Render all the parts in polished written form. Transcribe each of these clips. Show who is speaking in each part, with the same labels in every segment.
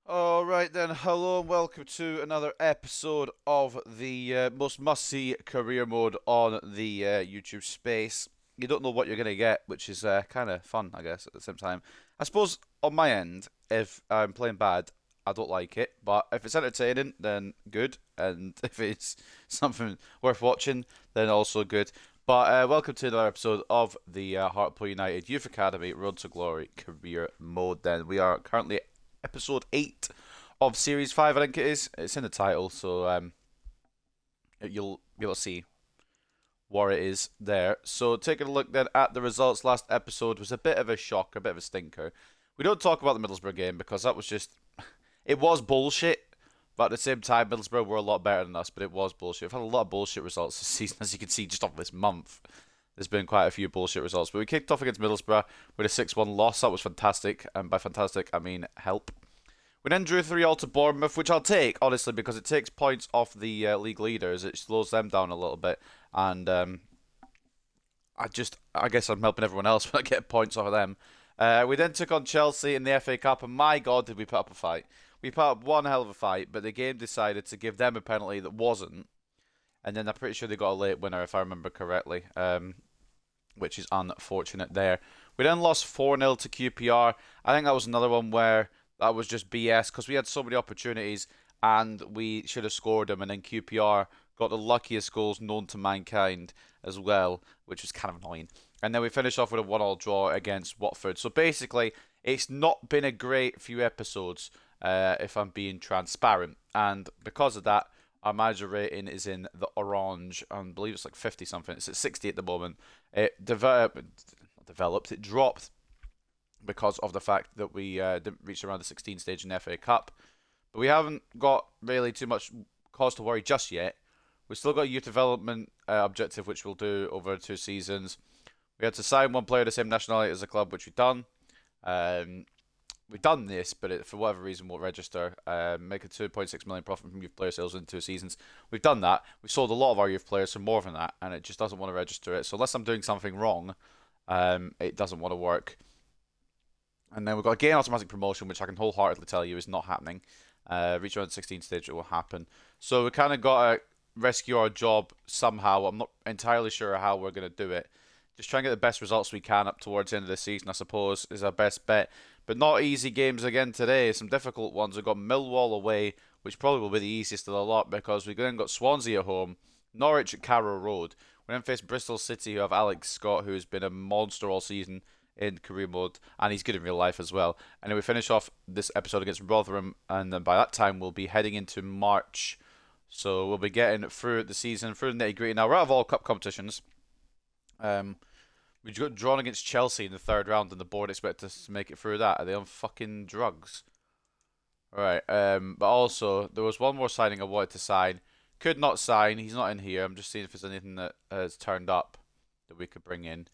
Speaker 1: Alright then, hello and welcome to another episode of the most must-see career mode on the YouTube space. You don't know what you're going to get, which is kind of fun, I guess, at the same time. I suppose on my end, if I'm playing bad, I don't like it, but if it's entertaining, then good, and if it's something worth watching, then also good. But welcome to another episode of the Hartlepool United Youth Academy Road to Glory career mode then. We are currently episode 8 of series 5, I think it is. It's in the title, so you'll be able to see what it is there. So taking a look then at the results, last episode was a bit of a shock, a bit of a stinker. We don't talk about the Middlesbrough game because that was just, it was bullshit, but at the same time Middlesbrough were a lot better than us, but it was bullshit. We've had a lot of bullshit results this season, as you can see just off this month. There's been quite a few bullshit results, but we kicked off against Middlesbrough with a 6-1 loss. That was fantastic, and by fantastic I mean help. We then drew 3-all to Bournemouth, which I'll take, honestly, because it takes points off the league leaders. It slows them down a little bit, and I guess I'm helping everyone else when I get points off of them. We then took on Chelsea in the FA Cup, and my God, did we put up a fight. We put up one hell of a fight, but the game decided to give them a penalty that wasn't, and then I'm pretty sure they got a late winner, if I remember correctly. Which is unfortunate there. We then lost 4-0 to QPR. I think that was another one where that was just BS because we had so many opportunities and we should have scored them, and then QPR got the luckiest goals known to mankind as well, which was kind of annoying. And then we finished off with a 1-all draw against Watford. So basically, it's not been a great few episodes, if I'm being transparent. And because of that, our manager rating is in the orange. I believe it's like 50 something. It's at 60 at the moment. It it dropped because of the fact that we didn't reach around the 16 stage in the FA Cup. But we haven't got really too much cause to worry just yet. We've still got a youth development objective, which we'll do over 2 seasons. We had to sign one player of the same nationality as the club, which we've done. We've done this, but it, for whatever reason, won't register. Make a 2.6 million profit from youth player sales in 2 seasons. We've done that. We've sold a lot of our youth players for more than that, and it just doesn't want to register it. So unless I'm doing something wrong, it doesn't want to work. And then we've got a gain automatic promotion, which I can wholeheartedly tell you is not happening. Reach around the 16th stage, it will happen. So we kind of got to rescue our job somehow. I'm not entirely sure how we're going to do it. Just try and get the best results we can up towards the end of the season, I suppose, is our best bet. But not easy games again today. Some difficult ones. We've got Millwall away, which probably will be the easiest of the lot because we've then got Swansea at home, Norwich at Carrow Road. We then face Bristol City, who have Alex Scott, who's been a monster all season in career mode, and he's good in real life as well. And then we finish off this episode against Rotherham, and then by that time we'll be heading into March. So we'll be getting through the season, through the nitty-gritty. Now, we're out of all cup competitions. We got drawn against Chelsea in the 3rd round, and the board expect us to make it through that. Are they on fucking drugs? Alright, but also, there was one more signing I wanted to sign. Could not sign, he's not in here. I'm just seeing if there's anything that has turned up that we could bring in.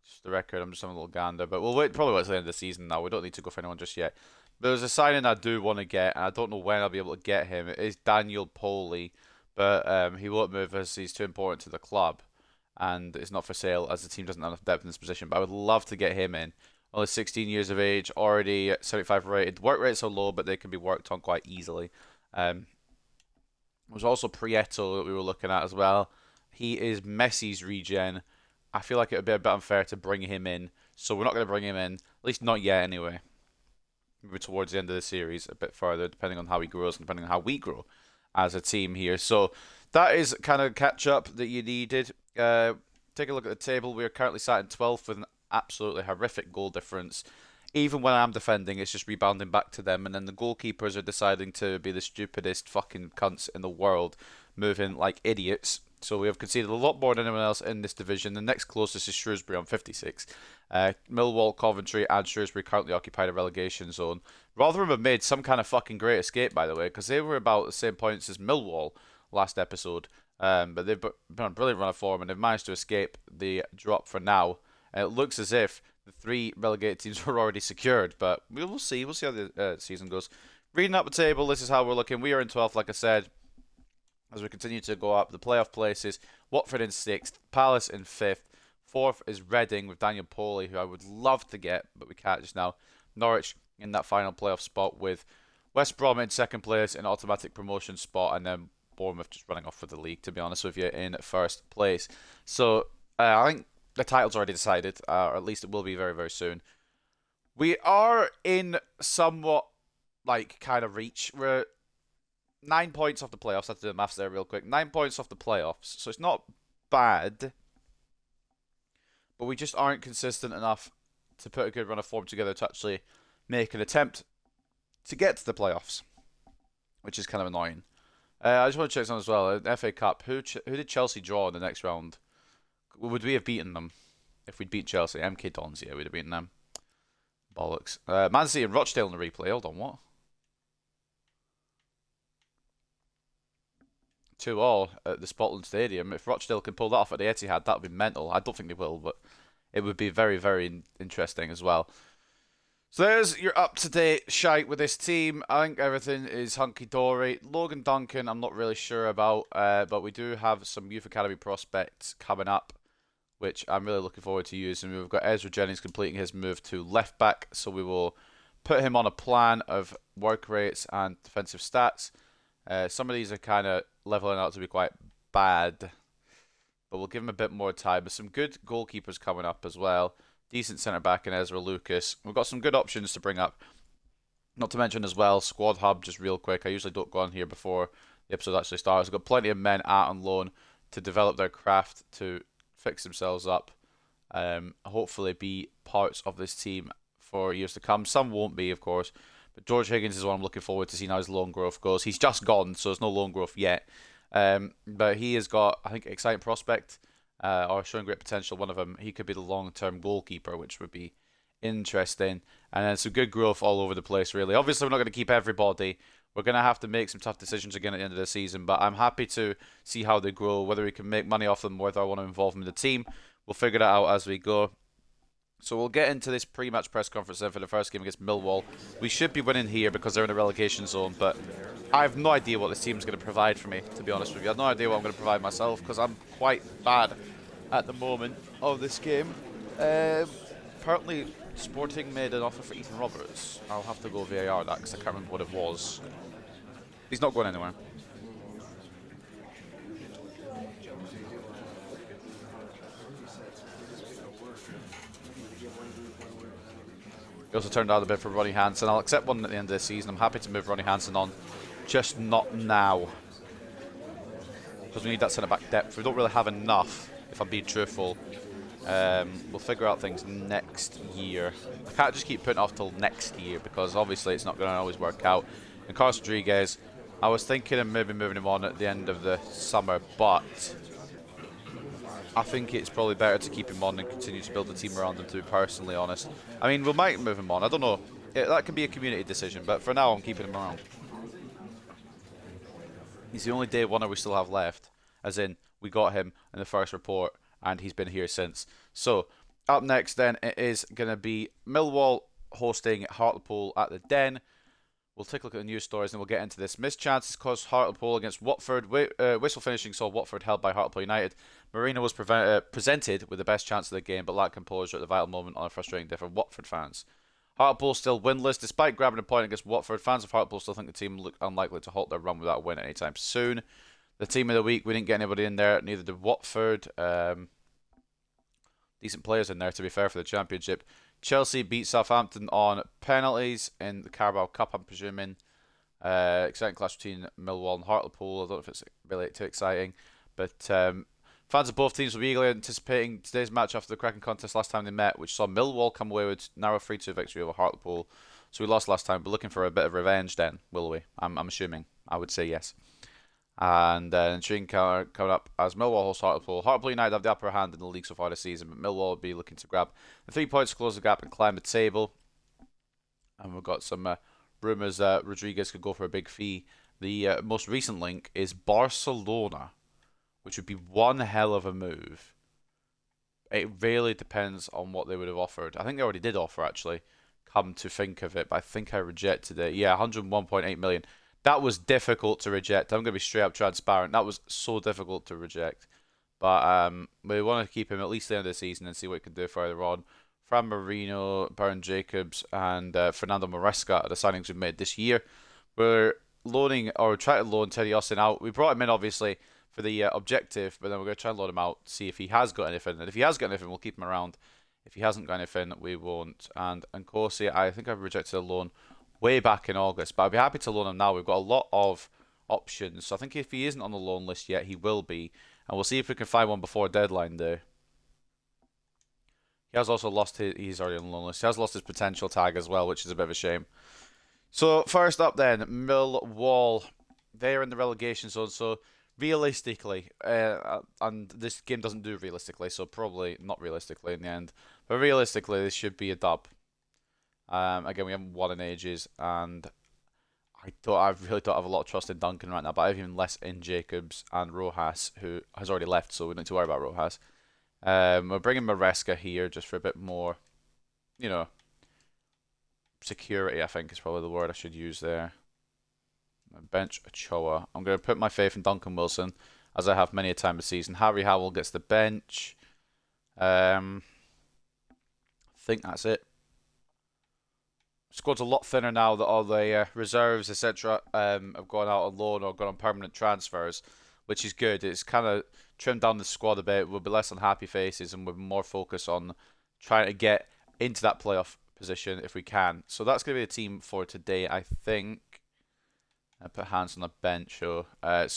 Speaker 1: Just the record, I'm just having a little gander. But we'll probably wait till the end of the season now. We don't need to go for anyone just yet. But there's a signing I do want to get, and I don't know when I'll be able to get him. It is Daniel Poley, but he won't move as he's too important to the club. And it's not for sale as the team doesn't have enough depth in this position. But I would love to get him in. Only 16 years of age, already 75 rated. Work rates are low, but they can be worked on quite easily. There was also Prieto that we were looking at as well. He is Messi's regen. I feel like it would be a bit unfair to bring him in. So we're not going to bring him in. At least not yet anyway. Maybe towards the end of the series, a bit further, depending on how he grows and depending on how we grow as a team here. So that is kind of catch up that you needed. Take a look at the table. We are currently sat in 12th with an absolutely horrific goal difference. Even when I'm defending, it's just rebounding back to them, and then the goalkeepers are deciding to be the stupidest fucking cunts in the world, moving like idiots. So we have conceded a lot more than anyone else in this division. The next closest is Shrewsbury on 56. Millwall, Coventry, and Shrewsbury currentently occupy the relegation zone. Rotherham have made some kind of fucking great escape, by the way, because they were about the same points as Millwall last episode. But they've been on a brilliant run of form, and they've managed to escape the drop for now. And it looks as if the 3 relegated teams were already secured, but we'll see. We'll see how the season goes. Reading up the table, this is how we're looking. We are in 12th, like I said. As we continue to go up the playoff places, Watford in 6th, Palace in 5th, 4th is Reading with Daniel Poley, who I would love to get, but we can't just now. Norwich in that final playoff spot with West Brom in second place in automatic promotion spot, and then Bournemouth just running off with the league, to be honest with you, in first place. So I think the title's already decided, or at least it will be very, very soon. We are in somewhat like kind of reach. We're 9 points off the playoffs. I have to do the maths there real quick. 9 points off the playoffs, so it's not bad, but we just aren't consistent enough to put a good run of form together to actually make an attempt to get to the playoffs, which is kind of annoying. I just want to check something as well. FA Cup, who did Chelsea draw in the next round? Would we have beaten them if we'd beat Chelsea? MK Dons, yeah, we'd have beaten them. Bollocks. Man City and Rochdale in the replay. Hold on, what? 2-2 at the Scotland Stadium. If Rochdale can pull that off at the Etihad, that would be mental. I don't think they will, but it would be very, very interesting as well. So there's your up-to-date shite with this team. I think everything is hunky-dory. Logan Duncan, I'm not really sure about, but we do have some Youth Academy prospects coming up, which I'm really looking forward to using. We've got Ezra Jennings completing his move to left-back, so we will put him on a plan of work rates and defensive stats. Some of these are kind of leveling out to be quite bad, but we'll give him a bit more time. There's some good goalkeepers coming up as well. Decent centre-back in Ezra Lucas. We've got some good options to bring up. Not to mention as well, Squad Hub, just real quick. I usually don't go on here before the episode actually starts. We've got plenty of men out on loan to develop their craft, to fix themselves up. Hopefully be parts of this team for years to come. Some won't be, of course. But George Higgins is one I'm looking forward to seeing how his loan growth goes. He's just gone, so there's no loan growth yet. But he has got, I think, exciting prospect. Or showing great potential. One of them, he could be the long-term goalkeeper, which would be interesting. And then some good growth all over the place, really. Obviously, we're not going to keep everybody. We're going to have to make some tough decisions again at the end of the season, but I'm happy to see how they grow, whether we can make money off them, whether I want to involve them in the team. We'll figure that out as we go. So we'll get into this pre-match press conference then for the first game against Millwall. We should be winning here because they're in a relegation zone, but I have no idea what this team's going to provide for me, to be honest with you. I have no idea what I'm going to provide myself because I'm quite bad at the moment of this game. Apparently, Sporting made an offer for Ethan Roberts. I'll have to go VAR that because I can't remember what it was. He's not going anywhere. We also turned out a bit for Ronnie Hansen. I'll accept one at the end of the season. I'm happy to move Ronnie Hansen on, just not now. Because we need that centre-back depth. We don't really have enough, if I'm being truthful. We'll figure out things next year. I can't just keep putting it off till next year because obviously it's not going to always work out. And Carlos Rodriguez, I was thinking of maybe moving him on at the end of the summer, but I think it's probably better to keep him on and continue to build a team around him, to be personally honest. I mean, we might move him on. I don't know. That can be a community decision, but for now I'm keeping him around. He's the only day oneer we still have left, as in we got him in the first report and he's been here since. So up next then it is going to be Millwall hosting Hartlepool at the Den. We'll take a look at the news stories and we'll get into this. Missed chances caused Hartlepool against Watford. Whistle finishing saw Watford held by Hartlepool United. Marino was presented with the best chance of the game but lacked composure at the vital moment on a frustrating day for Watford fans. Hartlepool still winless. Despite grabbing a point against Watford, fans of Hartlepool still think the team look unlikely to halt their run without a win anytime soon. The team of the week, we didn't get anybody in there, neither did Watford. Decent players in there, to be fair, for the Championship. Chelsea beat Southampton on penalties in the Carabao Cup, I'm presuming. Exciting clash between Millwall and Hartlepool. I don't know if it's really too exciting. But fans of both teams will be eagerly anticipating today's match after the cracking contest last time they met, which saw Millwall come away with narrow 3-2 victory over Hartlepool. So we lost last time, but looking for a bit of revenge then, will we? I'm assuming. I would say yes. And intriguing coming up as Millwall host Hartlepool. Hartlepool United have the upper hand in the league so far this season, but Millwall will be looking to grab the 3 points to close the gap and climb the table. And we've got some rumours that Rodriguez could go for a big fee. The most recent link is Barcelona, which would be one hell of a move. It really depends on what they would have offered. I think they already did offer, actually, come to think of it, but I think I rejected it. Yeah, 101.8 million. That was difficult to reject. I'm going to be straight up transparent. That was so difficult to reject. But we want to keep him at least the end of the season and see what he can do further on. Fran Marino, Baron Jacobs, and Fernando Maresca are the signings we've made this year. we're loaning, or trying to loan Teddy Austin out. We brought him in, obviously, for the objective, but then we're going to try and loan him out, see if he has got anything. And if he has got anything, we'll keep him around. If he hasn't got anything, we won't. And Nkosi, I think I've rejected a loan way back in August, but I'd be happy to loan him now. We've got a lot of options, so I think if he isn't on the loan list yet, he will be. And we'll see if we can find one before deadline day. He has also lost his, he's already on the loan list. He has lost his potential tag as well, which is a bit of a shame. So, first up then, Millwall. They're in the relegation zone, so realistically, and this game doesn't do realistically, so probably not realistically in the end, but realistically, this should be a dub. Again, we haven't won in ages, and I really don't have a lot of trust in Duncan right now, but I have even less in Jacobs and Rojas, who has already left, so we don't need to worry about Rojas. We're bringing Maresca here just for a bit more, you know, security, I think is probably the word I should use there. Bench Ochoa. I'm going to put my faith in Duncan Wilson, as I have many a time this season. Harry Howell gets the bench. I think that's it. Squad's a lot thinner now that all the reserves, etc., have gone out on loan or gone on permanent transfers, which is good. It's kind of trimmed down the squad a bit. We'll be less on happy faces and we're more focused on trying to get into that playoff position if we can. So that's going to be the team for today, I think. I put Hans on the bench. So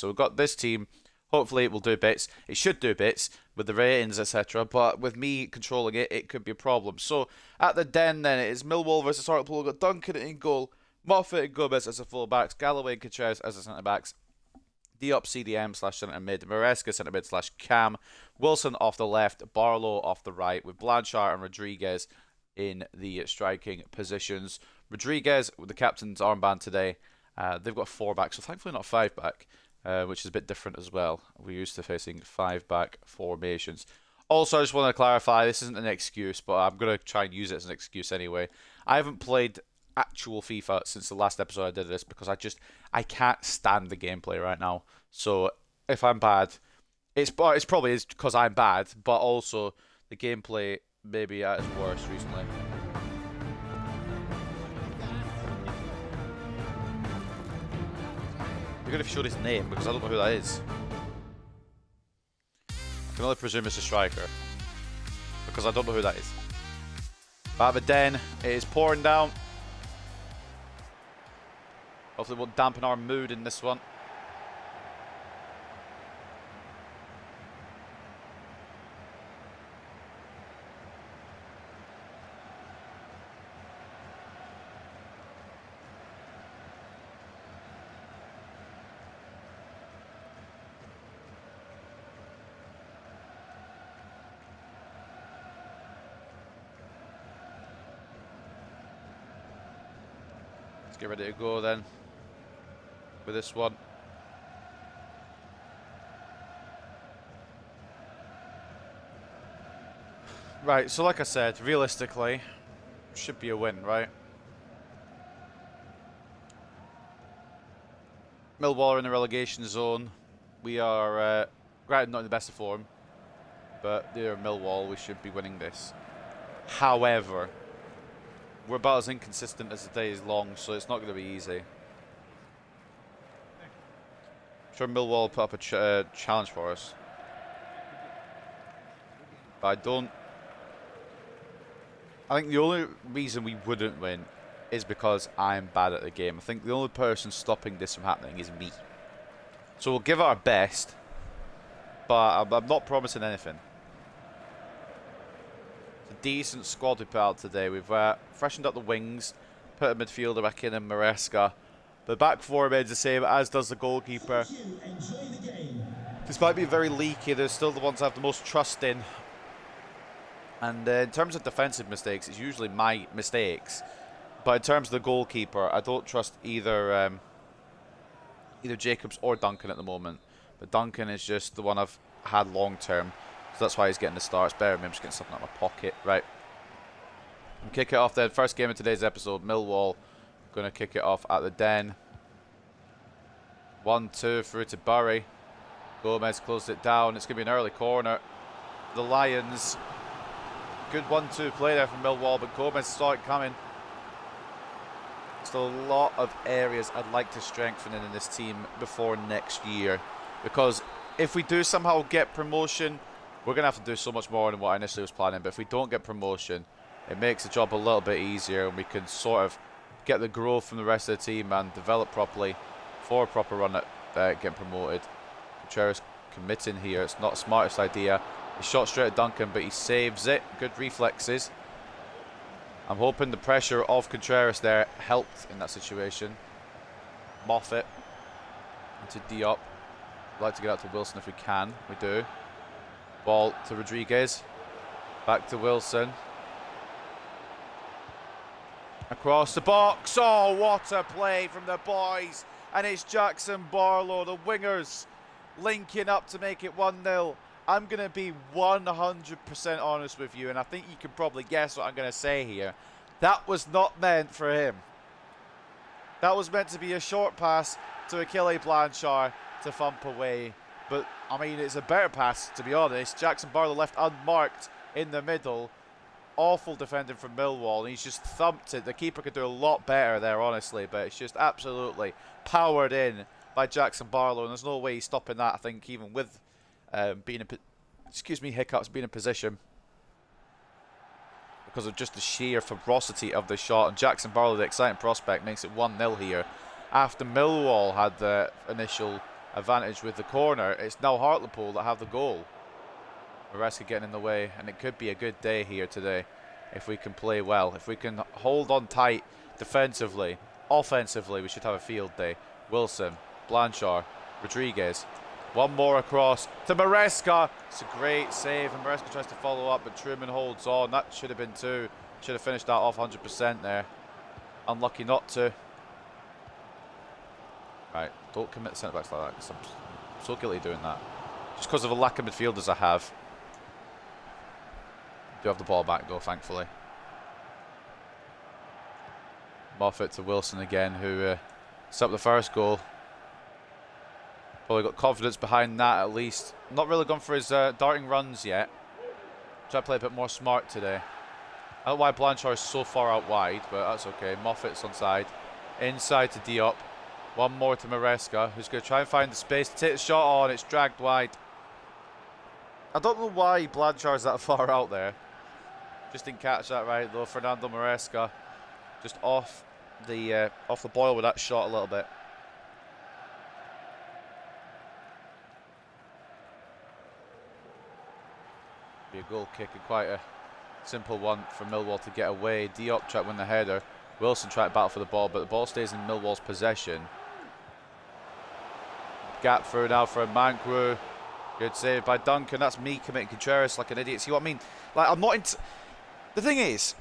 Speaker 1: we've got this team. Hopefully it will do bits. It should do bits with the ratings, etc. But with me controlling it, it could be a problem. So at the Den then, it is Millwall versus Hartlepool. We've got Duncan in goal, Moffat and Gomez as the full-backs, Galloway and Caceres as the centre-backs, Diop CDM / centre-mid, Maresca centre-mid / Cam, Wilson off the left, Barlow off the right, with Blanchard and Rodriguez in the striking positions. Rodriguez with the captain's armband today. They've got 4-back, so thankfully not 5-back. Which is a bit different as well. We're used to facing 5-back formations. Also, I just want to clarify, this isn't an excuse, but I'm going to try and use it as an excuse anyway. I haven't played actual FIFA since the last episode I did this because I can't stand the gameplay right now. So if I'm bad, it's probably because I'm bad, but also the gameplay maybe at its worst recently. You're going to show his name because I don't know who that is. I can only presume it's a striker because I don't know who that is. But the Den, it is pouring down. Hopefully it won't dampen our mood in this one. Get ready to go then with this one. Right, so like I said, realistically, should be a win, right? Millwall are in the relegation zone. We are, granted, not in the best of form, but they're Millwall. We should be winning this. However, we're about as inconsistent as the day is long, so it's not going to be easy. I'm sure Millwall will put up a challenge for us. But I think the only reason we wouldn't win is because I'm bad at the game. I think the only person stopping this from happening is me. So we'll give it our best, but I'm not promising anything. Decent squad we put out today. We've freshened up the wings, put a midfielder back in Maresca. The back four remains the same, as does the goalkeeper. Despite being very leaky, they're still the ones I have the most trust in. And in terms of defensive mistakes, it's usually my mistakes. But in terms of the goalkeeper, I don't trust either Jacobs or Duncan at the moment. But Duncan is just the one I've had long term. So that's why he's getting the starts. Bear with me, I'm just getting something out of my pocket. Right. We'll kick it off then. First game of today's episode. Millwall going to kick it off at the Den. 1-2 through to Bury. Gomez closed it down. It's going to be an early corner. The Lions. Good 1-2 play there from Millwall, but Gomez saw it coming. Still a lot of areas I'd like to strengthen in this team before next year. Because if we do somehow get promotion, we're going to have to do so much more than what I initially was planning. But if we don't get promotion, it makes the job a little bit easier. And we can sort of get the growth from the rest of the team and develop properly for a proper run at getting promoted. Contreras committing here. It's not the smartest idea. He shot straight at Duncan, but he saves it. Good reflexes. I'm hoping the pressure of Contreras there helped in that situation. Moffat into Diop. I'd like to get out to Wilson if we can. We do. Ball to Rodriguez. Back to Wilson. Across the box. Oh, what a play from the boys. And it's Jackson Barlow, the wingers, linking up to make it 1-0. I'm going to be 100% honest with you, and I think you can probably guess what I'm going to say here. That was not meant for him. That was meant to be a short pass to Achille Blanchard to thump away. But, I mean, it's a better pass, to be honest. Jackson Barlow left unmarked in the middle. Awful defending from Millwall, and he's just thumped it. The keeper could do a lot better there, honestly, but it's just absolutely powered in by Jackson Barlow, and there's no way he's stopping that, I think, even with being in hiccups, being in position, because of just the sheer ferocity of the shot. And Jackson Barlow, the exciting prospect, makes it 1-0 here. After Millwall had the initial advantage with the corner, it's now Hartlepool that have the goal. Maresca getting in the way, and it could be a good day here today if we can play well. If we can hold on tight defensively, offensively, we should have a field day. Wilson, Blanchard, Rodriguez. One more across to Maresca. It's a great save, and Maresca tries to follow up, but Truman holds on. That should have been 2. Should have finished that off 100% there. Unlucky not to. Right, don't commit centre-backs like that, because I'm so guilty doing that. Just because of a lack of midfielders I have. Do have the ball back though, thankfully. Moffat to Wilson again, who set up the first goal. Probably got confidence behind that at least. Not really gone for his darting runs yet. Try to play a bit more smart today. I don't know why Blanchard is so far out wide, but that's okay. Moffat's onside. Inside to Diop. One more to Maresca, who's going to try and find the space to take the shot on. It's dragged wide. I don't know why Blanchard's that far out there. Just didn't catch that right though. Fernando Maresca just off the boil with that shot a little bit. Be a goal kick, and quite a simple one for Millwall to get away. Diop tried to win the header. Wilson tried to battle for the ball, but the ball stays in Millwall's possession. Gap through now for a Mankru. Good save by Duncan. That's me committing Contreras like an idiot. See what I mean? Like, I'm not into... The thing is,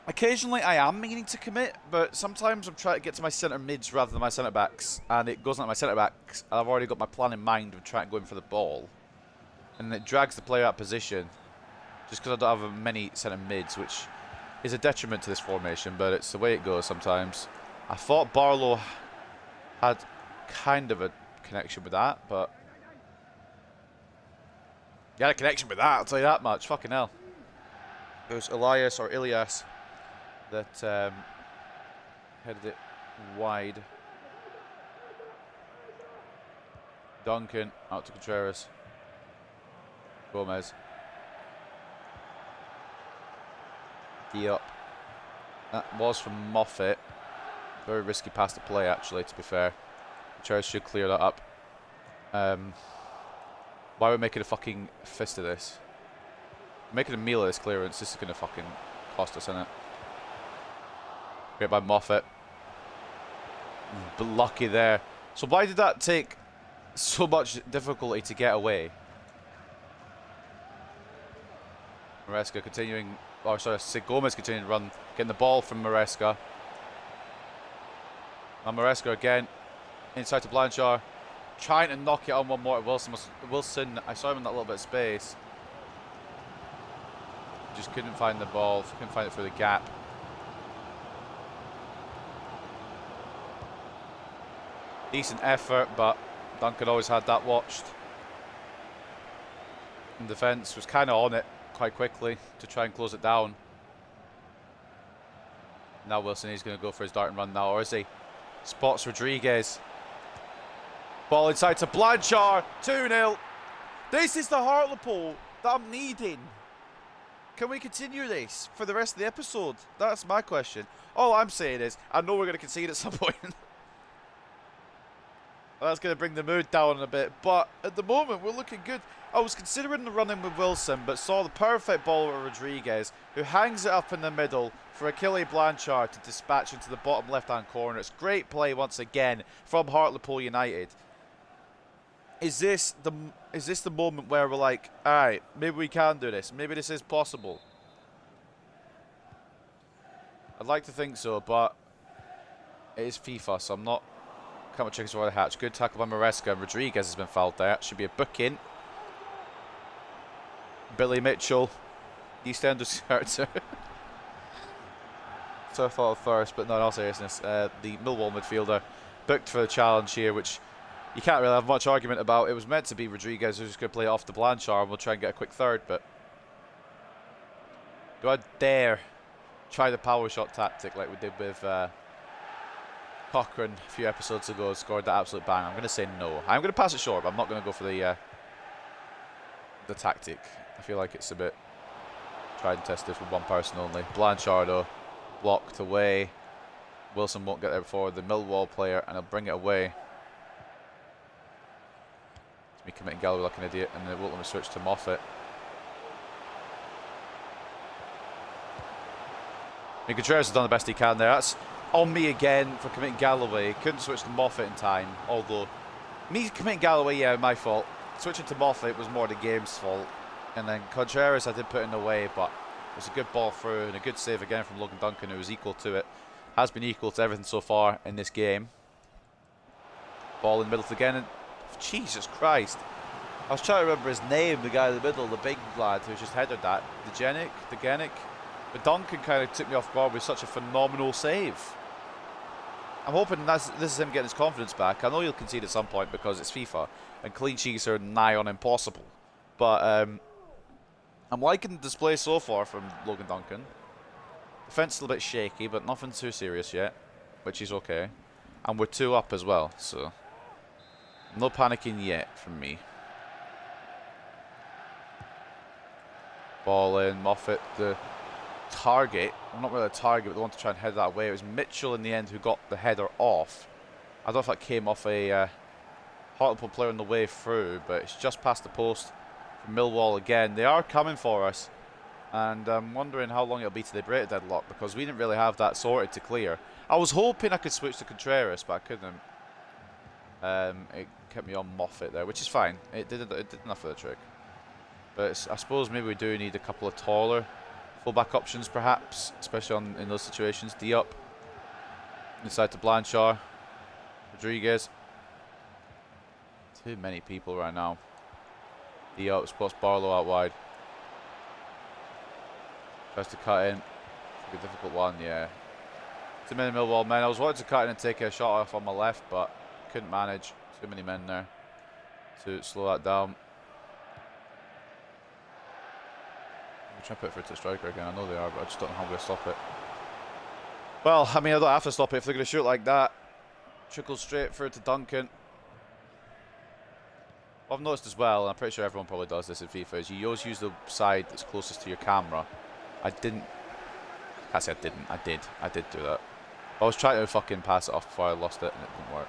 Speaker 1: occasionally I am meaning to commit, but sometimes I'm trying to get to my centre mids rather than my centre backs, and it goes like my centre backs, and I've already got my plan in mind of trying to go in for the ball, and it drags the player out of position just because I don't have many centre mids, which is a detriment to this formation, but it's the way it goes sometimes. I thought Barlow had kind of a connection with that, but he had a connection with that, I'll tell you that much. Fucking hell. It was Elias or Ilias that headed it wide. Duncan out to Contreras. Gomez. Diop. That was from Moffat. Very risky pass to play, actually, to be fair. Contreras should clear that up. Why are we making a fucking fist of this? Making a meal of this clearance. This is going to fucking cost us, isn't it? Great by Moffat. But lucky there. So why did that take so much difficulty to get away? Maresca continuing... Oh, sorry, Sid Gomez continuing to run. Getting the ball from Maresca. And Maresca again. Inside to Blanchard. Trying to knock it on one more to Wilson. Wilson, I saw him in that little bit of space. Just couldn't find the ball. Couldn't find it through the gap. Decent effort, but Duncan always had that watched. And defence was kind of on it quite quickly to try and close it down. Now Wilson, he's going to go for his dart and run now, or is he? Spots Rodriguez. Ball inside to Blanchard. 2-0. This is the Hartlepool that I'm needing. Can we continue this for the rest of the episode? That's my question. All I'm saying is, I know we're going to concede at some point. That's going to bring the mood down a bit. But at the moment, we're looking good. I was considering the running with Wilson, but saw the perfect ball with Rodriguez, who hangs it up in the middle for Achille Blanchard to dispatch into the bottom left-hand corner. It's great play once again from Hartlepool United. Is this the moment where we're like, all right, maybe we can do this. Maybe this is possible. I'd like to think so, but it is FIFA, so I'm not. Couple of chickens before the hatch. Good tackle by Maresca, and Rodriguez has been fouled there. Should be a booking. Billy Mitchell, EastEnders character. So I thought of first, but no, in all seriousness, the Millwall midfielder booked for the challenge here, which you can't really have much argument about. It was meant to be Rodriguez who's just going to play it off to Blanchard, and we'll try and get a quick third, but do I dare try the power shot tactic like we did with Cochrane a few episodes ago, scored that absolute bang? I'm going to say no. I'm going to pass it short, but I'm not going to go for the tactic. I feel like it's a bit tried and tested for one person only. Blanchard, though, blocked away. Wilson won't get there before the Millwall player, and he'll bring it away. It's me committing Galloway like an idiot, and they won't let me switch to Moffat. I mean, Contreras has done the best he can there. That's on me again for committing Galloway. Couldn't switch to Moffat in time, although me committing Galloway, yeah, my fault. Switching to Moffat was more the game's fault. And then Contreras I did put in the way, but it was a good ball through and a good save again from Logan Duncan, who was equal to it. Has been equal to everything so far in this game. Ball in the middle again, and Jesus Christ. I was trying to remember his name, the guy in the middle, the big lad who just headed that. The Genic. But Duncan kind of took me off guard with such a phenomenal save. I'm hoping this is him getting his confidence back. I know he'll concede at some point because it's FIFA, and clean sheets are nigh on impossible. But I'm liking the display so far from Logan Duncan. Defense still a bit shaky, but nothing too serious yet, which is okay. And we're 2 up as well, so no panicking yet from me. Ball in, Moffat, the target. Well, not really a target, but they want to try and head that away. It was Mitchell in the end who got the header off. I don't know if that came off a Hartlepool player on the way through, but it's just past the post from Millwall again. They are coming for us, and I'm wondering how long it'll be till they break the deadlock, because we didn't really have that sorted to clear. I was hoping I could switch to Contreras, but I couldn't. It kept me on Moffat there, which is fine. It did enough of the trick. But I suppose maybe we do need a couple of taller fullback options, perhaps, especially in those situations. Diop inside to Blanchard, Rodriguez. Too many people right now. Diop spots Barlow out wide. Tries to cut in. It's a difficult one, yeah. Too many Millwall men. I was wanting to cut in and take a shot off on my left, but couldn't manage. Too many men there to slow that down. I'm trying to put it through to the striker again. I know they are, but I just don't know how I'm going to stop it. Well, I mean, I don't have to stop it if they're going to shoot like that. Trickles straight through to Duncan. What I've noticed as well, and I'm pretty sure everyone probably does this in FIFA, is you always use the side that's closest to your camera. I didn't. I said I didn't. I did. I did do that. I was trying to fucking pass it off before I lost it, and it didn't work.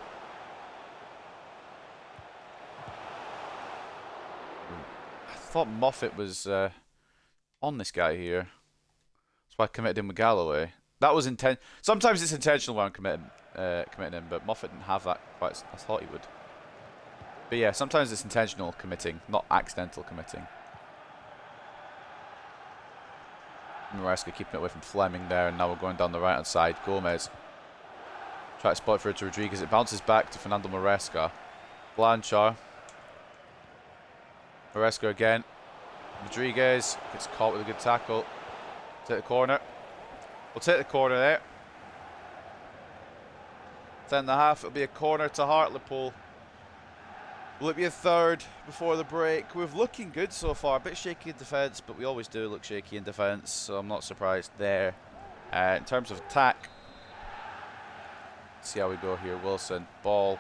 Speaker 1: I thought Moffat was on this guy here. That's why I committed him with Galloway. That was intent. Sometimes it's intentional when I'm committing him, but Moffat didn't have that quite as I thought he would. But yeah, sometimes it's intentional committing, not accidental committing. Maresca keeping it away from Fleming there, and now we're going down the right hand side. Gomez try to spot it for it to Rodriguez. It bounces back to Fernando Maresca. Blanchard. Maresca again. Rodriguez gets caught with a good tackle. Take the corner. We'll take the corner there. 10.5. It'll be a corner to Hartlepool. Will it be a third before the break? We're looking good so far. A bit shaky in defence, but we always do look shaky in defence, so I'm not surprised there. In terms of attack, see how we go here. Wilson, ball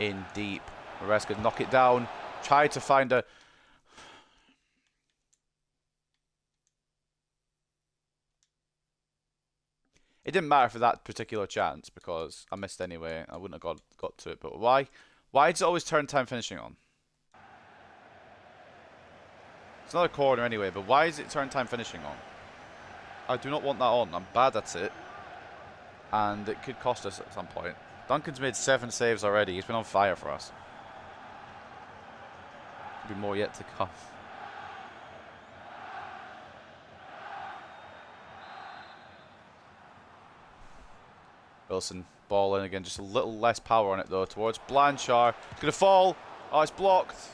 Speaker 1: in deep. Maresca knock it down. Try to find a... It didn't matter for that particular chance because I missed anyway. I wouldn't have got to it. But why? Why does it always turn time finishing on? It's not a corner anyway, but why is it turn time finishing on? I do not want that on. I'm bad at it. And it could cost us at some point. Duncan's made 7 saves already. He's been on fire for us. Could be more yet to come. Wilson, ball in again. Just a little less power on it though. Towards Blanchard. It's going to fall. Oh, it's blocked.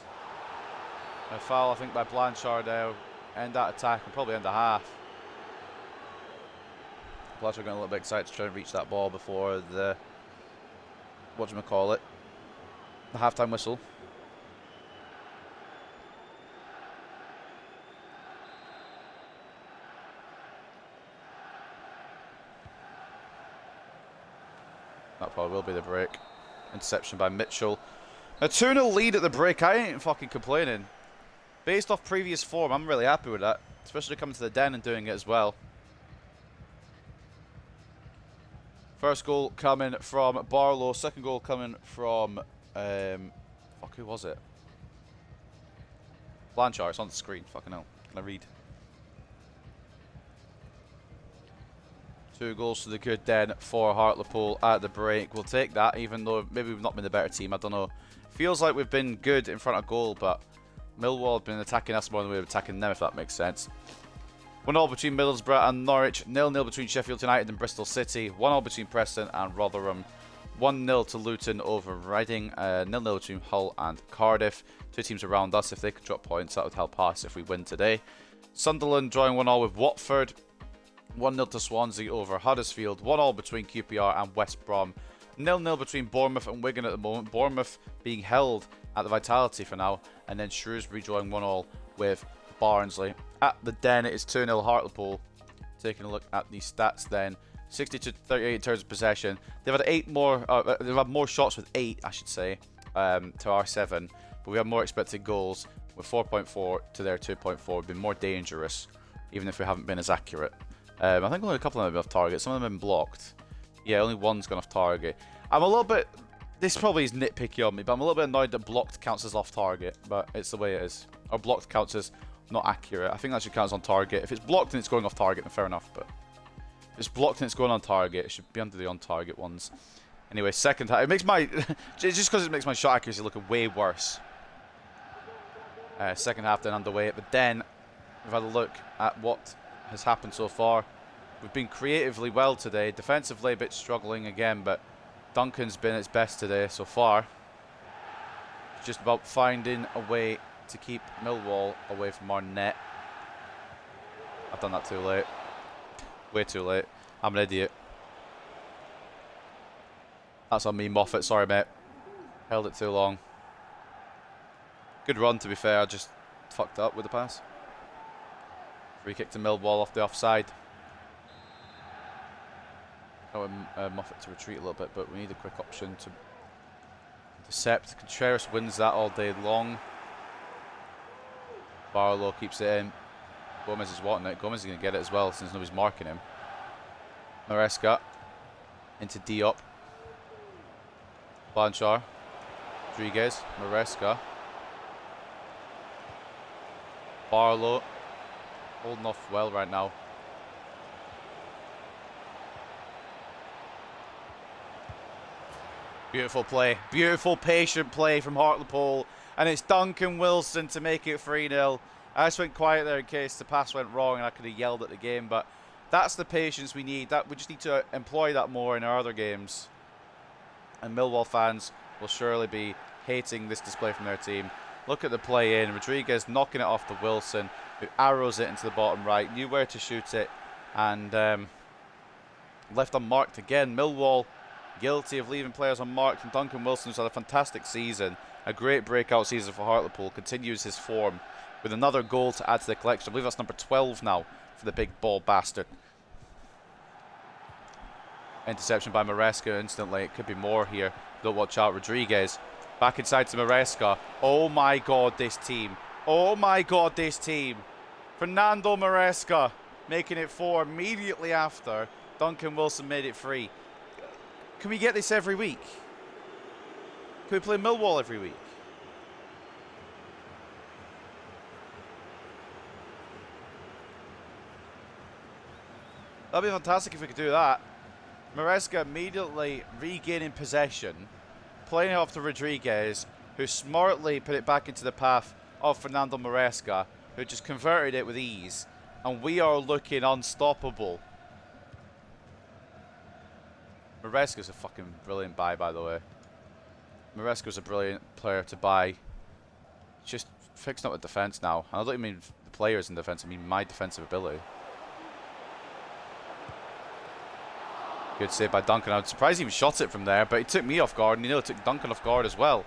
Speaker 1: A foul, I think, by Blanchard now. End that attack and probably end the half. Blanchard getting a little bit excited to try and reach that ball before the... whatchamacallit? The halftime whistle. That probably will be the break. Interception by Mitchell. A 2-0 lead at the break. I ain't fucking complaining. Based off previous form, I'm really happy with that. Especially coming to the den and doing it as well. First goal coming from Barlow. Second goal coming from... fuck, who was it? Blanchard. It's on the screen. Fucking hell. Can I read? 2 goals to the good den for Hartlepool at the break. We'll take that, even though maybe we've not been the better team. I don't know. Feels like we've been good in front of goal, but Millwall have been attacking us more than we've been attacking them, if that makes sense. 1-1 between Middlesbrough and Norwich. 0-0 between Sheffield United and Bristol City. 1-1 between Preston and Rotherham. 1-0 to Luton over Reading. 0-0 between Hull and Cardiff. 2 teams around us. If they could drop points, that would help us if we win today. Sunderland drawing 1-1 with Watford. 1-0 to Swansea over Huddersfield. 1-1 between QPR and West Brom. 0-0 between Bournemouth and Wigan at the moment. Bournemouth being held at the Vitality for now. And then Shrewsbury drawing 1-1 with Barnsley. At the den, it is 2-0 Hartlepool. Taking a look at the stats then. 60-38 in terms of possession. They've had 8 more. They've had more shots with 8, I should say, to our 7. But we have more expected goals with 4.4 to their 2.4. We've been more dangerous, even if we haven't been as accurate. I think only a couple of them have been off target. Some of them have been blocked. Yeah, only one's gone off target. I'm a little bit... This probably is nitpicky on me, but I'm a little bit annoyed that blocked counts as off target. But it's the way it is. Or blocked counts as not accurate. I think that should count as on target. If it's blocked and it's going off target, then fair enough. But if it's blocked and it's going on target, it should be under the on target ones. Anyway, second half. It makes my... just because it makes my shot accuracy look way worse. Second half then underway. But then we've had a look at what has happened so far. We've been creatively well today. Defensively a bit struggling again, but Duncan's been its best today so far. It's just about finding a way to keep Millwall away from our net. I've done that too late. Way too late. I'm an idiot. That's on me, Moffat. Sorry, mate. Held it too long. Good run, to be fair. I just fucked up with the pass. Free kick to Millwall off the offside. I want Moffat to retreat a little bit, but we need a quick option to intercept. Contreras wins that all day long. Barlow keeps it in. Gomez is wanting it. Gomez is going to get it as well since nobody's marking him. Maresca into Diop. Blanchard. Rodriguez. Maresca. Barlow. Holding off well right now. Beautiful play. Beautiful, patient play from Hartlepool. And it's Duncan Wilson to make it 3-0. I just went quiet there in case the pass went wrong and I could have yelled at the game. But that's the patience we need. We just need to employ that more in our other games. And Millwall fans will surely be hating this display from their team. Look at the play in. Rodriguez knocking it off to Wilson, who arrows it into the bottom right. Knew where to shoot it. And left unmarked again. Millwall guilty of leaving players unmarked. And Duncan Wilson, who's had a fantastic season, a great breakout season for Hartlepool, continues his form with another goal to add to the collection. I believe that's number 12 now for the big ball bastard. Interception by Maresca instantly. It could be more here. Don't watch out. Rodriguez back inside to Maresca. Oh my god, this team. Oh my god, this team. Fernando Maresca making it 4 immediately after Duncan Wilson made it 3. Can we get this every week? Can we play Millwall every week? That'd be fantastic if we could do that. Maresca immediately regaining possession, playing it off to Rodriguez, who smartly put it back into the path of Fernando Maresca, who just converted it with ease. And we are looking unstoppable. Maresca's a fucking brilliant buy, by the way. Maresca's a brilliant player to buy. Just fixing up the defence now. And I don't even mean the players in defence, I mean my defensive ability. Good save by Duncan. I was surprised he even shot it from there, but he took me off guard, and he nearly took Duncan off guard as well.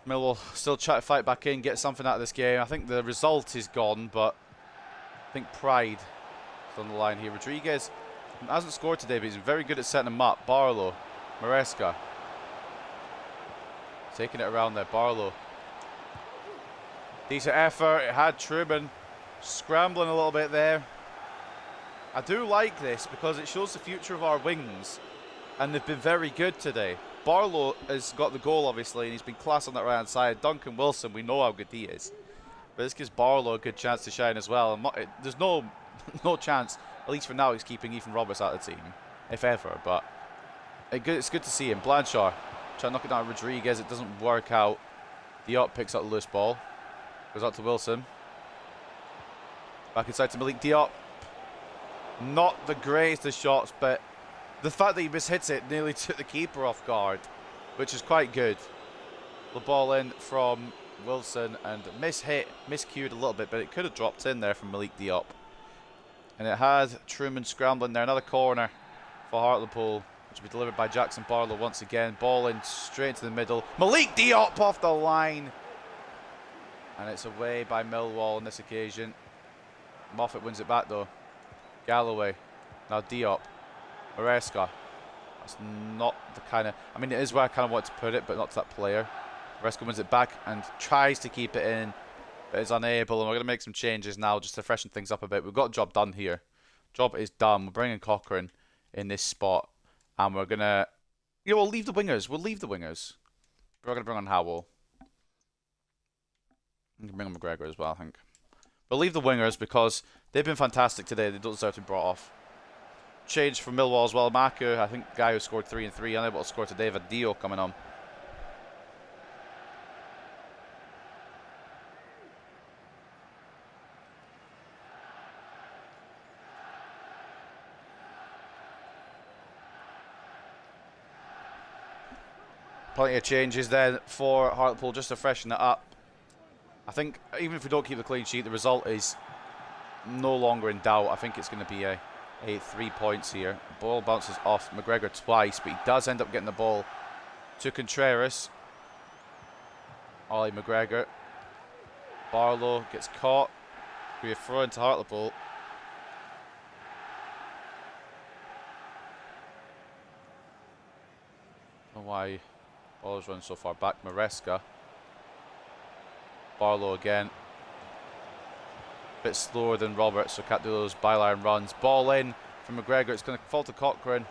Speaker 1: Millwall still try to fight back in, get something out of this game. I think the result is gone, but I think pride is on the line here. Rodriguez hasn't scored today, but he's very good at setting them up. Barlow, Maresca. Taking it around there, Barlow. Decent effort. It had Truman scrambling a little bit there. I do like this because it shows the future of our wings, and they've been very good today. Barlow has got the goal, obviously, and he's been class on that right hand side. Duncan Wilson, we know how good he is, but this gives Barlow a good chance to shine as well. And there's no chance, at least for now, he's keeping Ethan Roberts out of the team, if ever. But it's good to see him. Blanchard trying to knock it down at Rodriguez. It doesn't work out. Diop picks up the loose ball, goes out to Wilson. Back inside to Malik Diop. Not the greatest of shots, but the fact that he mishits it nearly took the keeper off guard, which is quite good. The ball in from Wilson and miscued a little bit, but it could have dropped in there from Malik Diop. And it had Truman scrambling there. Another corner for Hartlepool, which will be delivered by Jackson Barlow once again. Ball in straight into the middle. Malik Diop off the line. And it's away by Millwall on this occasion. Moffat wins it back though. Galloway, now Diop, Maresca. That's not the kind of, I mean, it is where I kind of want to put it, but not to that player. Maresca wins it back and tries to keep it in, but is unable. And we're going to make some changes now just to freshen things up a bit. We've got a job done here. Job is done. We're bringing Cochrane in this spot, and we're going to, we'll leave the wingers. We'll leave the wingers. We're going to bring on Howell. We can bring on McGregor as well, I think. We'll leave the wingers because they've been fantastic today. They don't deserve to be brought off. Change from Millwall as well. Maku, I think, guy who scored 3 and 3, unable to score today. Vadio coming on. Plenty of changes there for Hartlepool just to freshen it up. I think even if we don't keep the clean sheet, the result is no longer in doubt. I think it's going to be a 3 points here. Ball bounces off McGregor twice, but he does end up getting the ball to Contreras. Ollie McGregor. Barlow gets caught. We throw into Hartlepool. I don't know why ball's running so far back. Maresca. Barlow again. Bit slower than Roberts, so can't do those byline runs. Ball in from McGregor. It's going to fall to Cochrane.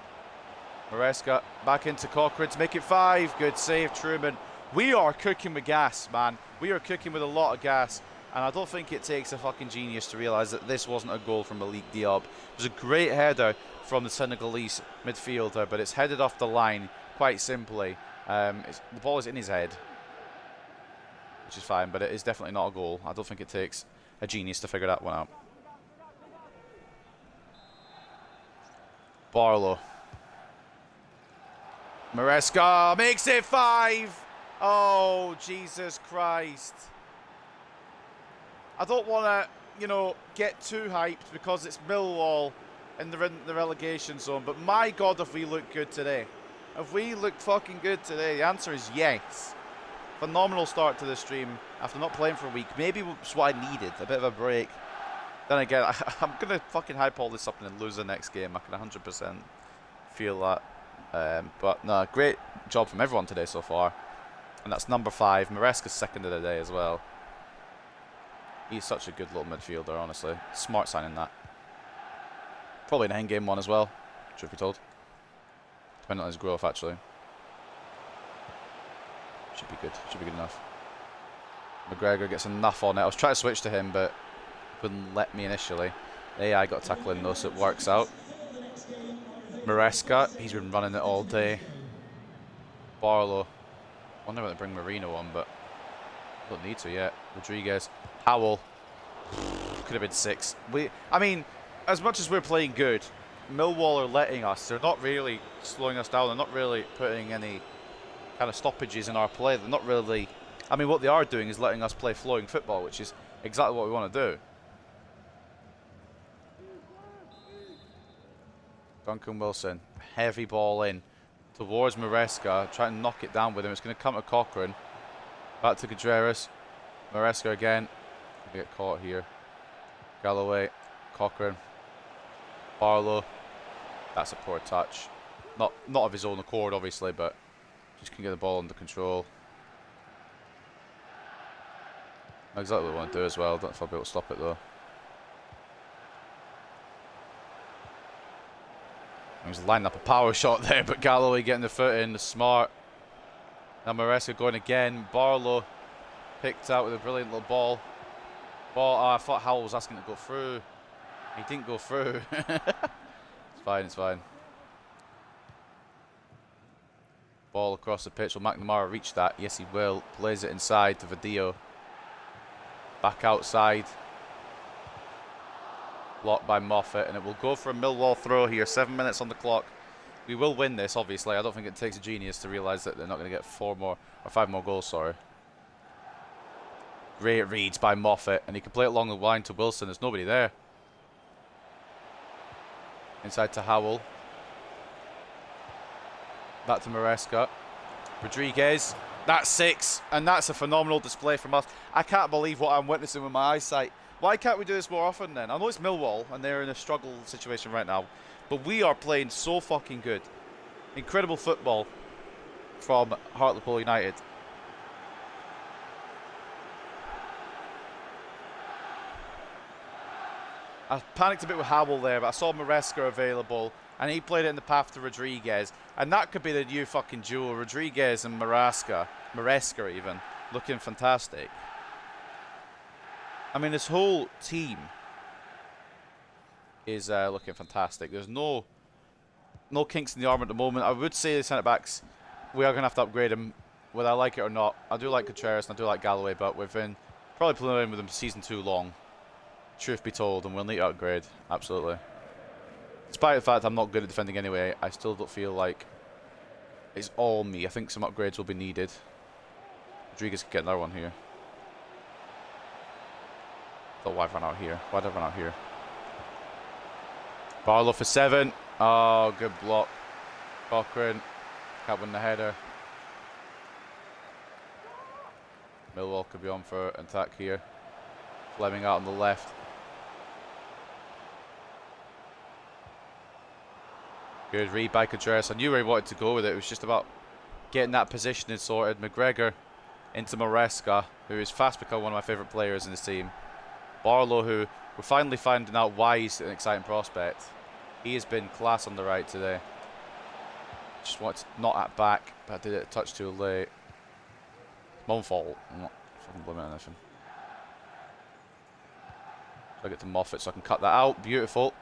Speaker 1: Maresca back into Cochrane to make it 5. Good save, Truman. We are cooking with gas, man. We are cooking with a lot of gas. And I don't think it takes a fucking genius to realise that this wasn't a goal from Malik Diop. It was a great header from the Senegalese midfielder, but it's headed off the line quite simply. The ball is in his head, which is fine, but it is definitely not a goal. I don't think it takes a genius to figure that one out. Barlow. Maresca makes it 5. Oh, Jesus Christ. I don't want to, get too hyped because it's Millwall and they're in the relegation zone, but my God, if we look good today. If we look fucking good today, the answer is yes. Phenomenal start to the stream after not playing for a week. Maybe it's what I needed, a bit of a break. Then again, I'm going to fucking hype all this up and then lose the next game. I can 100% feel that. But no, great job from everyone today so far. And that's number 5. Maresca's second of the day as well. He's such a good little midfielder, honestly. Smart signing that. Probably an end game one as well, truth be told. Depending on his growth, actually. Should be good. Should be good enough. McGregor gets enough on it. I was trying to switch to him, but wouldn't let me initially. The AI got a tackle in though, so it works out. Maresca, he's been running it all day. Barlow. Wonder whether to bring Marino on, but don't need to yet. Rodriguez. Howell. Could have been 6. I mean, as much as we're playing good, Millwall are letting us. They're not really slowing us down. They're not really putting any kind of stoppages in our play. They're not really... I mean, what they are doing is letting us play flowing football, which is exactly what we want to do. Duncan Wilson, heavy ball in towards Maresca, trying to knock it down with him. It's going to come to Cochrane. Back to Gutierrez. Maresca again. Get caught here. Galloway, Cochrane, Barlow. That's a poor touch. Not of his own accord, obviously, but just can get the ball under control. Not exactly what I want to do as well. Don't know if I'll be able to stop it though. He was lining up a power shot there, but Galloway getting the foot in, the smart. Now Maresca going again. Barlow picked out with a brilliant little ball. I thought Howell was asking to go through. He didn't go through. It's fine, it's fine. Ball across the pitch. Will McNamara reach that? Yes, he will. Plays it inside to Vadillo. Back outside. Blocked by Moffat, and it will go for a Millwall throw here. 7 minutes on the clock. We will win this, obviously. I don't think it takes a genius to realise that they're not going to get 5 more goals, sorry. Great reads by Moffat, and he can play it along the line to Wilson. There's nobody there. Inside to Howell. Back to Maresca. Rodriguez. That's 6, and that's a phenomenal display from us. I can't believe what I'm witnessing with my eyesight. Why can't we do this more often then? I know it's Millwall, and they're in a struggle situation right now, but we are playing so fucking good. Incredible football from Hartlepool United. I panicked a bit with Howell there, but I saw Maresca available, and he played it in the path to Rodriguez. And that could be the new fucking duo, Rodriguez and Maresca even, looking fantastic. I mean, this whole team is looking fantastic. There's no kinks in the armour at the moment. I would say the centre-backs, we are going to have to upgrade them, whether I like it or not. I do like Gutierrez and I do like Galloway, but we've been probably playing with them season too long. Truth be told, and we'll need to upgrade, absolutely. Despite the fact I'm not good at defending anyway, I still don't feel like it's all me. I think some upgrades will be needed. Rodriguez can get another one here. Oh, why run out here? Why'd I run out here? Barlow for 7. Oh, good block. Cochrane can't win the header. Millwall could be on for an attack here. Fleming out on the left. Good read by Gutierrez. I knew where he wanted to go with it. It was just about getting that positioning sorted. McGregor into Maresca, who is fast become one of my favourite players in this team. Barlow, who we're finally finding out why he's an exciting prospect. He has been class on the right today. Just wanted to knock that back, but I did it a touch too late. My own fault. I'm not fucking blaming anything. I get to Moffat so I can cut that out. Beautiful.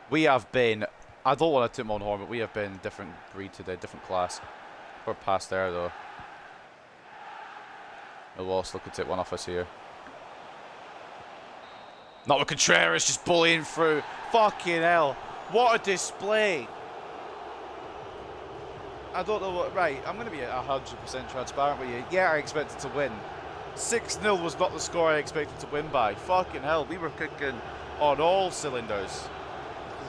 Speaker 1: We have been, I don't want to tip my own horn, but we have been a different breed today, different class. Poor pass there though. Millwall still could take one off us here. Not with Contreras just bullying through. Fucking hell. What a display. I don't know what... Right, I'm going to be 100% transparent with you. Yeah, I expected to win. 6-0 was not the score I expected to win by. Fucking hell, we were cooking on all cylinders.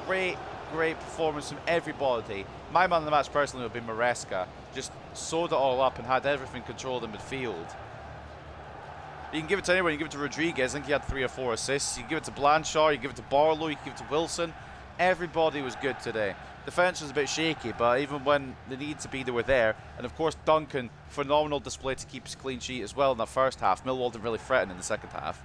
Speaker 1: Great performance from everybody. My man of the match personally would be Maresca. Just sewed it all up and had everything controlled in midfield. You can give it to anyone. You can give it to Rodriguez. I think he had 3 or 4 assists. You can give it to Blanchard. You can give it to Barlow. You can give it to Wilson. Everybody was good today. Defense was a bit shaky, but even when they needed to be, they were there. And of course, Duncan, phenomenal display to keep his clean sheet as well in that first half. Millwall didn't really threaten in the second half.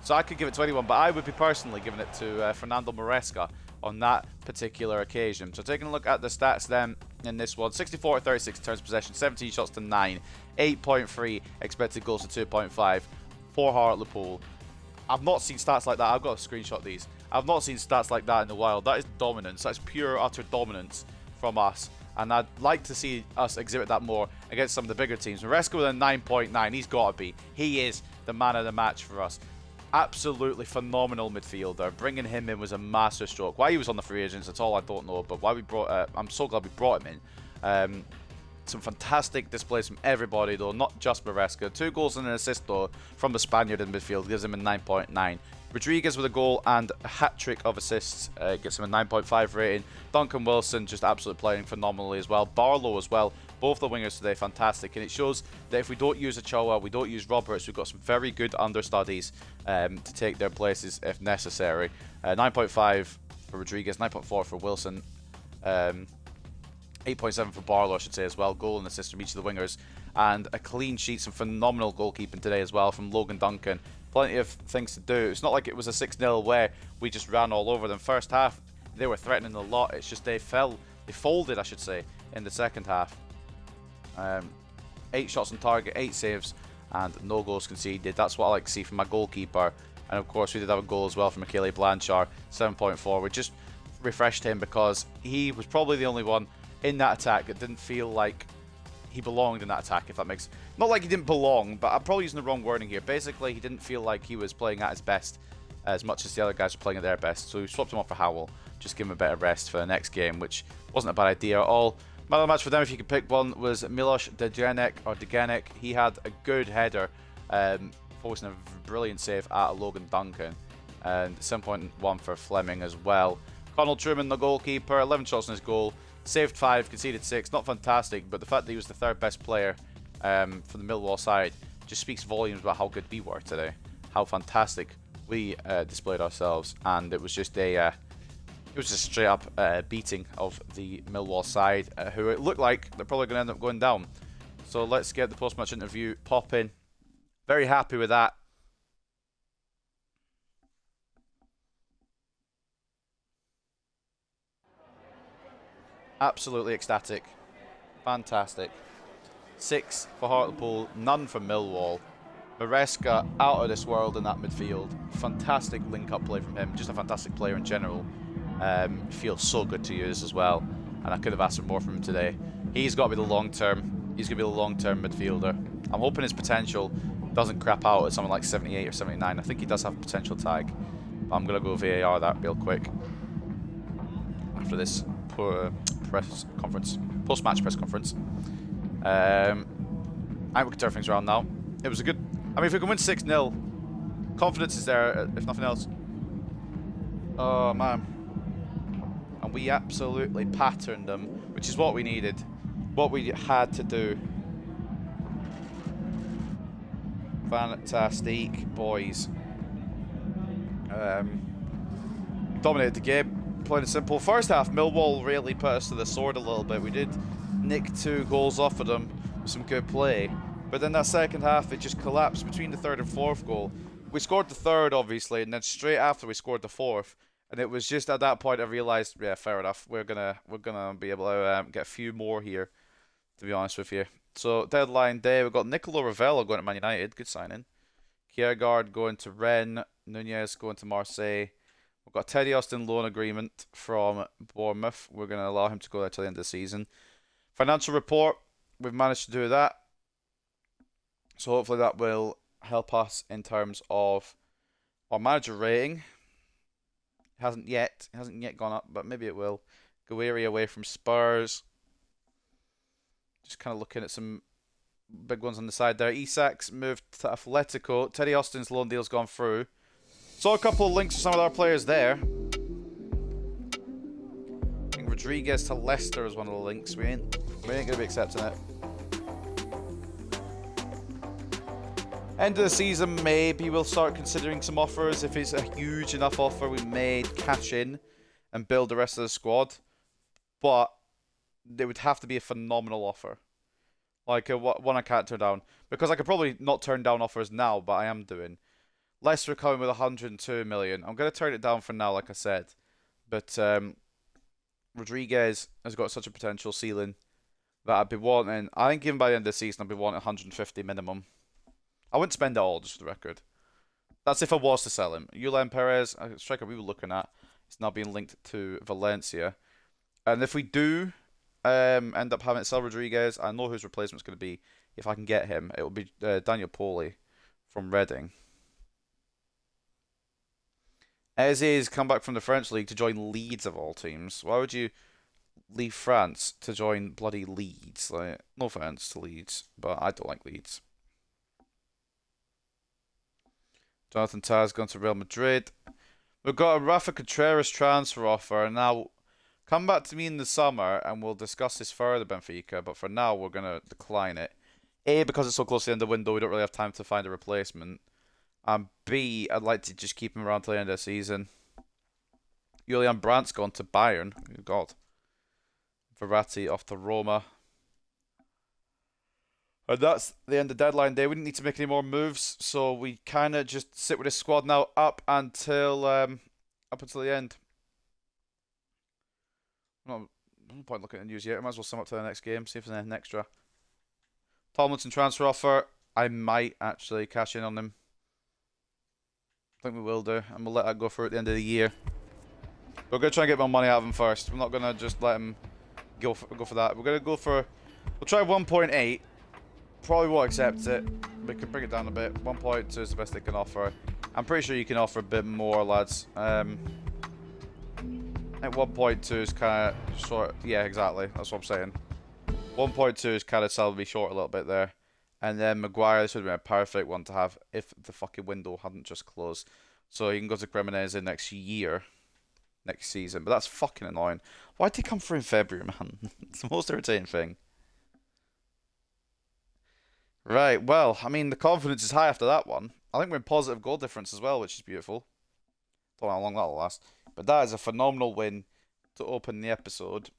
Speaker 1: So I could give it to anyone, but I would be personally giving it to Fernando Maresca on that particular occasion. So taking a look at the stats then in this one, 64-36 turns possession, 17 shots to 9, 8.3 expected goals to 2.5 for Hartlepool. I've not seen stats like that. I've got to screenshot these. I've not seen stats like that in the wild. That is dominance. That's pure, utter dominance from us. And I'd like to see us exhibit that more against some of the bigger teams. Maresca with a 9.9. He's got to be. He is the man of the match for us. Absolutely phenomenal midfielder. Bringing him in was a master stroke. Why he was on the free agents, that's all I don't know. But why we brought, I'm so glad we brought him in. Some fantastic displays from everybody, though, not just Maresca. 2 goals and an assist, though, from the Spaniard in midfield. Gives him a 9.9. Rodriguez with a goal and a hat-trick of assists. Gets him a 9.5 rating. Duncan Wilson just absolutely playing phenomenally as well. Barlow as well. Both the wingers today, fantastic. And it shows that if we don't use Ochoa, we don't use Roberts, we've got some very good understudies to take their places if necessary. 9.5 for Rodriguez, 9.4 for Wilson. 8.7 for Barlow, I should say, as well. Goal and assist from each of the wingers. And a clean sheet, some phenomenal goalkeeping today as well from Logan Duncan. Plenty of things to do. It's not like it was a 6-0 where we just ran all over them. First half, they were threatening a lot. It's just they folded, I should say, in the second half. 8 shots on target, 8 saves, and no goals conceded. That's what I like to see from my goalkeeper. And of course, we did have a goal as well from Michele Blanchard, 7.4. We just refreshed him because he was probably the only one in that attack that didn't feel like he belonged in that attack, if that makes... Not like he didn't belong, but I'm probably using the wrong wording here. Basically, he didn't feel like he was playing at his best as much as the other guys were playing at their best. So we swapped him off for Howell, just give him a bit of rest for the next game, which wasn't a bad idea at all. Man of the match for them, if you could pick one, was Milos Degenek. He had a good header, forcing a brilliant save at Logan Duncan. And 7.1 for Fleming as well. Connell Truman, the goalkeeper, 11 shots on his goal. Saved 5, conceded 6. Not fantastic, but the fact that he was the 3rd best player for the Millwall side just speaks volumes about how good we were today. How fantastic we displayed ourselves. And it was just a straight up beating of the Millwall side, who it looked like they're probably going to end up going down. So let's get the post-match interview popping. Very happy with that. Absolutely ecstatic. Fantastic. 6 for Hartlepool, none for Millwall. Maresca out of this world in that midfield. Fantastic link-up play from him. Just a fantastic player in general. Feels so good to use as well. And I could have asked for more from him today. He's got to be the long-term. He's going to be the long-term midfielder. I'm hoping his potential doesn't crap out at something like 78 or 79. I think he does have a potential tag. But I'm going to go VAR that real quick. After this press conference, post-match press conference. I think we can turn things around now. It was a good... I mean, if we can win 6-0, confidence is there, if nothing else. Oh, man. And we absolutely patterned them, which is what we needed. What we had to do. Fantastic, boys. Dominated the game. Plain and simple. First half, Millwall really put us to the sword a little bit. We did nick 2 goals off of them with some good play. But then that second half, it just collapsed between the 3rd and 4th goal. We scored the 3rd, obviously, and then straight after we scored the 4th. And it was just at that point I realised, yeah, fair enough. We're gonna be able to get a few more here, to be honest with you. So deadline day, we've got Nicolo Ravello going to Man United. Good signing. Kiergaard going to Rennes. Nunez going to Marseille. We've got Teddy Austin loan agreement from Bournemouth. We're going to allow him to go there till the end of the season. Financial report, we've managed to do that. So hopefully that will help us in terms of our manager rating. It hasn't yet gone up, but maybe it will. Guerri away from Spurs. Just kind of looking at some big ones on the side there. Isak's moved to Atletico. Teddy Austin's loan deal's gone through. Saw a couple of links to some of our players there. I think Rodriguez to Leicester is one of the links. We ain't going to be accepting it. End of the season, maybe we'll start considering some offers. If it's a huge enough offer, we may cash in and build the rest of the squad. But it would have to be a phenomenal offer. Like one I can't turn down. Because I could probably not turn down offers now, but I am doing. Leicester coming with 102 million. I'm going to turn it down for now, like I said. But Rodriguez has got such a potential ceiling that I'd be wanting. I think even by the end of the season, I'd be wanting 150 minimum. I wouldn't spend it all, just for the record. That's if I was to sell him. Julian Perez, a striker we were looking at, is now being linked to Valencia. And if we do end up having to sell Rodriguez, I know whose replacement's going to be. If I can get him, it will be Daniel Poli from Reading. Eze's come back from the French league to join Leeds of all teams. Why would you leave France to join bloody Leeds? Like, no offense to Leeds, but I don't like Leeds. Jonathan Tah's gone to Real Madrid. We've got a Rafa Contreras transfer offer. Now, come back to me in the summer and we'll discuss this further, Benfica. But for now, we're going to decline it. A, because it's so close to the end of the window, we don't really have time to find a replacement. And B, I'd like to just keep him around till the end of the season. Julian Brandt's gone to Bayern. Oh, God. Verratti off to Roma. And that's the end of deadline day. We didn't need to make any more moves, so we kind of just sit with this squad now up until the end. No point looking at the news yet. I might as well sum up to the next game, see if there's anything extra. Tomlinson transfer offer. I might actually cash in on him. I think we will do, and we'll let that go through at the end of the year. We're going to try and get more money out of him first. We're not going to just let him go for that. We're going to go for... We'll try 1.8. Probably won't accept it. We can bring it down a bit. 1.2 is the best they can offer. I'm pretty sure you can offer a bit more, lads. I think 1.2 is kind of short. Yeah, exactly. That's what I'm saying. 1.2 is kind of selling me short a little bit there. And then Maguire, this would have been a perfect one to have if the fucking window hadn't just closed. So he can go to Cremonese in next year. Next season. But that's fucking annoying. Why'd he come through in February, man? It's the most irritating thing. Right, well, I mean, the confidence is high after that one. I think we're in positive goal difference as well, which is beautiful. Don't know how long that'll last. But that is a phenomenal win to open the episode.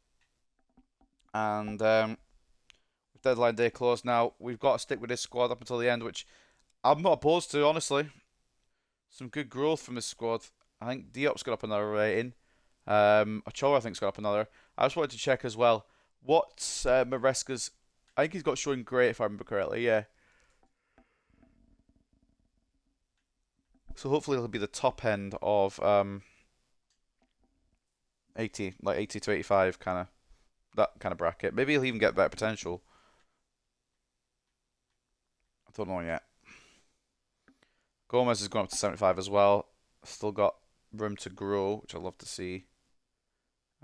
Speaker 1: And with deadline day close now, we've got to stick with this squad up until the end, which I'm not opposed to, honestly. Some good growth from this squad. I think Diop's got up another rating. Ochoa, I think, has got up another. I just wanted to check as well. What's Maresca's... I think he's got showing great, if I remember correctly, yeah. So hopefully it'll be the top end of 80, like 80 to 85 kind of, that kind of bracket. Maybe he'll even get better potential. I don't know yet. Gomez has gone up to 75 as well. Still got room to grow, which I'd love to see.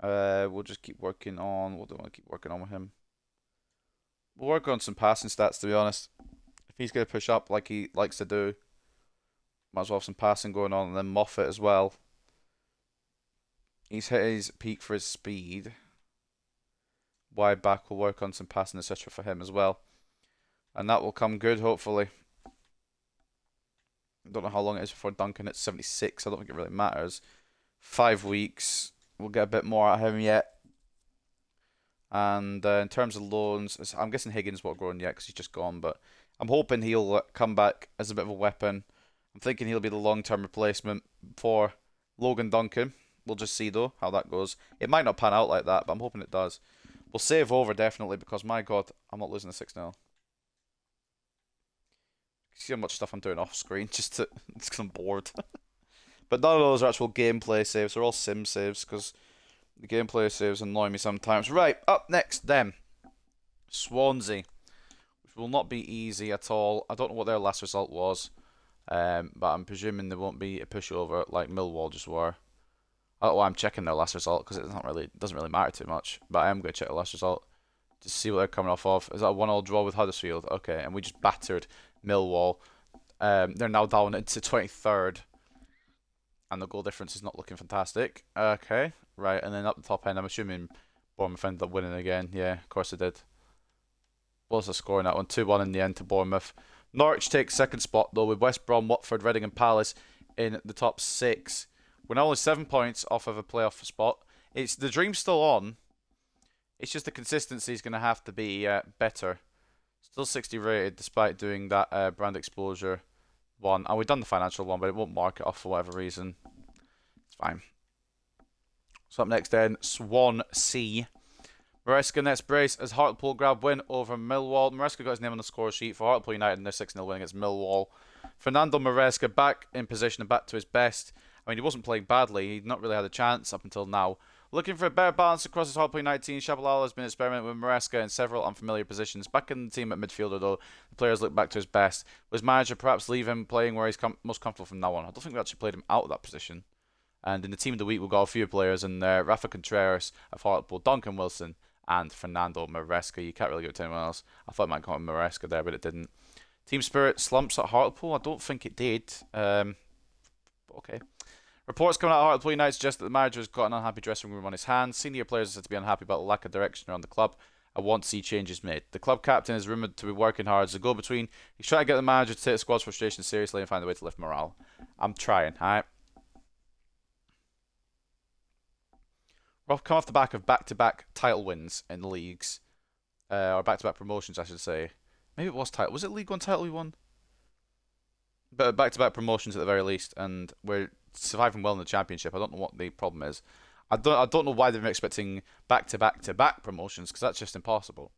Speaker 1: We'll just keep working on, what do I want to keep working on with him? We'll work on some passing stats, to be honest. If he's going to push up like he likes to do, might as well have some passing going on. And then Moffat as well. He's hit his peak for his speed. Wide back will work on some passing, etc. for him as well. And that will come good, hopefully. I don't know how long it is before Duncan hits 76. I don't think it really matters. 5 weeks. We'll get a bit more out of him yet. And in terms of loans, I'm guessing Higgins won't grow in yet because he's just gone. But I'm hoping he'll come back as a bit of a weapon. I'm thinking he'll be the long-term replacement for Logan Duncan. We'll just see, though, how that goes. It might not pan out like that, but I'm hoping it does. We'll save over, definitely, because, my God, I'm not losing a 6-0. See how much stuff I'm doing off-screen, just because I'm bored. But none of those are actual gameplay saves. They're all sim saves, because... the gameplay saves annoy me sometimes. Right, up next then. Swansea. Which will not be easy at all. I don't know what their last result was. But I'm presuming they won't be a pushover like Millwall just were. I don't know why I'm checking their last result because it doesn't really matter too much. But I am going to check the last result to see what they're coming off of. Is that a 1-1 draw with Huddersfield? Okay, and we just battered Millwall. They're now down into 23rd. And the goal difference is not looking fantastic. Okay, right, and then up the top end, I'm assuming Bournemouth ended up winning again. Yeah, of course they did. What was the score in that one? 2-1 in the end to Bournemouth. Norwich takes second spot, though, with West Brom, Watford, Reading and Palace in the top 6. We're now only 7 points off of a playoff spot. It's the dream's still on. It's just the consistency is going to have to be better. Still 60 rated despite doing that brand exposure one. And we've done the financial one, but it won't mark it off for whatever reason. It's fine. So up next then, Swansea. Maresca nets brace as Hartlepool grab win over Millwall. Maresca got his name on the score sheet for Hartlepool United in their 6-0 win against Millwall. Fernando Maresca back in position and back to his best. I mean, he wasn't playing badly. He'd not really had a chance up until now. Looking for a better balance across his Hartlepool United team, Shabalala has been experimenting with Maresca in several unfamiliar positions. Back in the team at midfielder, though, the players look back to his best. Will his manager perhaps leave him playing where he's most comfortable from now on? I don't think we actually played him out of that position. And in the team of the week, we've got a few players in there. Rafa Contreras of Hartlepool, Duncan Wilson, and Fernando Maresca. You can't really give it to anyone else. I thought it might come with Maresca there, but it didn't. Team spirit slumps at Hartlepool? I don't think it did. Okay. Reports coming out of Hartlepool United suggest that the manager has got an unhappy dressing room on his hands. Senior players are said to be unhappy about the lack of direction around the club and want to see changes made. The club captain is rumoured to be working hard as a go-between. He's trying to get the manager to take the squad's frustration seriously and find a way to lift morale. I'm trying, alright? We've come off the back of back-to-back title wins in the leagues. Or back-to-back promotions, I should say. Maybe it was title. Was it League 1 title we won? But back-to-back promotions at the very least, and we're surviving well in the Championship. I don't know what the problem is. I don't know why they're expecting back-to-back promotions, because that's just impossible.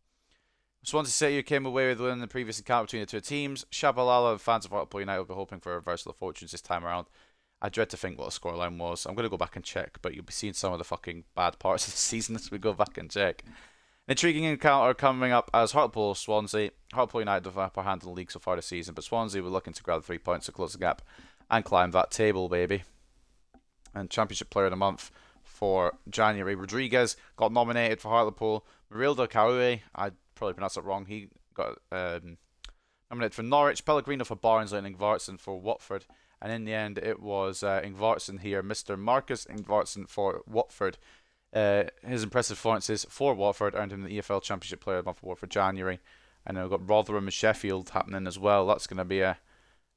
Speaker 1: Swansea City came away with winning the previous encounter between the two teams. Shabalala and fans of Hartlepool United will be hoping for a reversal of fortunes this time around. I dread to think what the scoreline was. I'm going to go back and check, but you'll be seeing some of the fucking bad parts of the season as we go back and check. An intriguing encounter coming up as Hartlepool Swansea. Hartlepool United have upper hand in the league so far this season, but Swansea were looking to grab the 3 points to close the gap and climb that table, baby. And Championship Player of the Month for January. Rodriguez got nominated for Hartlepool. Marildo Kaue, I probably pronounced it wrong, he got nominated for Norwich. Pellegrino for Barnsley and Ingvartsen for Watford. And in the end, it was Ingvartsen here, Mr. Marcus Ingvartsen for Watford. His impressive performances for Watford earned him the EFL Championship Player of the Month award for January. And then we've got Rotherham and Sheffield happening as well. That's going to be a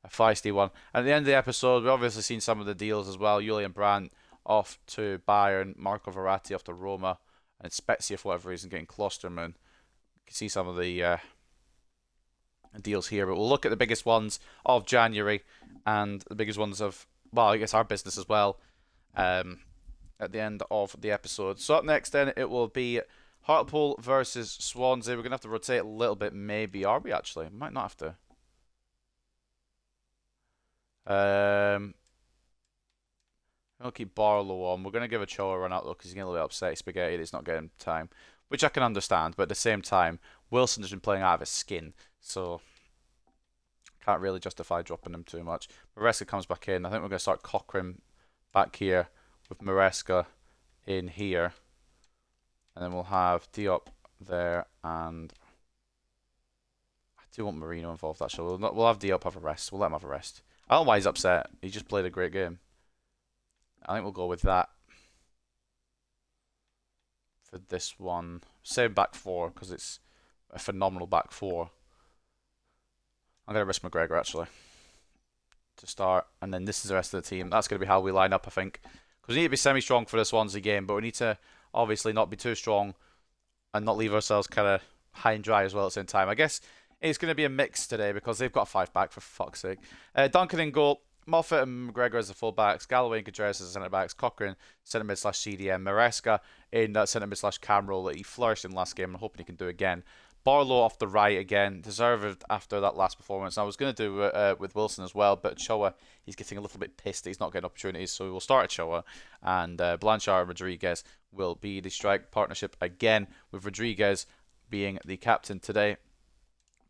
Speaker 1: feisty one. And at the end of the episode, we've obviously seen some of the deals as well. Julian Brandt off to Bayern, Marco Verratti off to Roma, and Spezia for whatever reason getting Klosterman. You can see some of the deals here, but we'll look at the biggest ones of January and the biggest ones of, well, I guess our business as well at the end of the episode. So up next then, it will be Hartlepool versus Swansea. We're going to have to rotate a little bit, maybe. Are we actually? Might not have to. I'll keep Barlow on. We're going to give Ochoa a run out though because he's getting a little bit upset. Spaghetti, he's not getting time, which I can understand. But at the same time, Wilson has been playing out of his skin, so can't really justify dropping him too much. Maresca comes back in. I think we're going to start Cochrane back here with Maresca in here, and then we'll have Diop there, and I do want Marino involved actually. We'll have Diop have a rest. We'll let him have a rest. I don't know why he's upset. He just played a great game. I think we'll go with that for this one. Same back four because it's a phenomenal back four. I'm going to risk McGregor actually to start, and then this is the rest of the team. That's going to be how we line up, I think, because we need to be semi-strong for this Swansea game, but we need to obviously not be too strong and not leave ourselves kind of high and dry as well at the same time. I guess it's going to be a mix today because they've got a 5-back for fuck's sake. Duncan in goal, Moffat and McGregor as the full-backs, Galloway and Contreras as the centre-backs, Cochrane centre-mid/CDM, Maresca in that centre-mid/cam role that he flourished in last game. I'm hoping he can do again. Barlow off the right again, deserved after that last performance. I was going to do with Wilson as well, but Ochoa, he's getting a little bit pissed that he's not getting opportunities, so we'll start Ochoa, and Blanchard and Rodriguez will be the strike partnership again, with Rodriguez being the captain today.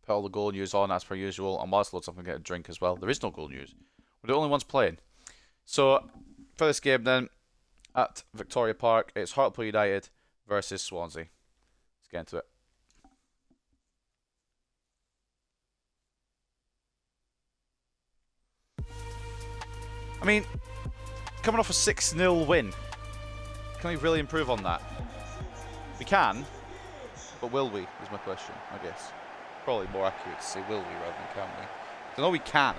Speaker 1: Put all the goal news on as per usual, and whilst loads something get a drink as well. There is no goal news. We're the only ones playing. So for this game then, at Victoria Park, it's Hartlepool United versus Swansea. Let's get into it. I mean, coming off a 6-0 win, can we really improve on that? We can, but will we, is my question, I guess. Probably more accurate to say will we rather than can we. I know we can,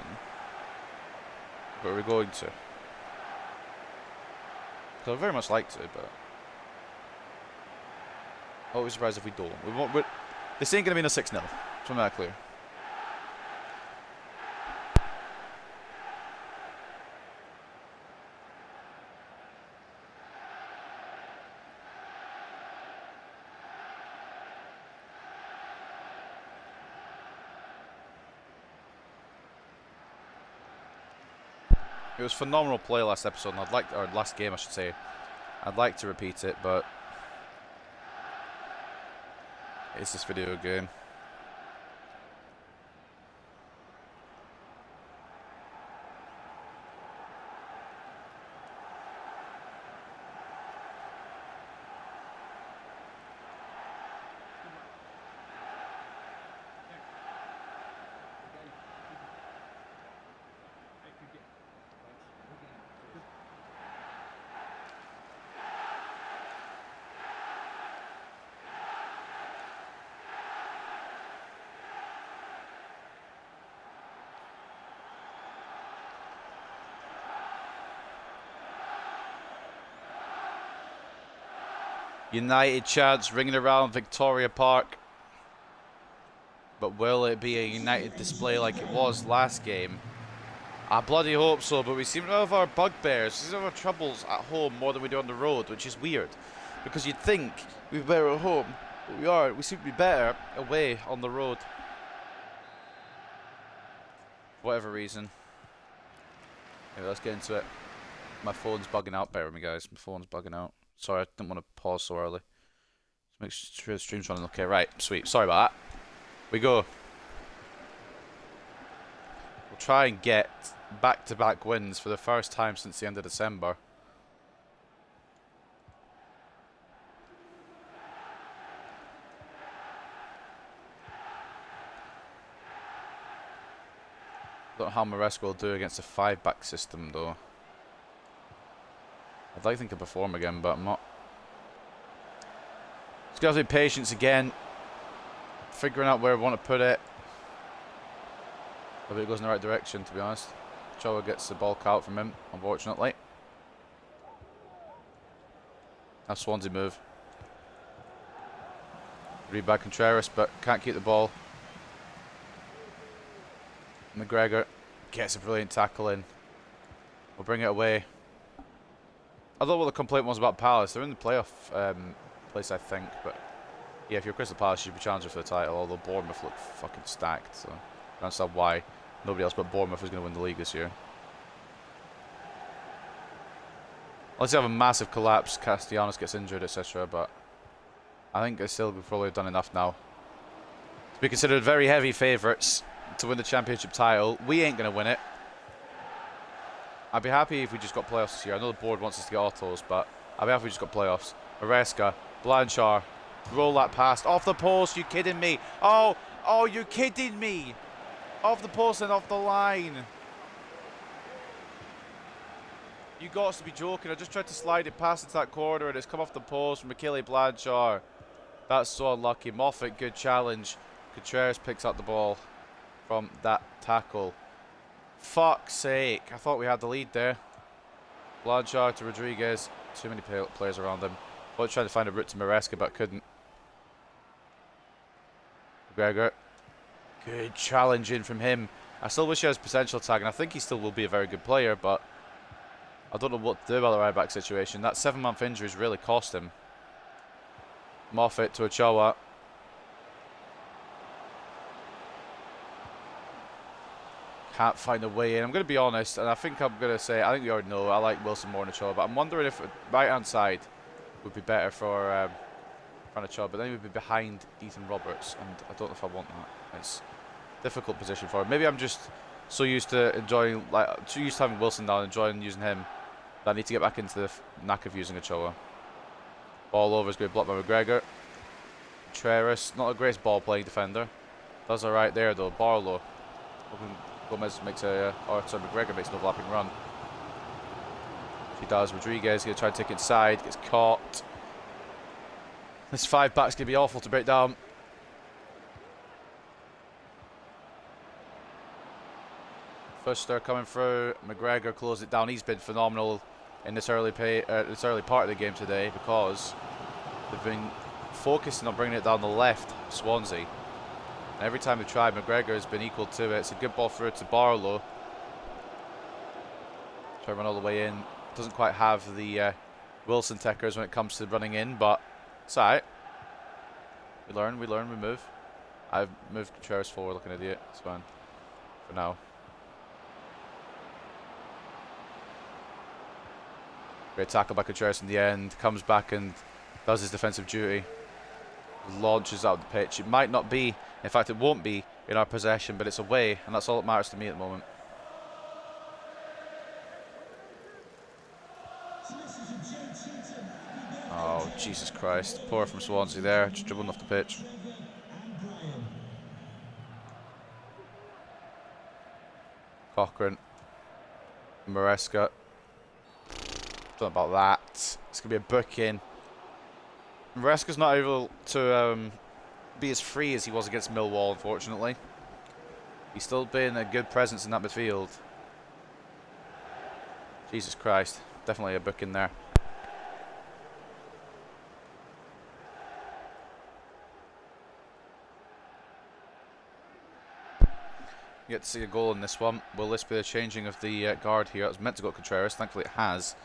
Speaker 1: but we're going to. So I'd very much like to, but I won't be surprised if we don't. This ain't going to be in a 6-0. So I'm that clear. It was phenomenal play last episode, and or last game I should say. I'd like to repeat it, but it's this video game. United chants ringing around Victoria Park. But will it be a United display like it was last game? I bloody hope so, but we seem to have our bugbears, we seem to have our troubles at home more than we do on the road, which is weird. Because you'd think we'd be better at home, but we aren't. We seem to be better away on the road. For whatever reason. Anyway, let's get into it. My phone's bugging out. Bear with me, guys. My phone's bugging out. Sorry, I didn't want to pause so early. Make sure the stream's running okay. Right, sweet. Sorry about that. We go. We'll try and get back-to-back wins for the first time since the end of December. Don't know how Maresca will do against a 5-back system, though. I'd like to think I perform again, but I'm not. Just gotta have patience again. Figuring out where we want to put it. I hope it goes in the right direction, to be honest. Choa gets the ball out from him, unfortunately. That's Swansea move. Read by Contreras, but can't keep the ball. McGregor gets a brilliant tackle in. We'll bring it away. I don't know what the complaint was about Palace. They're in the playoff place, I think. But yeah, if you're Crystal Palace, you'd be challenging for the title. Although Bournemouth look fucking stacked, so I don't understand why nobody else but Bournemouth is going to win the league this year. Unless you have a massive collapse, Castellanos gets injured, etc. But I think they still would probably have done enough now to be considered very heavy favourites to win the championship title. We ain't going to win it. I'd be happy if we just got playoffs this year. I know the board wants us to get autos, but I'd be happy if we just got playoffs. Maresca, Blanchard, roll that past. Off the post, you kidding me? Oh, you kidding me? Off the post and off the line. You got to be joking. I just tried to slide it past into that corner and it's come off the post from Michele Blanchard. That's so unlucky. Moffat, good challenge. Contreras picks up the ball from that tackle. Fuck's sake. I thought we had the lead there. Blanchard to Rodriguez. Too many players around him. I was trying to find a route to Maresca, but couldn't. McGregor. Good challenging from him. I still wish he has potential tag, and I think he still will be a very good player, but I don't know what to do about the right back situation. That 7-month injury's really cost him. Moffat to Ochoa. Can't find a way in. I'm going to be honest, and I think I'm going to say, I think we already know, I like Wilson more than Ochoa, but I'm wondering if right-hand side would be better for Ochoa, but then he would be behind Ethan Roberts, and I don't know if I want that. It's a difficult position for him. Maybe I'm just so used to enjoying, too used to having Wilson now and enjoying using him, that I need to get back into the knack of using Ochoa. Ball over is going to be blocked by McGregor. Contreras, not a great ball-playing defender. Does alright there, though. Barlow. Gomez makes McGregor makes an overlapping run. If he does, Rodriguez going to try to take it inside, gets caught. This 5-back's going to be awful to break down. Fuster coming through. McGregor closed it down. He's been phenomenal in this early part of the game today because they've been focusing on bringing it down the left, Swansea. And every time they tried, McGregor has been equal to it. It's a good ball through to Barlow. Try to run all the way in. Doesn't quite have the Wilson techers when it comes to running in, but it's alright. We learn, we move. I've moved Contreras forward like an idiot. It's fine. For now. Great tackle by Contreras in the end. Comes back and does his defensive duty. Launches out the pitch. It might not be, in fact it won't be in our possession, but it's away, and that's all that matters to me at the moment. Oh, Jesus Christ. Poor from Swansea there, just dribbling off the pitch. Cochrane. Maresca. Don't know about that. It's going to be a booking. Maresca's not able to be as free as he was against Millwall, unfortunately. He's still been a good presence in that midfield. Jesus Christ. Definitely a booking there. You get to see a goal in this one. Will this be a changing of the guard here? It was meant to go to Contreras. Thankfully it has.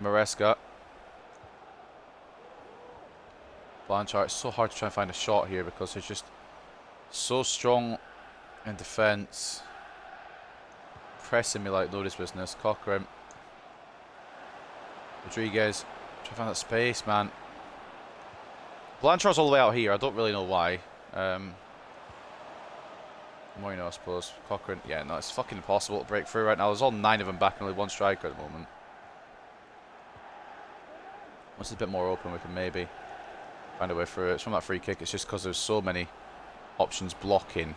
Speaker 1: Maresca. Blanchard. It's so hard to try and find a shot here because he's just so strong in defence. Pressing me like nobody's business. Cochrane. Rodriguez. Try to find that space, man. Blanchard's all the way out here. I don't really know why. Moreno, I suppose. Cochrane. Yeah, no, it's fucking impossible to break through right now. There's all 9 of them back and only 1 striker at the moment. Once it's a bit more open, we can maybe find a way through it. It's from that free kick. It's just because there's so many options blocking.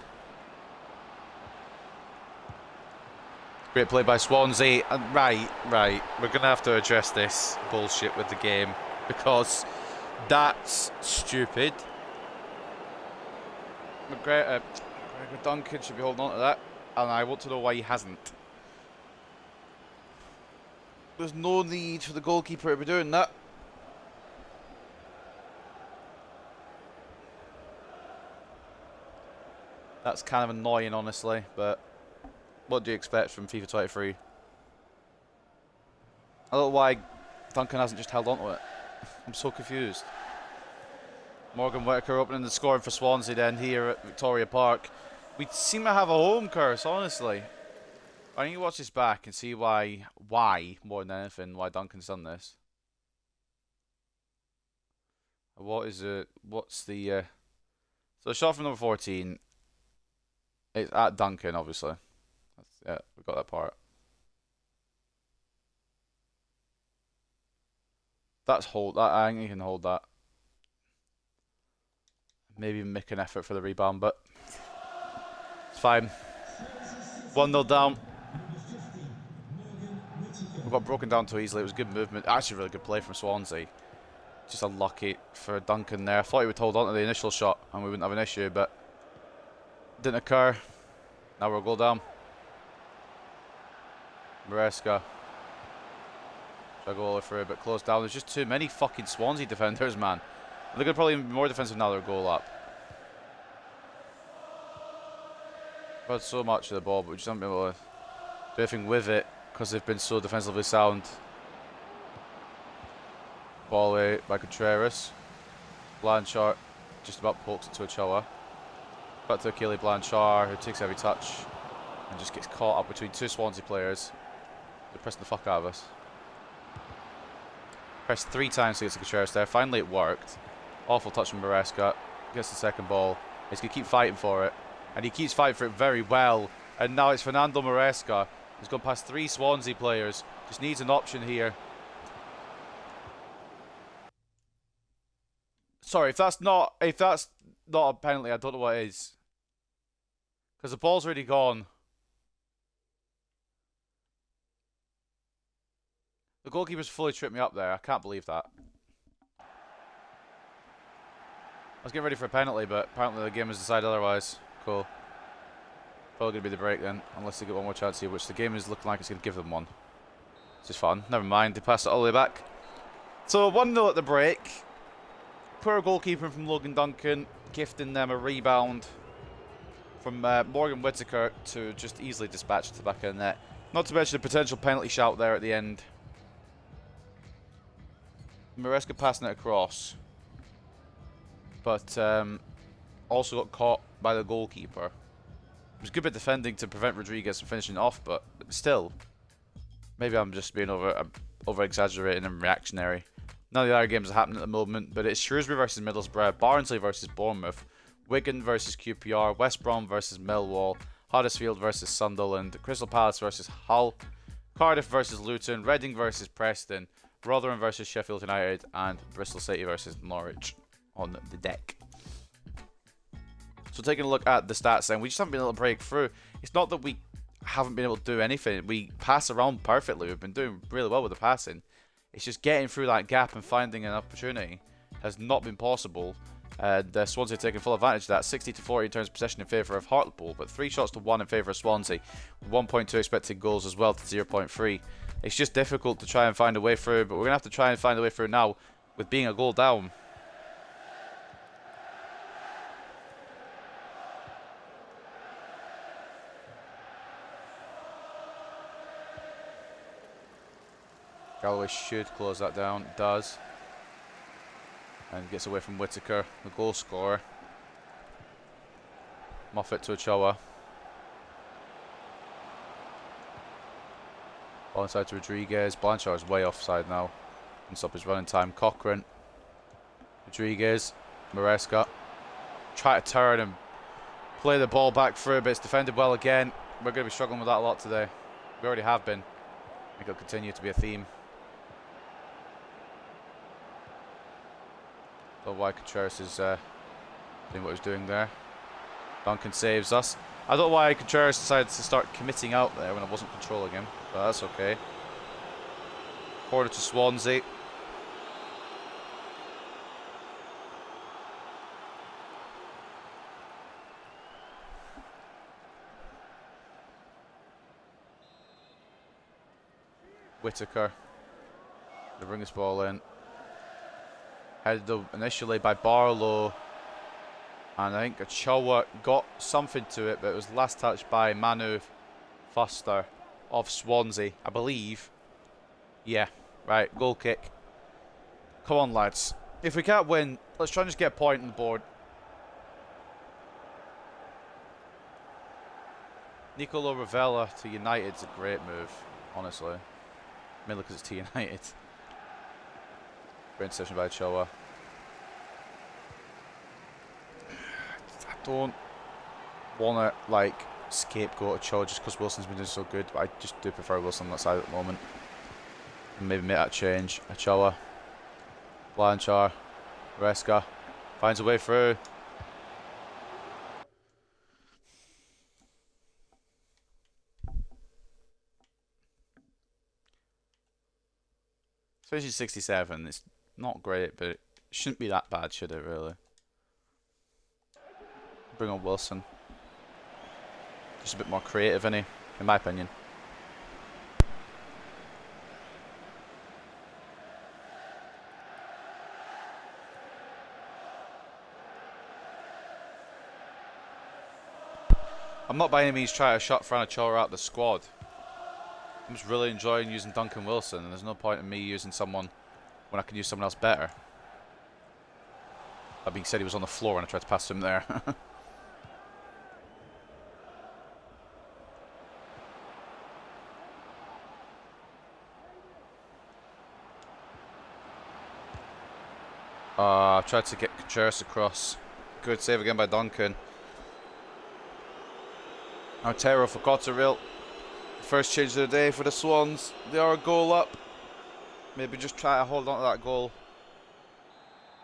Speaker 1: Great play by Swansea. And right. We're going to have to address this bullshit with the game because that's stupid. McGregor Duncan should be holding on to that, and I want to know why he hasn't. There's no need for the goalkeeper to be doing that. That's kind of annoying, honestly, but what do you expect from FIFA 23? I don't know why Duncan hasn't just held on to it. I'm so confused. Morgan Whittaker opening the scoring for Swansea then here at Victoria Park. We seem to have a home curse, honestly. I need to watch this back and see why more than anything, why Duncan's done this. What is it? What's the... So the shot from number 14. It's at Duncan, obviously. Yeah, we got that part. That's hold. I think he can hold that. Maybe make an effort for the rebound, but it's fine. 1-0 down. We got broken down too easily. It was good movement. Actually, really good play from Swansea. Just unlucky for Duncan there. I thought he would hold on to the initial shot and we wouldn't have an issue, but didn't occur. Now we're a goal down. Maresca. Try to go all the way through, but close down. There's just too many fucking Swansea defenders, man. They're going to probably be more defensive now they're a goal up. We've had so much of the ball, but we just haven't been able to do anything with it because they've been so defensively sound. Ball away by Contreras. Blanchard just about pokes it to Ochoa. Back to Achille Blanchard, who takes every touch and just gets caught up between 2 Swansea players. They're pressing the fuck out of us. Pressed 3 times to get to Contreras there. Finally it worked. Awful touch from Maresca. Gets the second ball. He's going to keep fighting for it. And he keeps fighting for it very well. And now it's Fernando Maresca. He's gone past 3 Swansea players. Just needs an option here. Sorry, if that's not a penalty, I don't know what is. Because the ball's already gone. The goalkeeper's fully tripped me up there. I can't believe that. I was getting ready for a penalty, but apparently the game has decided otherwise. Cool. Probably going to be the break then, unless they get one more chance here, which the game is looking like it's going to give them one. Which is fun. Never mind, they passed it all the way back. So 1-0 at the break. Poor goalkeeping from Logan Duncan, gifting them a rebound from Morgan Whittaker to just easily dispatch to the back of the net. Not to mention the potential penalty shout there at the end. Maresca passing it across. But also got caught by the goalkeeper. It was a good bit defending to prevent Rodriguez from finishing off, but still. Maybe I'm just being over-exaggerating and reactionary. None of the other games are happening at the moment, but it's Shrewsbury versus Middlesbrough, Barnsley versus Bournemouth, Wigan versus QPR, West Brom versus Millwall, Huddersfield versus Sunderland, Crystal Palace versus Hull, Cardiff versus Luton, Reading versus Preston, Rotherham versus Sheffield United, and Bristol City versus Norwich on the deck. So taking a look at the stats then, we just haven't been able to break through. It's not that we haven't been able to do anything. We pass around perfectly. We've been doing really well with the passing. It's just getting through that gap and finding an opportunity has not been possible. Swansea taking full advantage of that. 60-40 in terms of possession in favour of Hartlepool, but 3 shots to 1 in favour of Swansea. 1.2 expected goals as well to 0.3. It's just difficult to try and find a way through, but we're going to have to try and find a way through now with being a goal down. Galloway should close that down. Does. And gets away from Whittaker, the goal scorer. Moffat to Ochoa. Ball inside to Rodriguez. Blanchard's way offside now. Can stop his running time. Cochrane. Rodriguez. Maresca. Try to turn and play the ball back through, but it's defended well again. We're going to be struggling with that a lot today. We already have been. I think it'll continue to be a theme. Don't know why Contreras is doing what he was doing there. Duncan saves us. I don't know why Contreras decided to start committing out there when I wasn't controlling him, but that's okay. Corner to Swansea. Whittaker. They bring this ball in. Headed up initially by Barlow. And I think Ochoa got something to it, but it was last touched by Manu Foster of Swansea, I believe. Yeah, right, goal kick. Come on, lads. If we can't win, let's try and just get a point on the board. Nicolo Ravella to United's a great move, honestly. Mainly because it's to United. Great interception by Ochoa. I don't want to, like, scapegoat Ochoa just because Wilson's been doing so good, but I just do prefer Wilson on that side at the moment. And maybe make that change. Ochoa. Blanchard. Maresca. Finds a way through. Especially 67. It's not great, but it shouldn't be that bad, should it, really? Bring on Wilson. Just a bit more creative, isn't he? In my opinion. I'm not by any means trying to shut Fran Ochoa out the squad. I'm just really enjoying using Duncan Wilson, and there's no point in me using someone when I can use someone else better. That being said, he was on the floor and I tried to pass to him there. I've tried to get Contreras across. Good save again by Duncan. Artero for Cotterill. First change of the day for the Swans. They are a goal up. Maybe just try to hold on to that goal.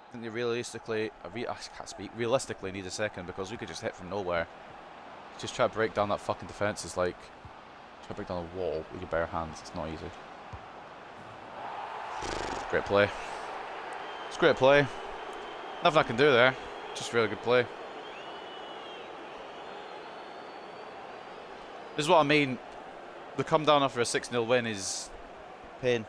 Speaker 1: I think they realistically, I can't speak, realistically need a second because we could just hit from nowhere. Just try to break down that fucking defence is like, try to break down a wall with your bare hands. It's not easy. Great play. It's great play. Nothing I can do there. Just really good play. This is what I mean. The come down after a 6-0 win is pain.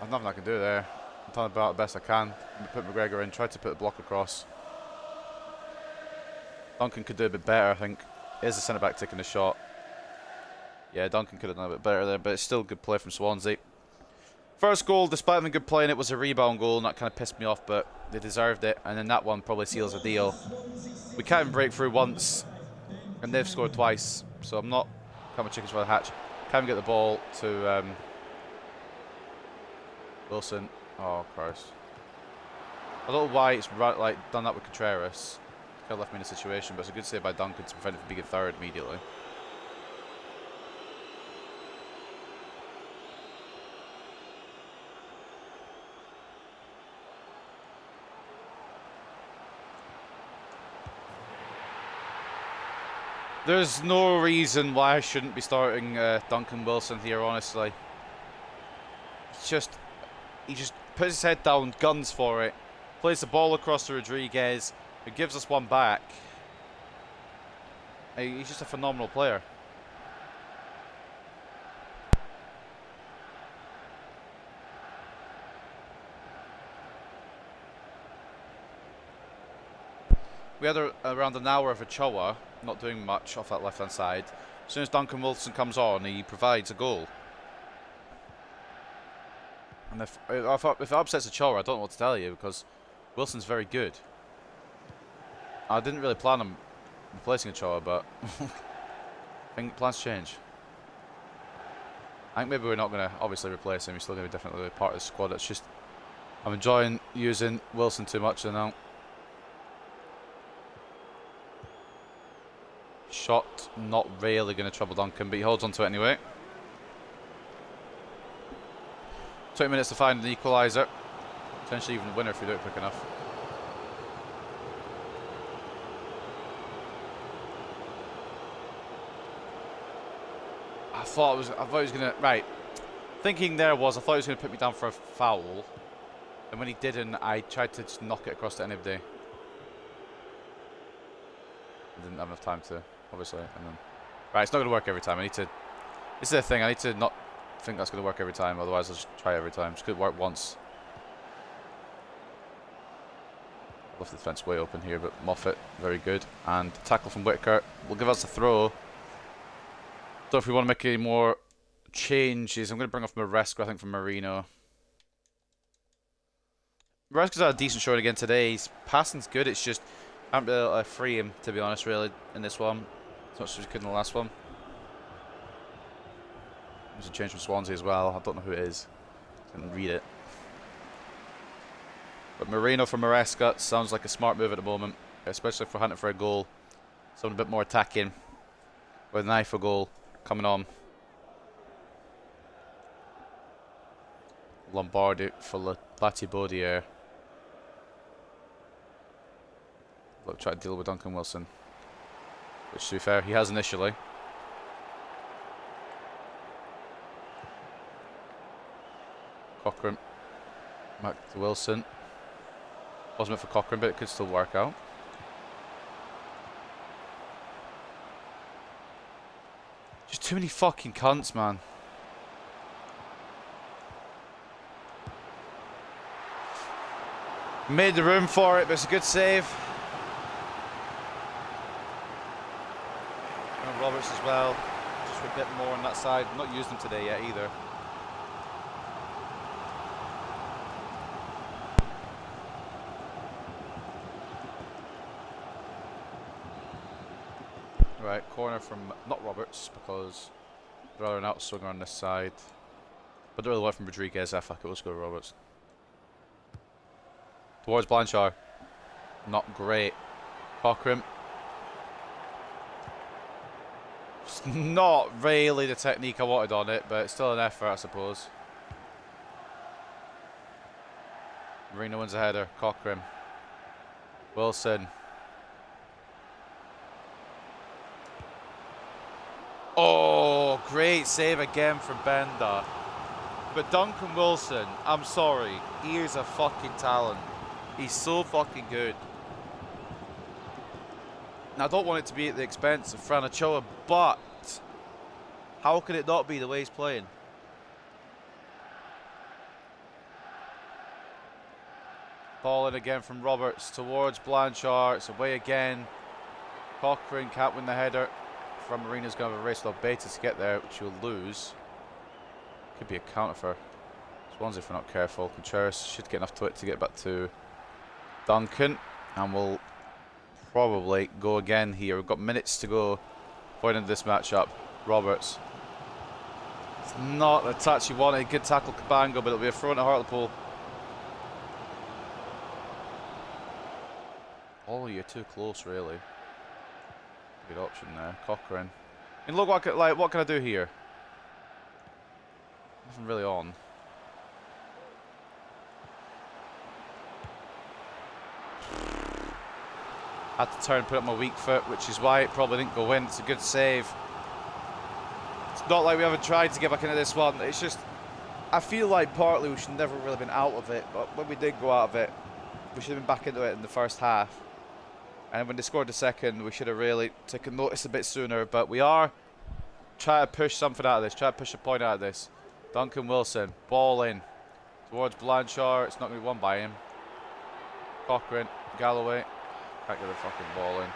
Speaker 1: I've nothing I can do there. I'm trying about the best I can. Put McGregor in, tried to put the block across. Duncan could do a bit better, I think. Here's the centre back taking the shot. Yeah, Duncan could have done a bit better there, but it's still good play from Swansea. First goal, despite them good playing, it was a rebound goal, and that kind of pissed me off, but they deserved it. And then that one probably seals the deal. We can't even break through once, and they've scored twice. So I'm not counting chickens for the hatch. Can't even get the ball to Wilson. Oh Christ! I don't know why it's like done that with Contreras. Kind of left me in a situation, but it's a good save by Duncan to prevent it from being a third immediately. There's no reason why I shouldn't be starting Duncan Wilson here, honestly. He just puts his head down, guns for it, plays the ball across to Rodriguez, who gives us one back. He's just a phenomenal player. We had around an hour of Ochoa, not doing much off that left-hand side. As soon as Duncan Wilson comes on, he provides a goal. And if it upsets Ochoa, I don't know what to tell you, because Wilson's very good. I didn't really plan on replacing Ochoa, but I think plans change. I think maybe we're not going to obviously replace him. He's still going to be definitely part of the squad. It's just I'm enjoying using Wilson too much now. Shot, not really going to trouble Duncan, but he holds on to it anyway. 20 minutes to find an equaliser. Potentially even a winner if we do it quick enough. I thought he was going to... Right. Thinking there was, I thought he was going to put me down for a foul. And when he didn't, I tried to just knock it across to anybody. I didn't have enough time to... Obviously, and then right, it's not going to work every time. This is the thing. I need to not think that's going to work every time. Otherwise, I'll just try every time. Just could work once. Left the defence way open here, but Moffat very good. And tackle from Whitaker will give us a throw. Don't know if we want to make any more changes. I'm going to bring off Maresca, I think, from Marino. Maresca's had a decent showing again today. His passing's good. It's just I haven't been able to free him, to be honest, really, in this one. As much as we could in the last one. There's a change from Swansea as well. I don't know who it is. Didn't read it. But Marino for Maresca sounds like a smart move at the moment, especially if we're hunting for a goal. Something a bit more attacking. With an eye for goal coming on. Lombardi for Latibaudier. Look, try to deal with Duncan Wilson. Which, to be fair, he has initially. Cochrane. Back to Wilson. Wasn't meant for Cochrane, but it could still work out. Just too many fucking cunts, man. Made the room for it, but it's a good save. And Roberts as well. Just a bit more on that side. Not used them today yet either. Right, corner from not Roberts because I'd rather an outswinger on this side. But the other one from Rodriguez, I fuck it, let's go Roberts. Towards Blanchard. Not great. Cochrane. It's not really the technique I wanted on it, but it's still an effort, I suppose. Marino wins a header. Cochrane. Wilson. Oh, great save again from Benda. But Duncan Wilson, I'm sorry, he is a fucking talent. He's so fucking good. I don't want it to be at the expense of Fran Ochoa, but how can it not be the way he's playing? Ball in again from Roberts towards Blanchard. It's away again. Cochrane can't win the header. From Marina's going to have a race with Beta to get there, which he'll lose. Could be a counter for Swansea if we're not careful. Contreras should get enough to it to get back to Duncan. And we'll probably go again here. We've got minutes to go going into this matchup. Roberts. It's not the touch he wanted. Good tackle Cabango, but it'll be a throw into Hartlepool. Oh, you're too close, really. Good option there, Cochrane. I mean, look what can I do here? Nothing really on. Had to turn, put up my weak foot, which is why it probably didn't go in. It's a good save. It's not like we haven't tried to get back into this one. It's just, I feel like partly we should never really been out of it, but when we did go out of it, we should have been back into it in the first half. And when they scored the second, we should have really taken notice a bit sooner. But we are trying to push something out of this, trying to push a point out of this. Duncan Wilson, ball in towards Blanchard. It's not going to be won by him. Cochrane, Galloway. Can't get the fucking ball in.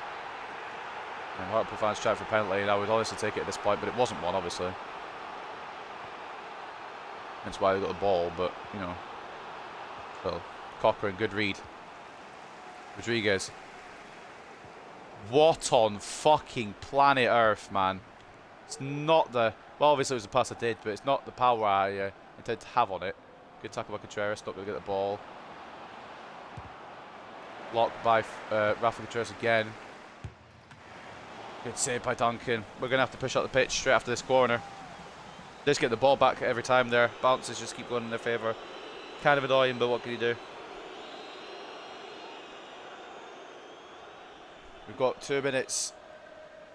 Speaker 1: And Hartlepool fans trying for a penalty, and I would honestly take it at this point, but it wasn't one, obviously. That's why they got the ball, but, you know. So, Cochrane, good read. Rodriguez. What on fucking planet Earth, man? It's not the... Well, obviously it was the pass I did, but it's not the power I intended to have on it. Good tackle by Contreras, not going to get the ball. Blocked by Rafa Contreras again. Good save by Duncan. We're going to have to push up the pitch straight after this corner. Just get the ball back every time there. Bounces just keep going in their favour. Kind of annoying, but what can you do? We've got 2 minutes.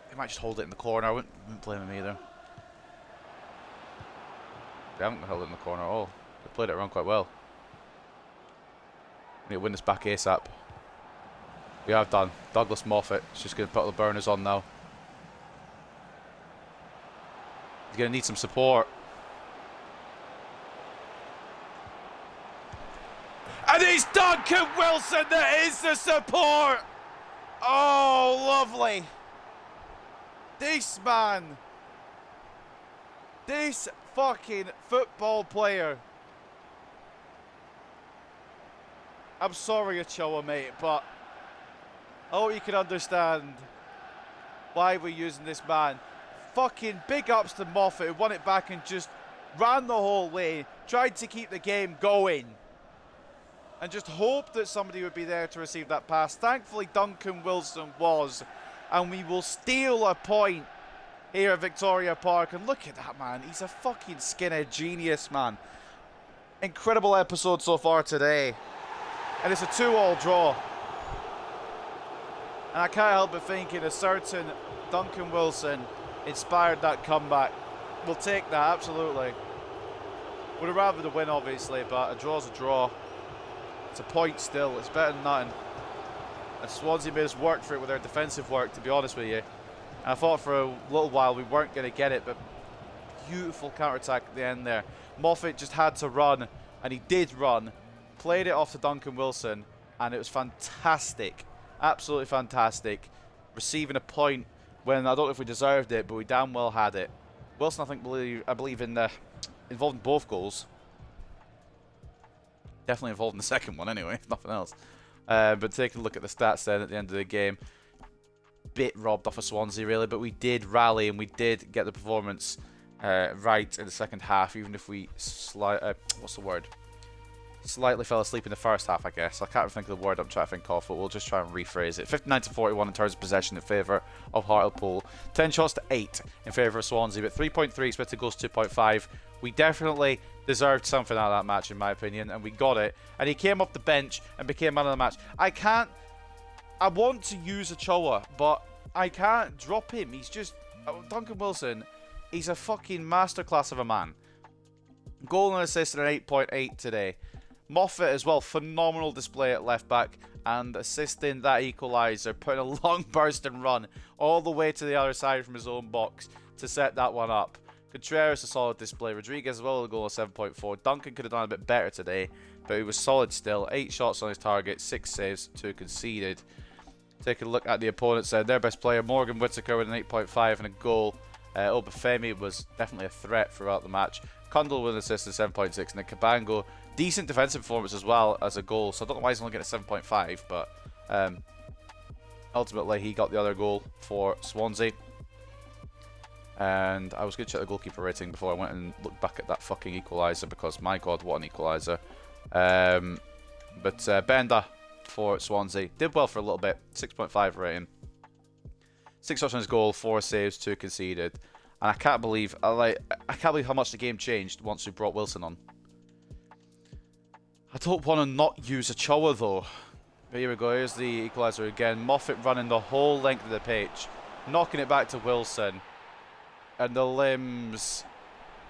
Speaker 1: They might just hold it in the corner. I wouldn't blame him either. They haven't held it in the corner at all. They played it around quite well. We need to win this back ASAP. We have done. Douglas Moffat is just going to put the burners on now. He's going to need some support. And it's Duncan Wilson that is the support! Oh, lovely. This man. This fucking football player. I'm sorry, Ochoa, mate, but I hope you can understand why we're using this man. Fucking big ups to Moffat, who won it back and just ran the whole way, tried to keep the game going, and just hoped that somebody would be there to receive that pass. Thankfully, Duncan Wilson was, and we will steal a point here at Victoria Park. And look at that, man. He's a fucking skinhead genius, man. Incredible episode so far today. And it's a 2-2 draw. And I can't help but thinking a certain Duncan Wilson inspired that comeback. We'll take that, absolutely. Would have rather the win, obviously, but a draw's a draw. It's a point still. It's better than nothing. And Swansea made us work for it with their defensive work, to be honest with you. And I thought for a little while we weren't going to get it, but beautiful counter-attack at the end there. Moffat just had to run, and he did run. Played it off to Duncan Wilson, and it was fantastic. Absolutely fantastic. Receiving a point when I don't know if we deserved it, but we damn well had it. Wilson, I believe involved in both goals. Definitely involved in the second one anyway, if nothing else. But taking a look at the stats then at the end of the game. Bit robbed off of Swansea really, but we did rally and we did get the performance right in the second half, even if we slightly fell asleep in the first half, I guess. I can't think of the word I'm trying to think of, but we'll just try and rephrase it. 59-41 in terms of possession in favour of Hartlepool. 10 shots to 8 in favour of Swansea, but 3.3 expected goals 2.5. We definitely deserved something out of that match, in my opinion, and we got it. And he came off the bench and became man of the match. I want to use Ochoa, but I can't drop him. He's just... Duncan Wilson, he's a fucking masterclass of a man. Goal and assist at an 8.8 today. Moffat as well, phenomenal display at left back and assisting that equaliser, putting a long burst and run all the way to the other side from his own box to set that one up. Contreras, a solid display. Rodriguez as well, a goal of 7.4. Duncan could have done a bit better today, but he was solid still. 8 shots on his target, 6 saves, 2 conceded. Take a look at the opponents there. Their best player, Morgan Whittaker, with an 8.5 and a goal. Obafemi was definitely a threat throughout the match. Kundal with an assist and 7.6, and then Cabango, decent defensive performance as well as a goal. So I don't know why he's only getting a 7.5, but ultimately he got the other goal for Swansea. And I was going to check the goalkeeper rating before I went and looked back at that fucking equaliser, because my god, what an equaliser. But Bender for Swansea did well for a little bit, 6.5 rating. 6 shots on his goal, 4 saves, 2 conceded. And I can't believe how much the game changed once we brought Wilson on. I don't want to not use Ochoa though. But here we go, here's the equaliser again. Moffat running the whole length of the pitch, knocking it back to Wilson. And the limbs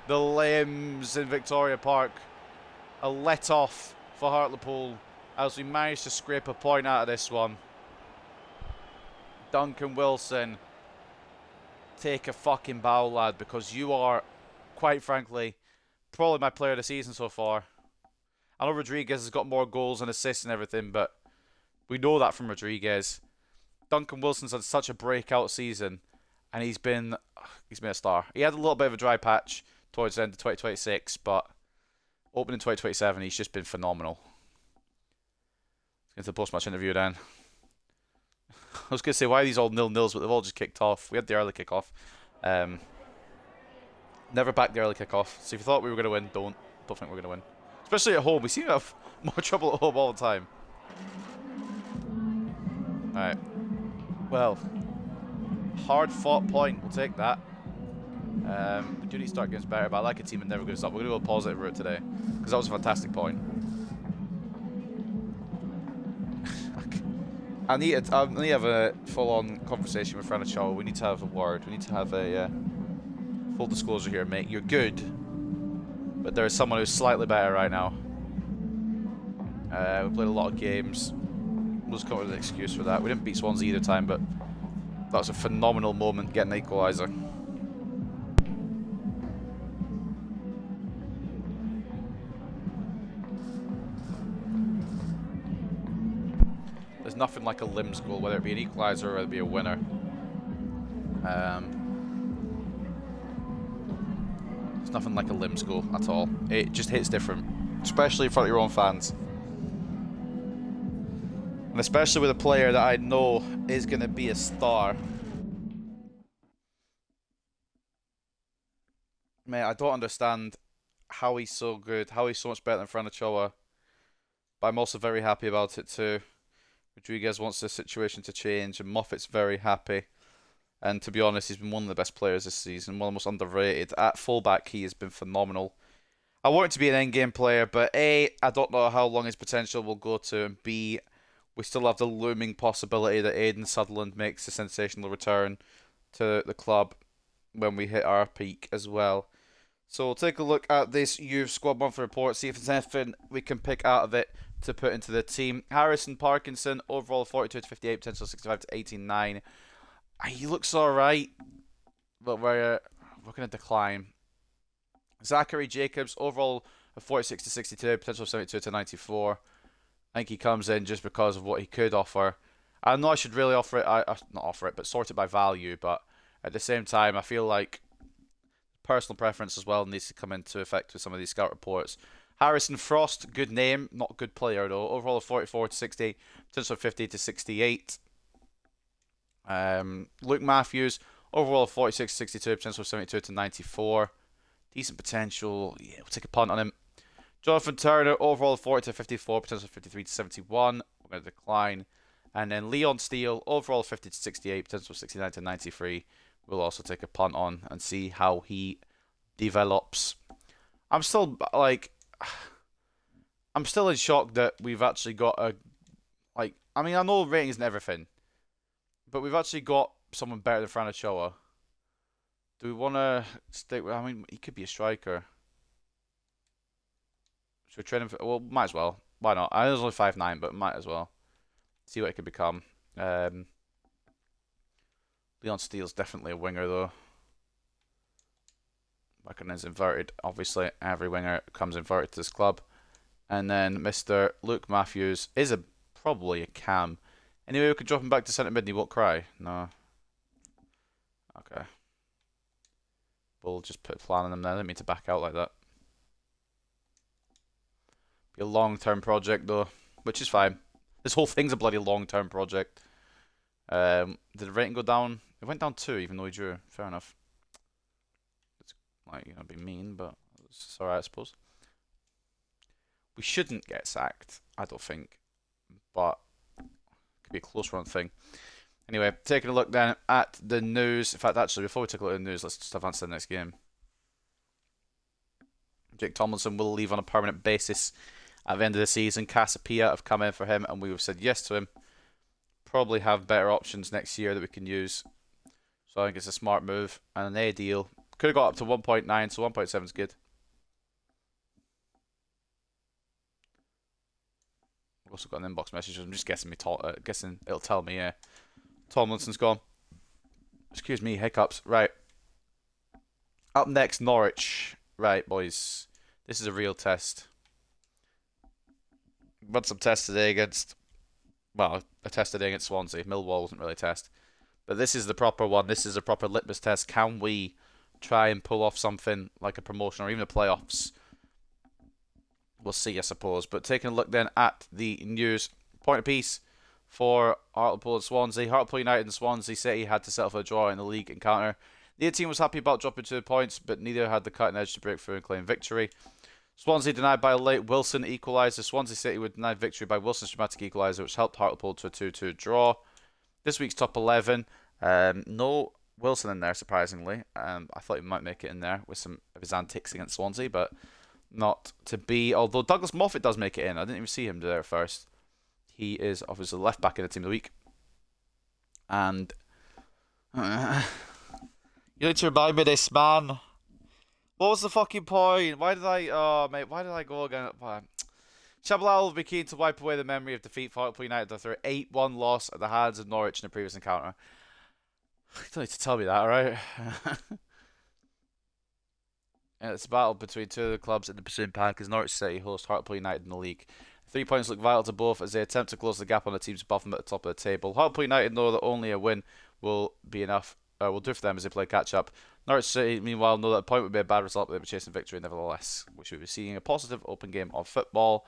Speaker 1: in Victoria Park are let off for Hartlepool as we manage to scrape a point out of this one. Duncan Wilson, take a fucking bow, lad, because you are, quite frankly, probably my player of the season so far. I know Rodriguez has got more goals and assists and everything, but we know that from Rodriguez. Duncan Wilson's had such a breakout season, and he's been a star. He had a little bit of a dry patch towards the end of 2026, but opening 2027, he's just been phenomenal. Let's get to the post-match interview then. I was going to say, why are these all 0-0s, but they've all just kicked off. We had the early kick-off. Never back the early kick-off. So if you thought we were going to win, don't think we're going to win. Especially at home. We seem to have more trouble at home all the time. Alright. Well, hard-fought point. We'll take that. We do need to start games better, but I like a team that never gives up. We're going to go a positive route today, because that was a fantastic point. I need to have a full-on conversation with Fran Ochoa. We need to have a word. We need to have a full disclosure here, mate. You're good, but there is someone who's slightly better right now. We played a lot of games. We'll just come up with an excuse for that. We didn't beat Swansea either time, but that was a phenomenal moment getting the equaliser. There's nothing like a limbs goal, whether it be an equaliser or whether it be a winner. There's nothing like a limbs goal at all. It just hits different, especially in front of your own fans. And especially with a player that I know is going to be a star. Mate, I don't understand how he's so good, how he's so much better than Fran Ochoa. But I'm also very happy about it too. Rodriguez wants the situation to change, and Moffat's very happy. And to be honest, he's been one of the best players this season, one of the most underrated. At fullback, he has been phenomenal. I want him to be an endgame player, but A, I don't know how long his potential will go to, and B, we still have the looming possibility that Aidan Sutherland makes a sensational return to the club when we hit our peak as well. So we'll take a look at this youth squad monthly report, see if there's anything we can pick out of it to put into the team. Harrison Parkinson, overall 42 to 58, potential 65 to 89. He looks alright, but we're going to decline. Zachary Jacobs, overall 46 to 62, potential 72 to 94. I think he comes in just because of what he could offer. I know I should really offer it, not offer it, but sort it by value, but at the same time, I feel like personal preference as well needs to come into effect with some of these scout reports. Harrison Frost, good name, not good player though. Overall 44 to 60, potential 50 to 68. Luke Matthews, overall 46 to 62, potential 72 to 94. Decent potential. Yeah, we'll take a punt on him. Jonathan Turner, overall 40 to 54, potential 53 to 71. We're going to decline. And then Leon Steele, overall 50 to 68, potential 69 to 93. We'll also take a punt on and see how he develops. I'm still in shock that we've actually got I know rating isn't everything, but we've actually got someone better than Fran Ochoa. Do we want to stick with, he could be a striker. Should we train him? Well, might as well. Why not? I know he's only 5'9", but might as well. See what it could become. Leon Steele's definitely a winger, though. Working is inverted. Obviously, every winger comes inverted to this club. And then Mr. Luke Matthews is probably a cam. Anyway, we could drop him back to centre mid and he won't cry. No. Okay. We'll just put a plan on him there. I didn't mean to back out like that. Be a long-term project, though, which is fine. This whole thing's a bloody long-term project. Did the rating go down? It went down 2, even though he drew. Fair enough. It's like, you know, be mean, but it's alright, I suppose. We shouldn't get sacked, I don't think. But it could be a close run thing. Anyway, taking a look then at the news. In fact, actually, before we take a look at the news, let's just advance to the next game. Jake Tomlinson will leave on a permanent basis at the end of the season. Casapia have come in for him, and we've said yes to him. Probably have better options next year that we can use. So I think it's a smart move and an A deal. Could have got up to 1.9, so 1.7 is good. We've also got an inbox message. I'm just guessing guessing it'll tell me, yeah. Tomlinson's gone. Excuse me, hiccups. Right. Up next, Norwich. Right, boys. This is a real test. We had some tests today against... Well, a test today against Swansea. Millwall wasn't really a test. But this is the proper one. This is a proper litmus test. Can we try and pull off something like a promotion or even the playoffs? We'll see, I suppose. But taking a look then at the news. Point of peace for Hartlepool and Swansea. Hartlepool United and Swansea City had to settle for a draw in the league encounter. Neither team was happy about dropping 2 points, but neither had the cutting edge to break through and claim victory. Swansea denied by a late Wilson equaliser. Swansea City were denied victory by Wilson's dramatic equaliser, which helped Hartlepool to a 2-2 draw. This week's top 11. No Wilson in there, surprisingly. I thought he might make it in there with some of his antics against Swansea, but not to be. Although Douglas Moffat does make it in. I didn't even see him there first. He is obviously left back in the team of the week. And you need to remind me of this, man. What was the fucking point? Why did I... Oh, mate, why did I go again? Shabalala will be keen to wipe away the memory of defeat for Hartlepool United after an 8-1 loss at the hands of Norwich in a previous encounter. You don't need to tell me that, alright? It's a battle between two of the clubs in the pursuing pack as Norwich City host Hartlepool United in the league. 3 points look vital to both as they attempt to close the gap on the teams above them at the top of the table. Hartlepool United know that only a win will be enough. Will do for them as they play catch up. Norwich City, meanwhile, know that a point would be a bad result, but they'll be chasing victory nevertheless, which we'll be seeing a positive open game of football.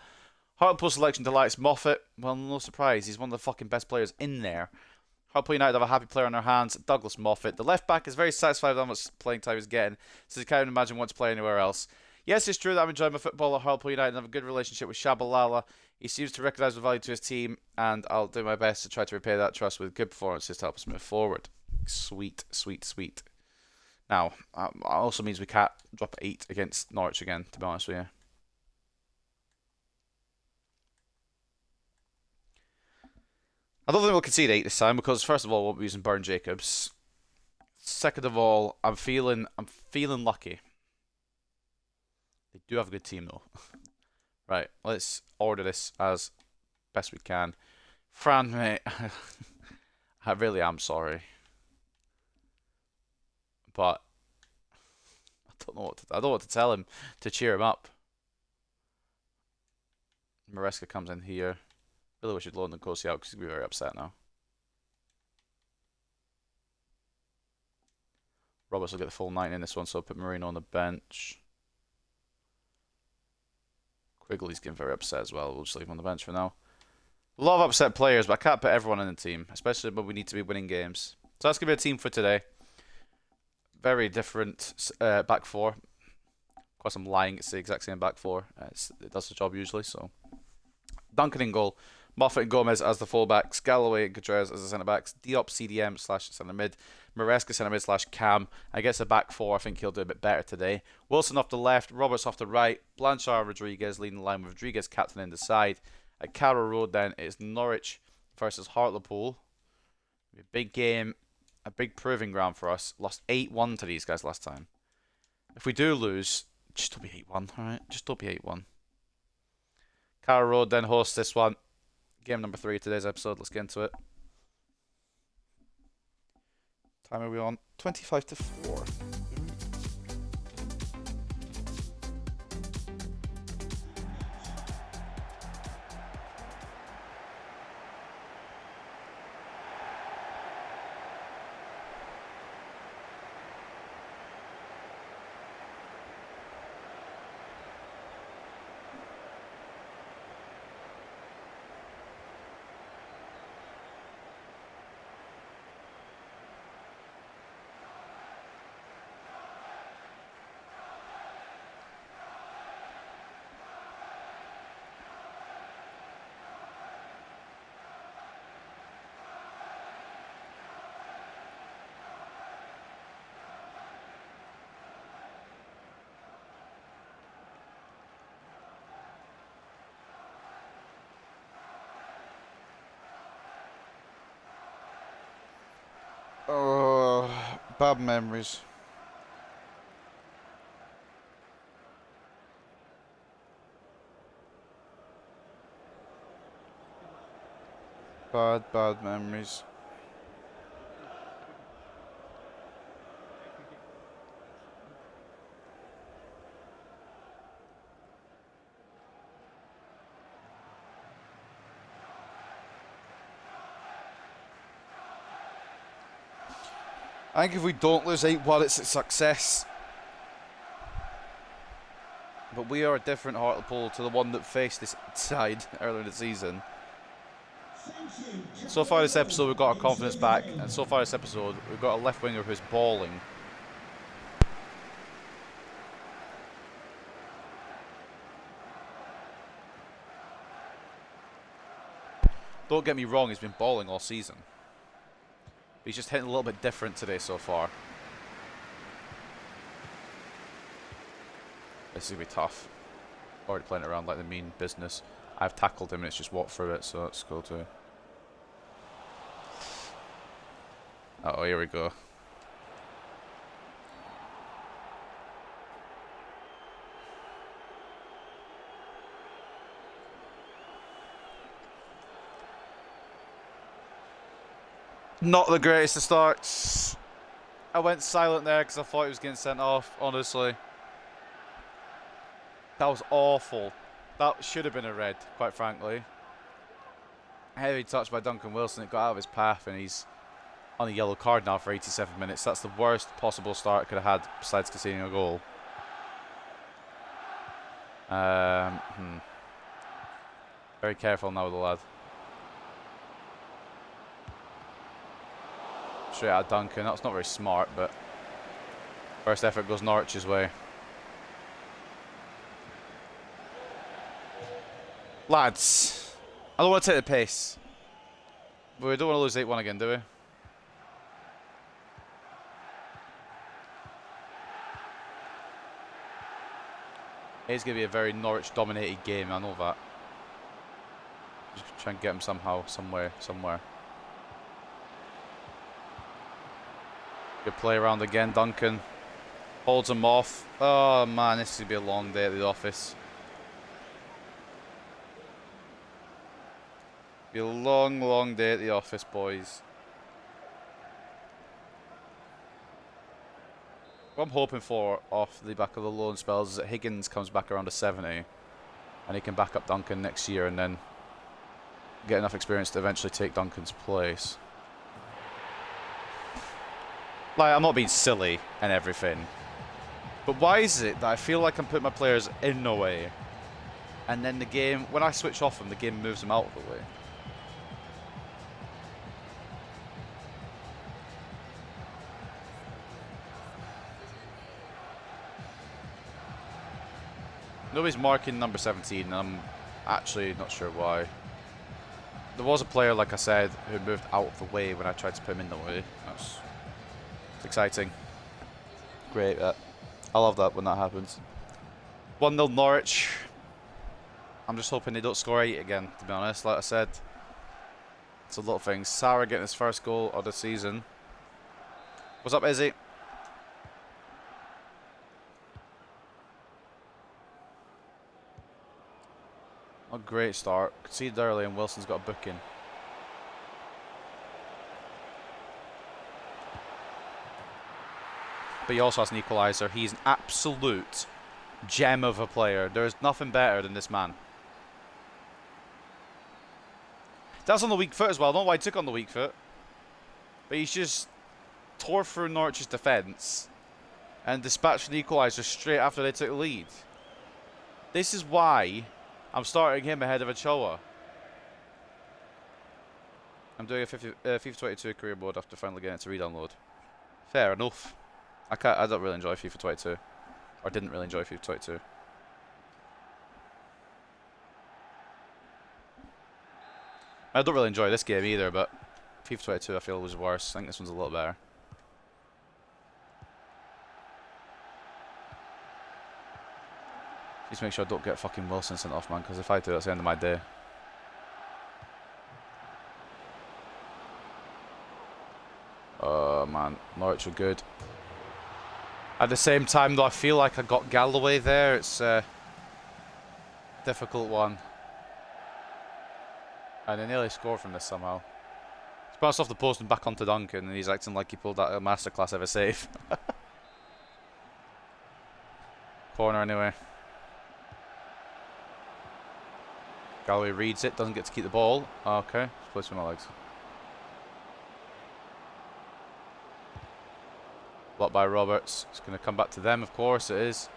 Speaker 1: Hartlepool's selection delights Moffat. Well, no surprise, he's one of the fucking best players in there. Hartlepool United have a happy player on their hands, Douglas Moffat. The left back is very satisfied with how much playing time he's getting, so he can't imagine wanting to play anywhere else. Yes, it's true that I'm enjoying my football at Hartlepool United and have a good relationship with Shabalala. He seems to recognise the value to his team, and I'll do my best to try to repay that trust with good performances to help us move forward. Sweet, sweet, sweet. Now, that also means we can't drop 8 against Norwich again, to be honest with you. I don't think we'll concede 8 this time because, first of all, we'll be using Burn Jacobs. Second of all, I'm feeling lucky. They do have a good team, though. Right, let's order this as best we can. Fran, mate, I really am sorry. But I don't know what to tell him to cheer him up. Maresca comes in here. Really wish he'd loan Nkosi out because he'd be very upset now. Roberts will get the full 9 in this one, so I'll put Marino on the bench. Quigley's getting very upset as well. We'll just leave him on the bench for now. A lot of upset players, but I can't put everyone in the team, especially when we need to be winning games. So that's going to be a team for today. Very different back four. Of course, I'm lying. It's the exact same back four. It does the job usually. So Duncan in goal. Moffat and Gomez as the fullbacks. Galloway and Gutierrez as the centre-backs. Diop CDM / centre-mid. Maresca centre-mid / cam. I guess a back four. I think he'll do a bit better today. Wilson off the left. Roberts off the right. Blanchard Rodriguez leading the line with Rodriguez captain in the side. At Carrow Road then it's Norwich versus Hartlepool. A big game. A big proving ground for us. Lost 8-1 to these guys last time. If we do lose, just don't be 8-1, alright? Just don't be 8-1. Carrow Road then hosts this one. Game number 3 of today's episode. Let's get into it. Time are we on? 25 to 4. Oh, bad memories. Bad memories. I think if we don't lose 8-1, it's a success. But we are a different Hartlepool to the one that faced this side earlier in the season. So far this episode, we've got our confidence back. And so far this episode, we've got a left winger who's balling. Don't get me wrong, he's been balling all season. But he's just hitting a little bit different today so far. This is going to be tough. Already playing it around like the mean business. I've tackled him and it's just walked through it, so let's go to... Uh-oh, here we go. Not the greatest of starts. I went silent there because I thought he was getting sent off, honestly. That was awful. That should have been a red, quite frankly. Heavy touch by Duncan Wilson. It got out of his path and he's on a yellow card now for 87 minutes. That's the worst possible start I could have had besides conceding a goal. Very careful now with the lad. Straight out of Duncan. That's not very smart, but first effort goes Norwich's way. Lads, I don't want to take the pace, but we don't want to lose 8-1 again, do we? It's going to be a very Norwich-dominated game, I know that. Just try and get him somehow, somewhere. Good play around again, Duncan. Holds him off. Oh man, this is going to be a long day at the office. Be a long day at the office, boys. What I'm hoping for off the back of the loan spells is that Higgins comes back around to 70 and he can back up Duncan next year and then get enough experience to eventually take Duncan's place. Like, I'm not being silly and everything, but why is it that I feel like I'm putting my players in the way and then the game, when I switch off them, the game moves them out of the way? Nobody's marking number 17, and I'm actually not sure why. There was a player, like I said, who moved out of the way when I tried to put him in the way. It's exciting. Great. I love that when that happens. 1-0 Norwich. I'm just hoping they don't score 8 again, to be honest. Like I said, it's a lot of things. Sarah getting his first goal of the season. What's up, Izzy? A great start. Conceded early and Wilson's got a booking. But he also has an equaliser. He's an absolute gem of a player. There's nothing better than this man. That's on the weak foot as well. I don't know why he took on the weak foot. But he's just tore through Norwich's defence and dispatched an equaliser straight after they took the lead. This is why I'm starting him ahead of Ochoa. I'm doing a FIFA 22 career mode after finally getting it to re-download. Fair enough. I don't really enjoy FIFA 22. Or didn't really enjoy FIFA 22. I don't really enjoy this game either, but FIFA 22 I feel was worse. I think this one's a little better. Just make sure I don't get fucking Wilson sent off, man, because if I do, that's the end of my day. Oh, man. Norwich are good. At the same time, though, I feel like I got Galloway there. It's a difficult one. And they nearly scored from this somehow. He's bounced off the post and back onto Duncan, and he's acting like he pulled out a masterclass of a save. Corner anyway. Galloway reads it, doesn't get to keep the ball. Okay, just plays with my legs. Blocked by Roberts. It's going to come back to them, of course it is.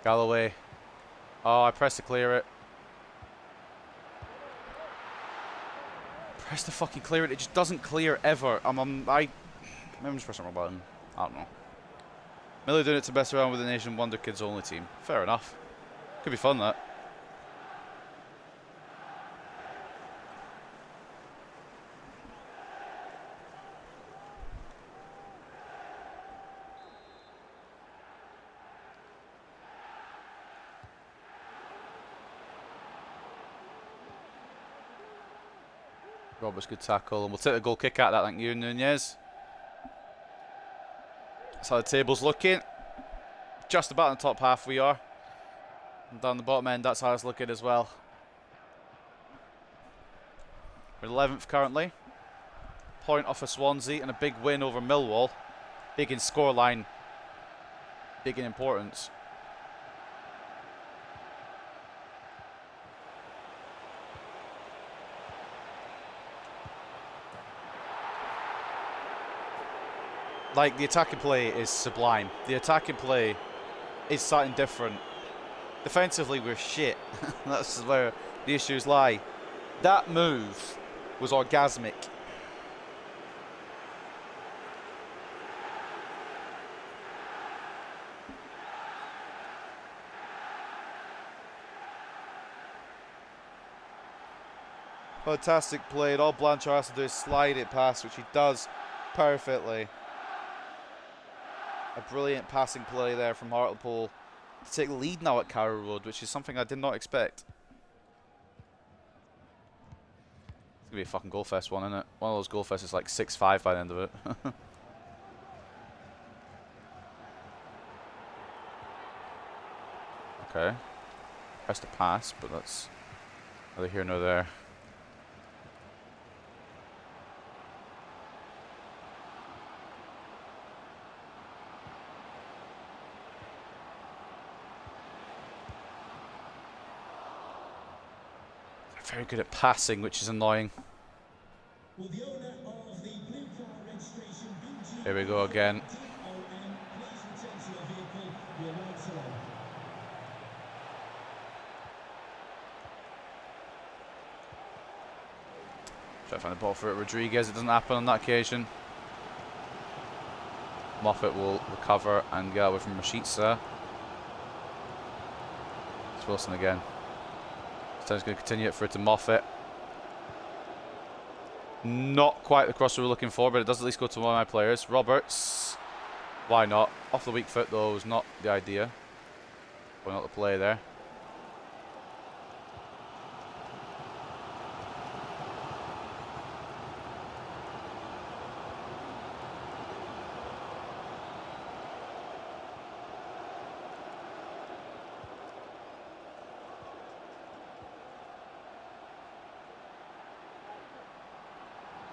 Speaker 1: Galloway. Oh, I pressed to clear it. Press to fucking clear it. It just doesn't clear ever. Maybe I'm just pressing the wrong button. I don't know. Miller doing it to mess around with the Nation Wonder Kids only team. Fair enough. Could be fun, that. Roberts, good tackle, and we'll take the goal kick out of that, thank you, Nunez. That's how the table's looking. Just about in the top half we are. And down the bottom end, that's how it's looking as well. We're 11th currently. Point off of Swansea and a big win over Millwall. Big in scoreline. Big in importance. Like, the attacking play is sublime. The attacking play is something different. Defensively, we're shit. That's where the issues lie. That move was orgasmic. Fantastic play. All Blanchard has to do is slide it past, which he does perfectly. A brilliant passing play there from Hartlepool to take the lead now at Carrow Road, which is something I did not expect. It's going to be a fucking goal fest one, isn't it? One of those goal fests is like 6-5 by the end of it. Okay. Press to pass, but that's neither here nor there. Very good at passing, which is annoying. Here we go again. Try to find the ball for it. Rodriguez. It doesn't happen on that occasion. Moffat will recover and get away from Rashica. It's Wilson again. He's going to continue it for it to Moffat. Not quite the cross we were looking for, but it does at least go to one of my players. Roberts. Why not? Off the weak foot, though, was not the idea. Why not the play there?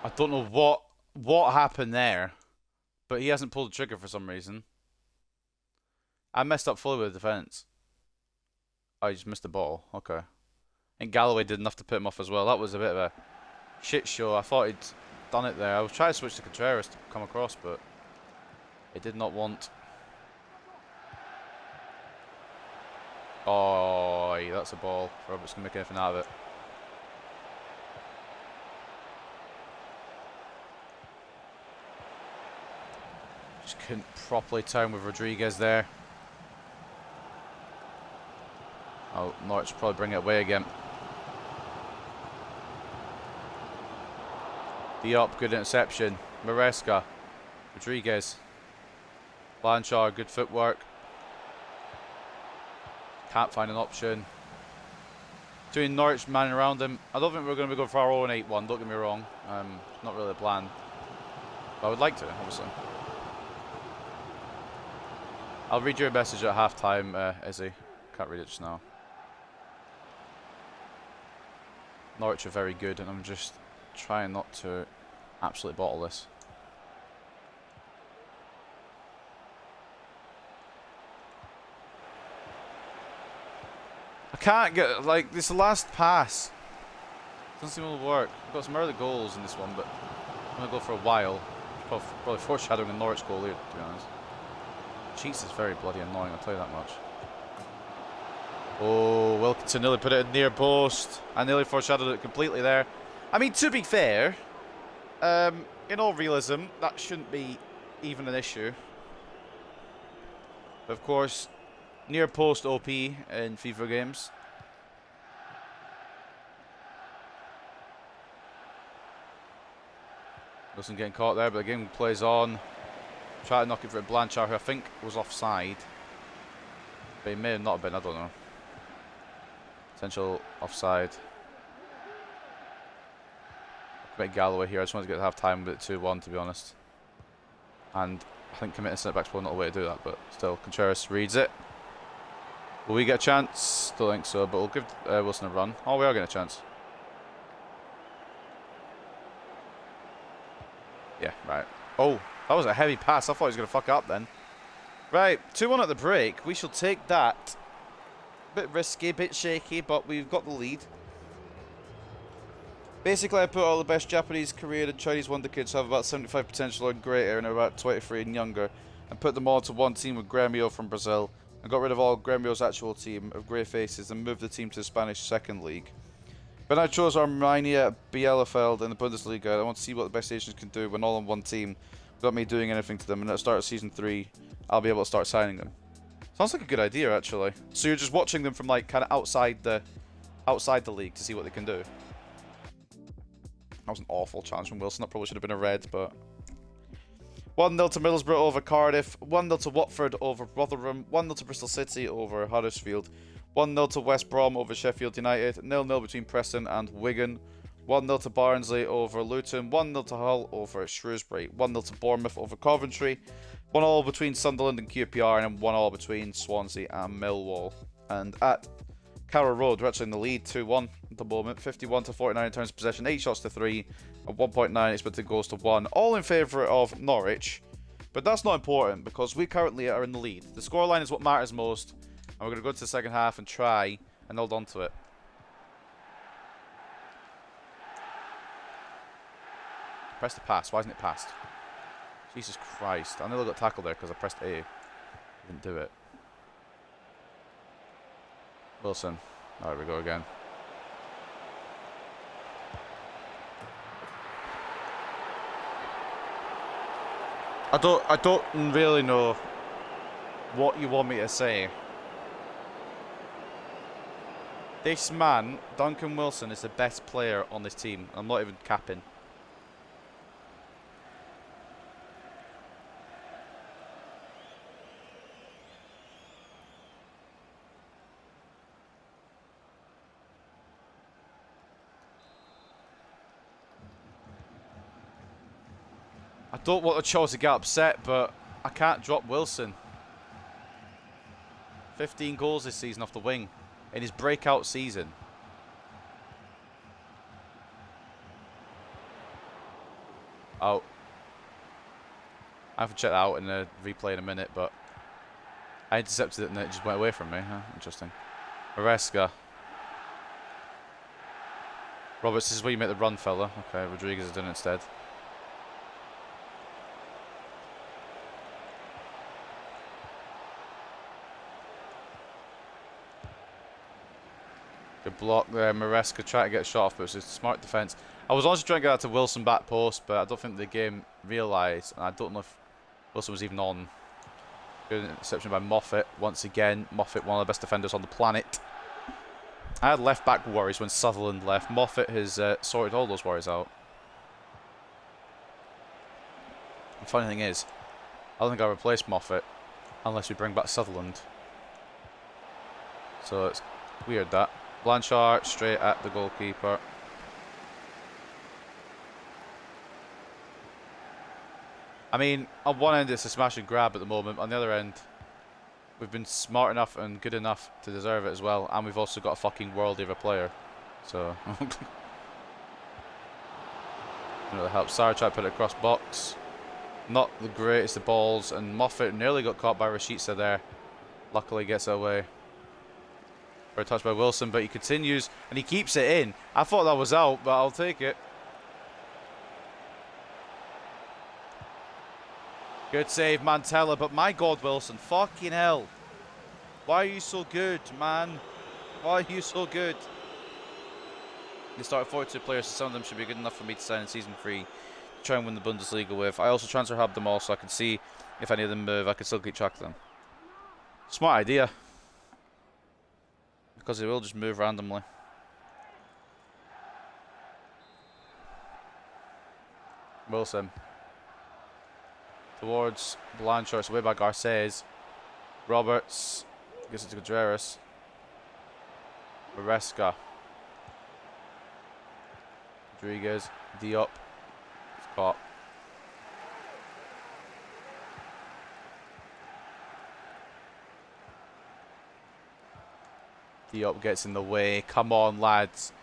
Speaker 1: I don't know what happened there, but he hasn't pulled the trigger for some reason. I messed up fully with the defence. Oh, he just missed the ball. Okay. And Galloway did enough to put him off as well. That was a bit of a shit show. I thought he'd done it there. I was trying to switch to Contreras to come across, but it did not want. Oh, that's a ball. Robert's going to make anything out of it. Just couldn't properly turn with Rodriguez there. Oh, Norwich probably bring it away again. Diop, good interception. Maresca. Rodriguez. Blanchard, good footwork. Can't find an option. Doing Norwich manning around him. I don't think we're going to go for our own 8-1, don't get me wrong. Not really a plan. But I would like to, obviously. I'll read your message at half-time, Izzy. Can't read it just now. Norwich are very good, and I'm just trying not to absolutely bottle this. I can't get, like, this last pass doesn't seem to work. We've got some early goals in this one, but I'm going to go for a while. Probably foreshadowing a Norwich goal here, to be honest. Cheats is very bloody annoying, I'll tell you that much. Oh, Wilkinson nearly put it in near post. I nearly foreshadowed it completely there. I mean, to be fair, in all realism, that shouldn't be even an issue. But of course, near post OP in FIFA games. Wilson getting caught there, but the game plays on. Try to knock it for Blanchard, who I think was offside. But he may not have been, I don't know. Potential offside. Commit Galloway here. I just wanted to get half time with it 2-1, to be honest. And I think committing centre back's probably not a way to do that, but still, Contreras reads it. Will we get a chance? Don't think so, but we'll give Wilson a run. Oh, we are getting a chance. Yeah, right. Oh, that was a heavy pass. I thought he was going to fuck up then. Right, 2-1 at the break. We shall take that. Bit risky, bit shaky, but we've got the lead. Basically, I put all the best Japanese, Korean, and Chinese wonder kids who have about 75 potential and greater and are about 23 and younger, and put them all into one team with Grêmio from Brazil, and got rid of all Grêmio's actual team of grey faces and moved the team to the Spanish second league. But I chose Arminia Bielefeld in the Bundesliga. I want to see what the best nations can do when all on one team, without me doing anything to them. And at the start of season 3, I'll be able to start signing them. Sounds like a good idea, actually. So you're just watching them from like kind of outside the league to see what they can do. That was an awful chance from Wilson. That probably should have been a red, but 1-0 to Middlesbrough over Cardiff. 1-0 to Watford over Rotherham. 1-0 to Bristol City over Huddersfield. 1-0 to West Brom over Sheffield United. 0-0 between Preston and Wigan. 1-0 to Barnsley over Luton. 1-0 to Hull over Shrewsbury. 1-0 to Bournemouth over Coventry. 1-1 between Sunderland and QPR, and 1-1 between Swansea and Millwall. And at Carrow Road, we're actually in the lead 2-1 at the moment. 51 to 49 in terms of possession, 8 shots to 3, and 1.9 expected goals to 1. All in favour of Norwich. But that's not important because we currently are in the lead. The scoreline is what matters most. And we're going to go into the second half and try and hold on to it. Press the pass. Why isn't it passed? Jesus Christ. I nearly got tackled there because I pressed A. Didn't do it. Wilson. There we go again. I don't really know what you want me to say. This man, Duncan Wilson, is the best player on this team. I'm not even capping. I don't want Chelsea to get upset, but I can't drop Wilson. 15 goals this season off the wing in his breakout season. Out. I have to check that out in the replay in a minute, but I intercepted it and it just went away from me. Huh? Interesting. Maresca. Roberts, this is where you make the run, fella. Okay, Rodriguez is doing it instead. Good block there. Maresca trying to get a shot off, but it's a smart defence. I was honestly trying to get that to Wilson back post, but I don't think the game realised, and I don't know if Wilson was even on. Good interception by Moffat. Once again, Moffat, one of the best defenders on the planet. I had left back worries when Sutherland left. Moffat has sorted all those worries out. The funny thing is, I don't think I'll replace Moffat unless we bring back Sutherland. So it's weird that. Blanchard straight at the goalkeeper. I mean, on one end it's a smash and grab at the moment. On the other end, we've been smart enough and good enough to deserve it as well. And we've also got a fucking worldie of a player. So, you know, that helps. Sarah tried to put it across box. Not the greatest of balls. And Moffat nearly got caught by Rashica there. Luckily gets it away. For a touch by Wilson, but he continues and he keeps it in. I thought that was out, but I'll take it. Good save, Mantella, but my God, Wilson, fucking hell. Why are you so good, man? Why are you so good? They started 42 players, so some of them should be good enough for me to sign in season 3 to try and win the Bundesliga with. I also transfer hub them all so I can see if any of them move. I can still keep track of them. Smart idea. Because they will just move randomly. Wilson. Towards Blanchard. It's away by Garces. Roberts. Gives it to Gutierrez. Maresca. Rodriguez. Diop. It's caught. Diop gets in the way. Come on, lads.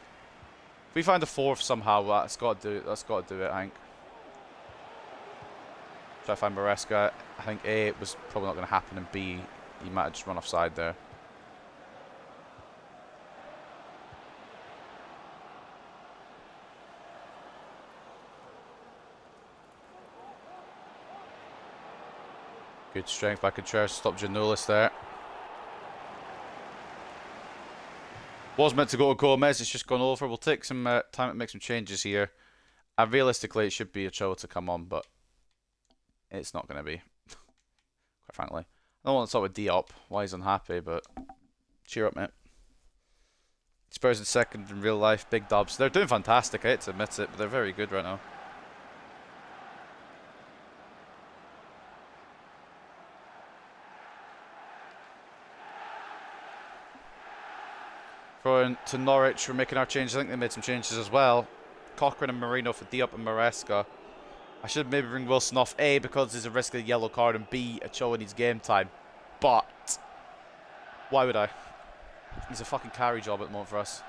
Speaker 1: If we find a fourth somehow, that's got to do it. That's got to do it, I think. Try to find Maresca. I think A, it was probably not going to happen, and B, he might have just run offside there. Good strength by Contreras to stop Janolis there. Was meant to go to Gomez, it's just gone over. We'll take some time to make some changes here. And realistically, it should be a Ochoa to come on, but it's not going to be, quite frankly. I don't want to start with Diop. Why he's unhappy, but cheer up, mate. Spurs in second in real life, big dubs. They're doing fantastic, I hate to admit it, but they're very good right now. Going to Norwich, we're making our changes. I think they made some changes as well. Cochrane and Marino for Diop and Maresca. I should maybe bring Wilson off, A, because there's a risk of a yellow card, and B, Ochoa needs game time. But why would I? He's a fucking carry job at the moment for us.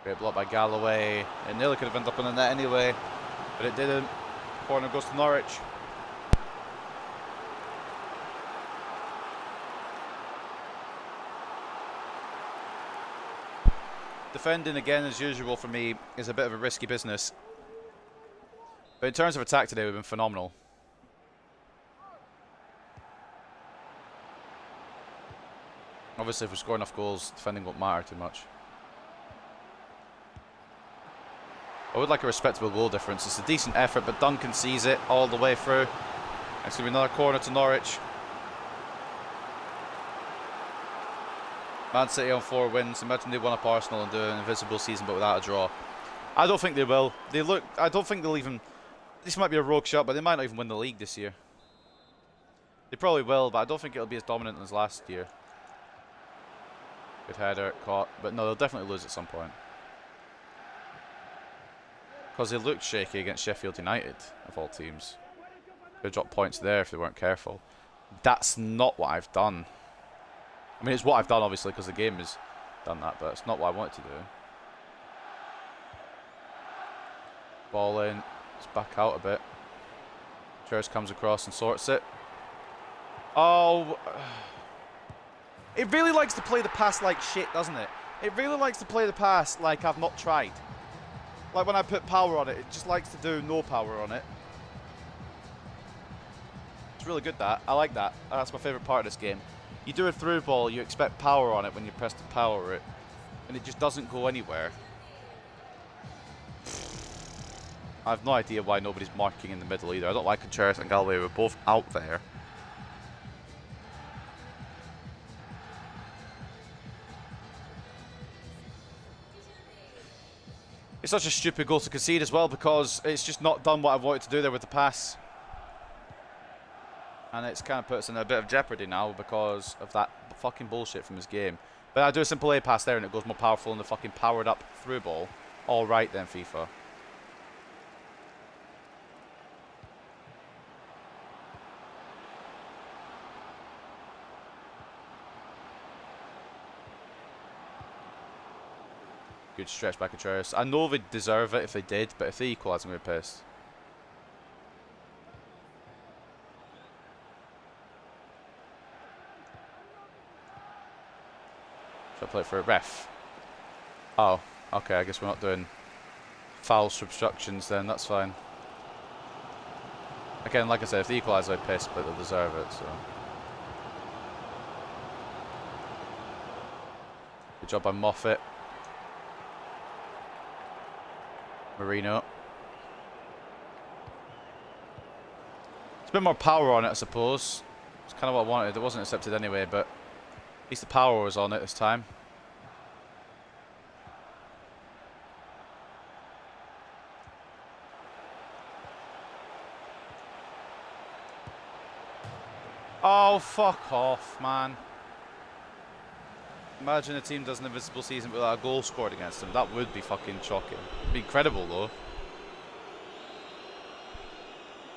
Speaker 1: Great block by Galloway. It nearly could have ended up in the net anyway, but it didn't. Corner goes to Norwich. Defending, again, as usual for me, is a bit of a risky business. But in terms of attack today, we've been phenomenal. Obviously, if we score enough goals, defending won't matter too much. I would like a respectable goal difference. It's a decent effort, but Duncan sees it all the way through. It's going to be another corner to Norwich. Man City on 4 wins. Imagine they won up Arsenal and do an invisible season but without a draw. I don't think they will. I don't think they'll even... This might be a rogue shot, but they might not even win the league this year. They probably will, but I don't think it'll be as dominant as last year. Good header, caught. But no, they'll definitely lose at some point. Because they looked shaky against Sheffield United, of all teams. They'd drop points there if they weren't careful. That's not what I've done. I mean, it's what I've done, obviously, because the game has done that, but it's not what I wanted to do. Ball in. Let's back out a bit. Church comes across and sorts it. Oh. It really likes to play the pass like shit, doesn't it? It really likes to play the pass like I've not tried. Like when I put power on it, it just likes to do no power on it. It's really good, that. I like that. That's my favourite part of this game. You do a through ball, you expect power on it when you press to power it. And it just doesn't go anywhere. I have no idea why nobody's marking in the middle either. I don't like Contreras and Galway were both out there. It's such a stupid goal to concede as well because it's just not done what I wanted to do there with the pass. And it's kind of puts us in a bit of jeopardy now because of that fucking bullshit from his game. But I do a simple A pass there and it goes more powerful than the fucking powered up through ball. Alright then, FIFA. Good stretch back at Contreras. I know they deserve it if they did, but if they equalise, I'm going to be pissed. Should I play it for a ref? Oh, okay, I guess we're not doing foul obstructions then, that's fine. Again, like I said, if they equalise, I'm pissed, but they'll deserve it, so. Good job by Moffat. Marino. It's a bit more power on it, I suppose. It's kind of what I wanted. It wasn't accepted anyway, but at least the power was on it this time. Oh, fuck off, man. Imagine a team does an invisible season without a goal scored against them. That would be fucking shocking. It'd be incredible, though.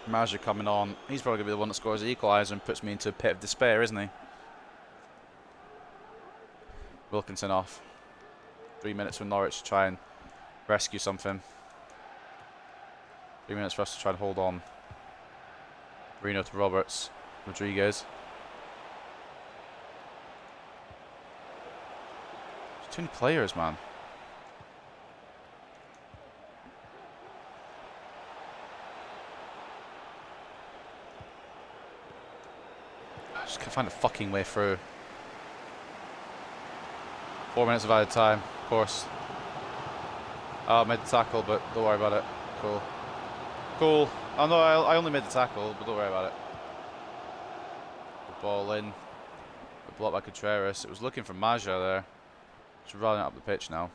Speaker 1: Maja coming on. He's probably going to be the one that scores the equaliser and puts me into a pit of despair, isn't he? Wilkinson off. 3 minutes for Norwich to try and rescue something. 3 minutes for us to try and hold on. Marino to Roberts. Rodriguez. Too many players, man. I just can't find a fucking way through. 4 minutes of added time, of course. Oh, made the tackle, but don't worry about it. Cool. Cool. Oh no, I only made the tackle, but don't worry about it. The ball in. The block by Contreras. It was looking for Maja there. Just running up the pitch now.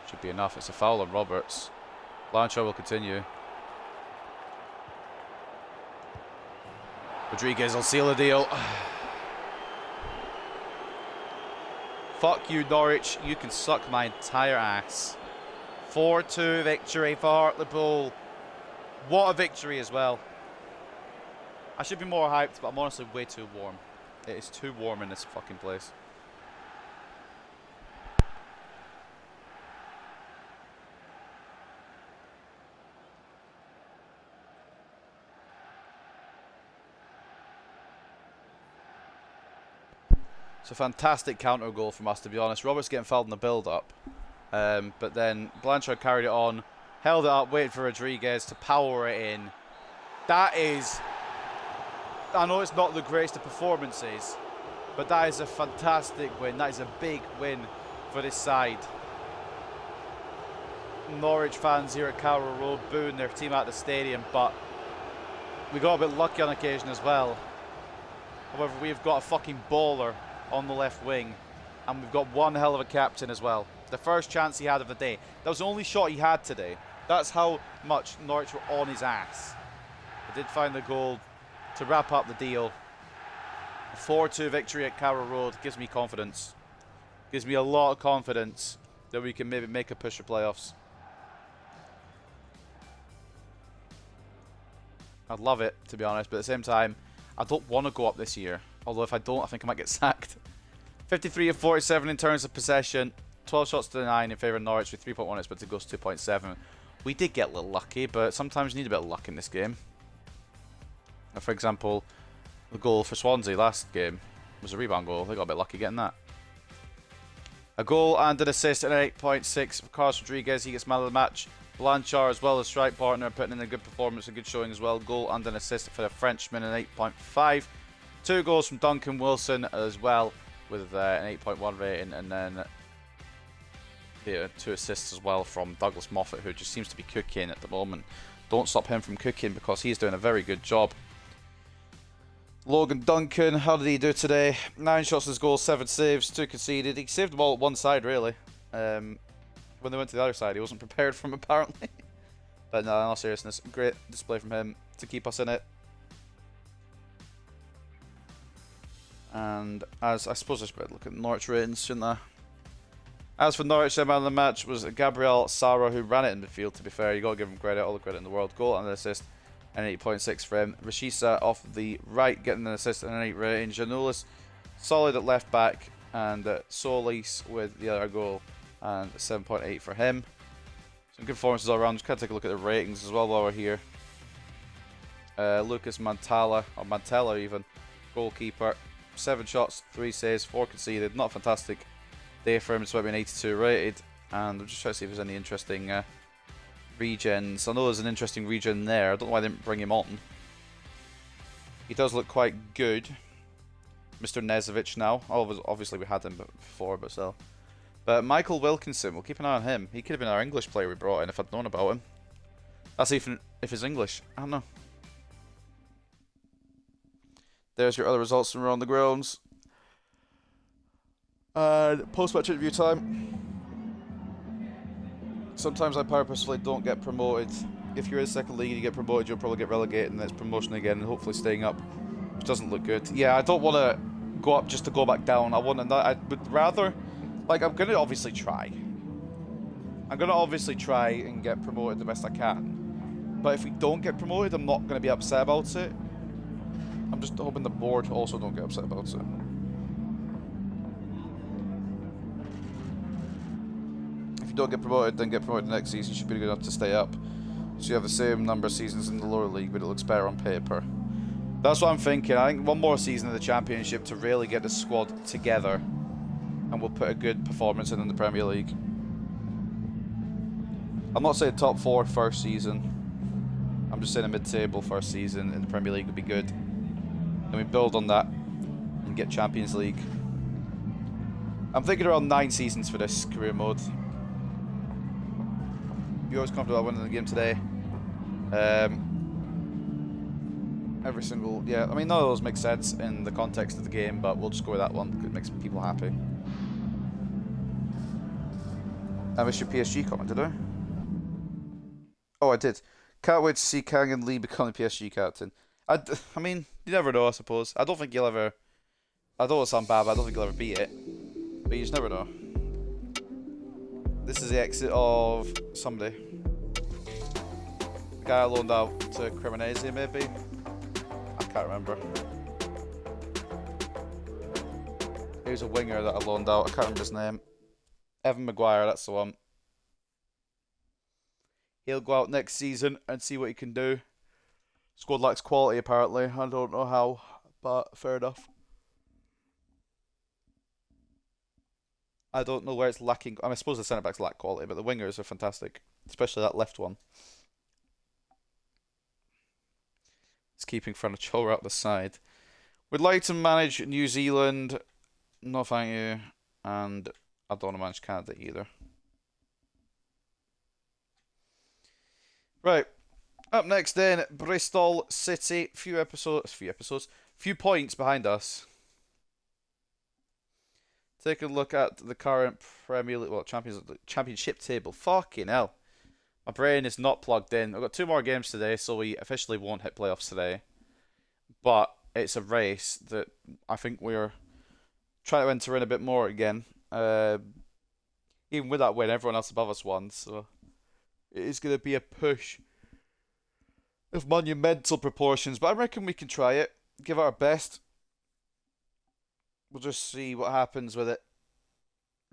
Speaker 1: Should be enough. It's a foul on Roberts. Blanchard will continue. Rodriguez will seal the deal. Fuck you, Norwich. You can suck my entire ass. 4-2 victory for Hartlepool. What a victory as well. I should be more hyped, but I'm honestly way too warm. It is too warm in this fucking place. It's a fantastic counter goal from us, to be honest. Roberts getting fouled in the build-up. But then Blanchard carried it on, held it up, waited for Rodriguez to power it in. That is... I know it's not the greatest of performances, but that is a fantastic win. That is a big win for this side. Norwich fans here at Carroll Road booing their team out of the stadium, but we got a bit lucky on occasion as well. However, we've got a fucking baller on the left wing, and we've got one hell of a captain as well. The first chance he had of the day. That was the only shot he had today. That's how much Norwich were on his ass. They did find the goal to wrap up the deal. A 4-2 victory at Carroll Road gives me confidence. Gives me a lot of confidence that we can maybe make a push for playoffs. I'd love it, to be honest, but at the same time, I don't want to go up this year. Although if I don't, I think I might get sacked. 53 of 47 in terms of possession. 12 shots to 9 in favour of Norwich with 3.1 expected goals, 2.7. We did get a little lucky, but sometimes you need a bit of luck in this game. For example, the goal for Swansea last game was a rebound goal. They got a bit lucky getting that. A goal and an assist and an 8.6 for Carlos Rodriguez. He gets man of the match. Blanchard as well as strike partner putting in a good performance, a good showing as well. Goal and an assist for the Frenchman, an 8.5. 2 goals from Duncan Wilson as well with an 8.1 rating, and then 2 assists as well from Douglas Moffat, who just seems to be cooking at the moment. Don't stop him from cooking because he's doing a very good job. Logan Duncan, how did he do today? 9 shots as goal, 7 saves, 2 conceded. He saved the ball at one side, really. When they went to the other side, he wasn't prepared for him, apparently. But no, in all seriousness, great display from him to keep us in it. And as I suppose I should look at Norwich ratings, shouldn't I? As for Norwich, their man of the match was Gabriel Sara, who ran it in midfield, to be fair. You got to give him credit, all the credit in the world. Goal and an assist, an 8.6 for him. Rashisa off the right, getting an assist and an 8 rating. Janulis, solid at left back. And Solis with the other goal, and a 7.8 for him. Some good performances all around. Just kind of take a look at the ratings as well while we're here. Lucas Mantella, or Mantella even, goalkeeper. 7 shots, 3 saves, 4 conceded. Not a fantastic day for him. It's about being 82 rated. And I'm just trying to see if there's any interesting regens. I know there's an interesting regen there. I don't know why I didn't bring him on. He does look quite good. Mr. Nezovic now. Obviously we had him before, but still. But Michael Wilkinson, we'll keep an eye on him. He could have been our English player we brought in if I'd known about him. That's even if he's English. I don't know. There's your other results from around the grounds. And post-match interview time. Sometimes I purposefully don't get promoted. If you're in the second league and you get promoted, you'll probably get relegated and then it's promotion again and hopefully staying up, which doesn't look good. Yeah, I don't want to go up just to go back down. I would rather, like, I'm going to obviously try. I'm going to obviously try and get promoted the best I can. But if we don't get promoted, I'm not going to be upset about it. I'm just hoping the board also don't get upset about it. If you don't get promoted, then get promoted next season. You should be good enough to stay up. So you have the same number of seasons in the lower league, but it looks better on paper. That's what I'm thinking. I think one more season of the Championship to really get the squad together, and we'll put a good performance in the Premier League. I'm not saying top 4 first season. I'm just saying a mid-table first season in the Premier League would be good. Then we build on that and get Champions League. I'm thinking around 9 seasons for this career mode. You're always comfortable about winning the game today. Every single, yeah, I mean, none of those make sense in the context of the game, but we'll just go with that one because it makes people happy. I missed your PSG comment, did I? Oh, I did. Can't wait to see Kang and Lee become the PSG captain. I mean, you never know, I suppose. I don't think you'll ever... I don't want to sound bad, but I don't think you'll ever beat it. But you just never know. This is the exit of somebody. The guy I loaned out to Cremonese, maybe? I can't remember. Here's a winger that I loaned out. I can't remember his name. Evan Maguire, that's the one. He'll go out next season and see what he can do. Squad lacks quality, apparently. I don't know how, but fair enough. I don't know where it's lacking. I suppose the centre-backs lack quality, but the wingers are fantastic. Especially that left one. It's keeping Furniture out the side. Would like to manage New Zealand. No, thank you. And I don't want to manage Canada either. Right. Up next then, Bristol City. Few points behind us. Take a look at the current Premier League, well, Championship table. Fucking hell. My brain is not plugged in. I've got 2 more games today, so we officially won't hit playoffs today. But it's a race that I think we're trying to enter in a bit more again. Even with that win, everyone else above us won, so it is going to be a push of monumental proportions. But I reckon we can try it. Give it our best. We'll just see what happens with it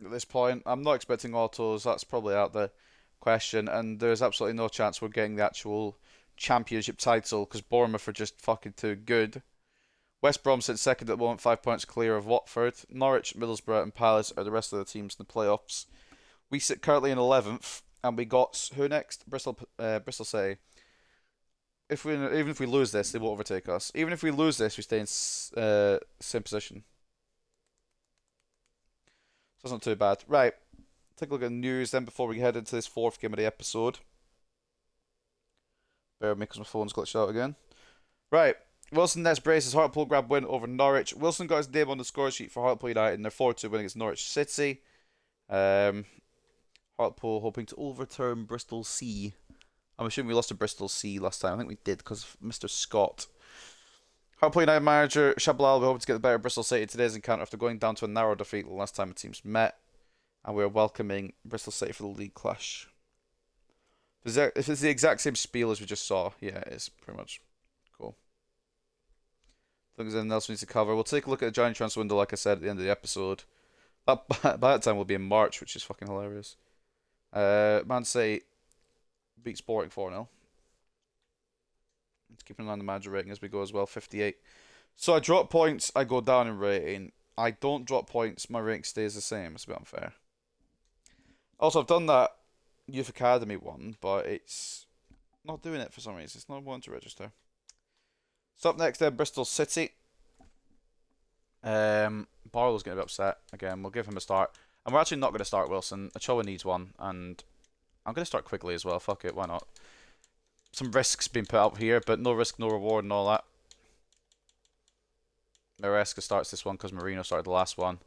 Speaker 1: at this point. I'm not expecting autos. That's probably out the question, and there's absolutely no chance we're getting the actual championship title because Bournemouth are just fucking too good. West Brom sits second at the moment, 5 points clear of Watford. Norwich, Middlesbrough, and Palace are the rest of the teams in the playoffs. We sit currently in 11th, and we got who next? Bristol City. Even if we lose this, they won't overtake us. Even if we lose this, we stay in same position. So that's not too bad. Right, take a look at the news then before we head into this fourth game of the episode. Bear with me because my phone's glitched out again. Right, Wilson Nets braces Hartlepool grab win over Norwich. Wilson got his name on the score sheet for Hartlepool United in their 4-2 win against Norwich City. Hartlepool hoping to overturn Bristol C. I'm assuming we lost to Bristol C last time. I think we did because of Mr. Scott. Hartlepool United manager Shabalal will be hoping to get the better of Bristol City today's encounter after going down to a narrow defeat the last time the teams met. And we're welcoming Bristol City for the league clash. If it's the exact same spiel as we just saw, yeah, it is pretty much. Cool. I think there's anything else we need to cover. We'll take a look at the January transfer window, like I said at the end of the episode. By that time, we'll be in March, which is fucking hilarious. Man City beat Sporting 4-0. Let's keep an eye on the manager rating as we go as well, 58. So I drop points, I go down in rating. I don't drop points, my rating stays the same. It's a bit unfair. Also, I've done that Youth Academy one, but it's not doing it for some reason. It's not wanting to register. So up next then, Bristol City. Barlow's going to be upset. Again, we'll give him a start. And we're actually not going to start Wilson. Ochoa needs one, and I'm going to start Quigley as well. Fuck it, why not? Some risks being put up here, but no risk, no reward and all that. Maresca starts this one because Marino started the last one.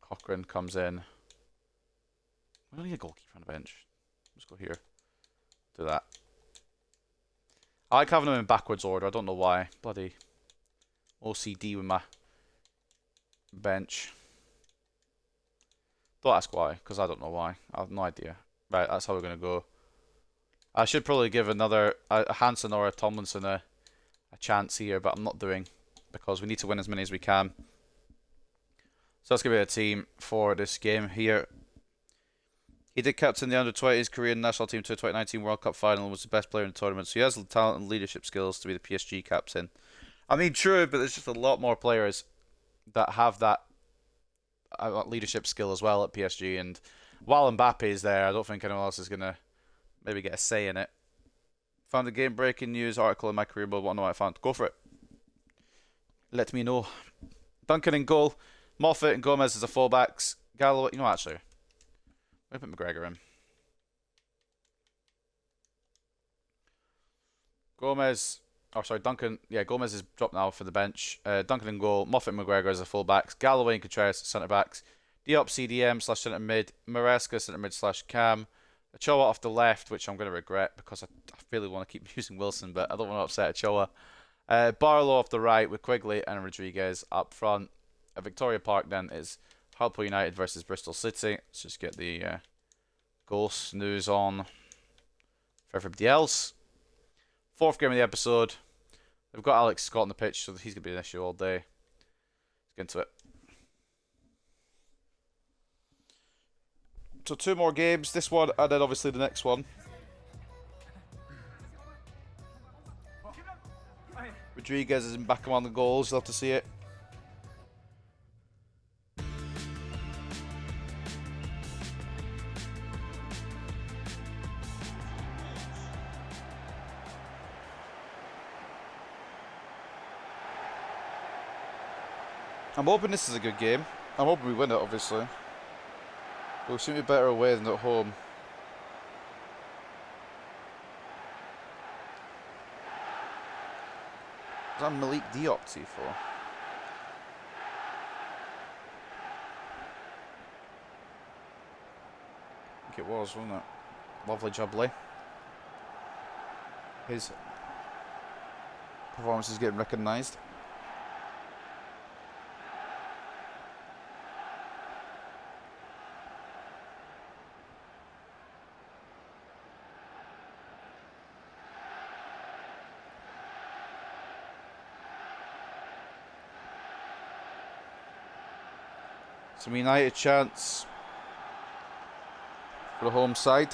Speaker 1: Cochrane comes in. We don't need a goalkeeper on the bench. Let's go here. Do that. I like having them in backwards order. I don't know why. Bloody OCD with my bench. Don't ask why, because I don't know why. I have no idea. Right, that's how we're going to go. I should probably give another a Hansen or a Tomlinson a chance here, but I'm not doing because we need to win as many as we can. So that's going to be a team for this game here. He did captain the under-20s Korean national team to the 2019 World Cup final and was the best player in the tournament, so he has the talent and leadership skills to be the PSG captain. I mean, true, but there's just a lot more players that have that leadership skill as well at PSG, and while Mbappe is there, I don't think anyone else is going to maybe get a say in it. Found a game-breaking news article in my career mode. Want to know what I found? Go for it. Let me know. Duncan in goal. Moffat and Gomez as the fullbacks. Galloway. You know, actually, I'm going to put McGregor in. Gomez. Oh, sorry, Duncan. Yeah, Gomez is dropped now for the bench. Duncan in goal. Moffat and McGregor as the fullbacks. Galloway and Contreras as centre-backs. Diop CDM/centre mid. Maresca centre mid /cam. Ochoa off the left, which I'm going to regret because I really want to keep using Wilson, but I don't want to upset Ochoa. Barlow off the right with Quigley and Rodriguez up front. At Victoria Park then is Hartlepool United versus Bristol City. Let's just get the goal snooze on for everybody else. Fourth game of the episode. We've got Alex Scott on the pitch, so he's going to be an issue all day. Let's get into it. So 2 more games, this one and then obviously the next one. Rodriguez is back among the goals, you'll have to see it. I'm hoping this is a good game. I'm hoping we win it, obviously. But we seem to be better away than at home. Is that Malik Diop, T4? I think it was, wasn't it? Lovely jubbly. His performance is getting recognised. Some United chance. for the home side.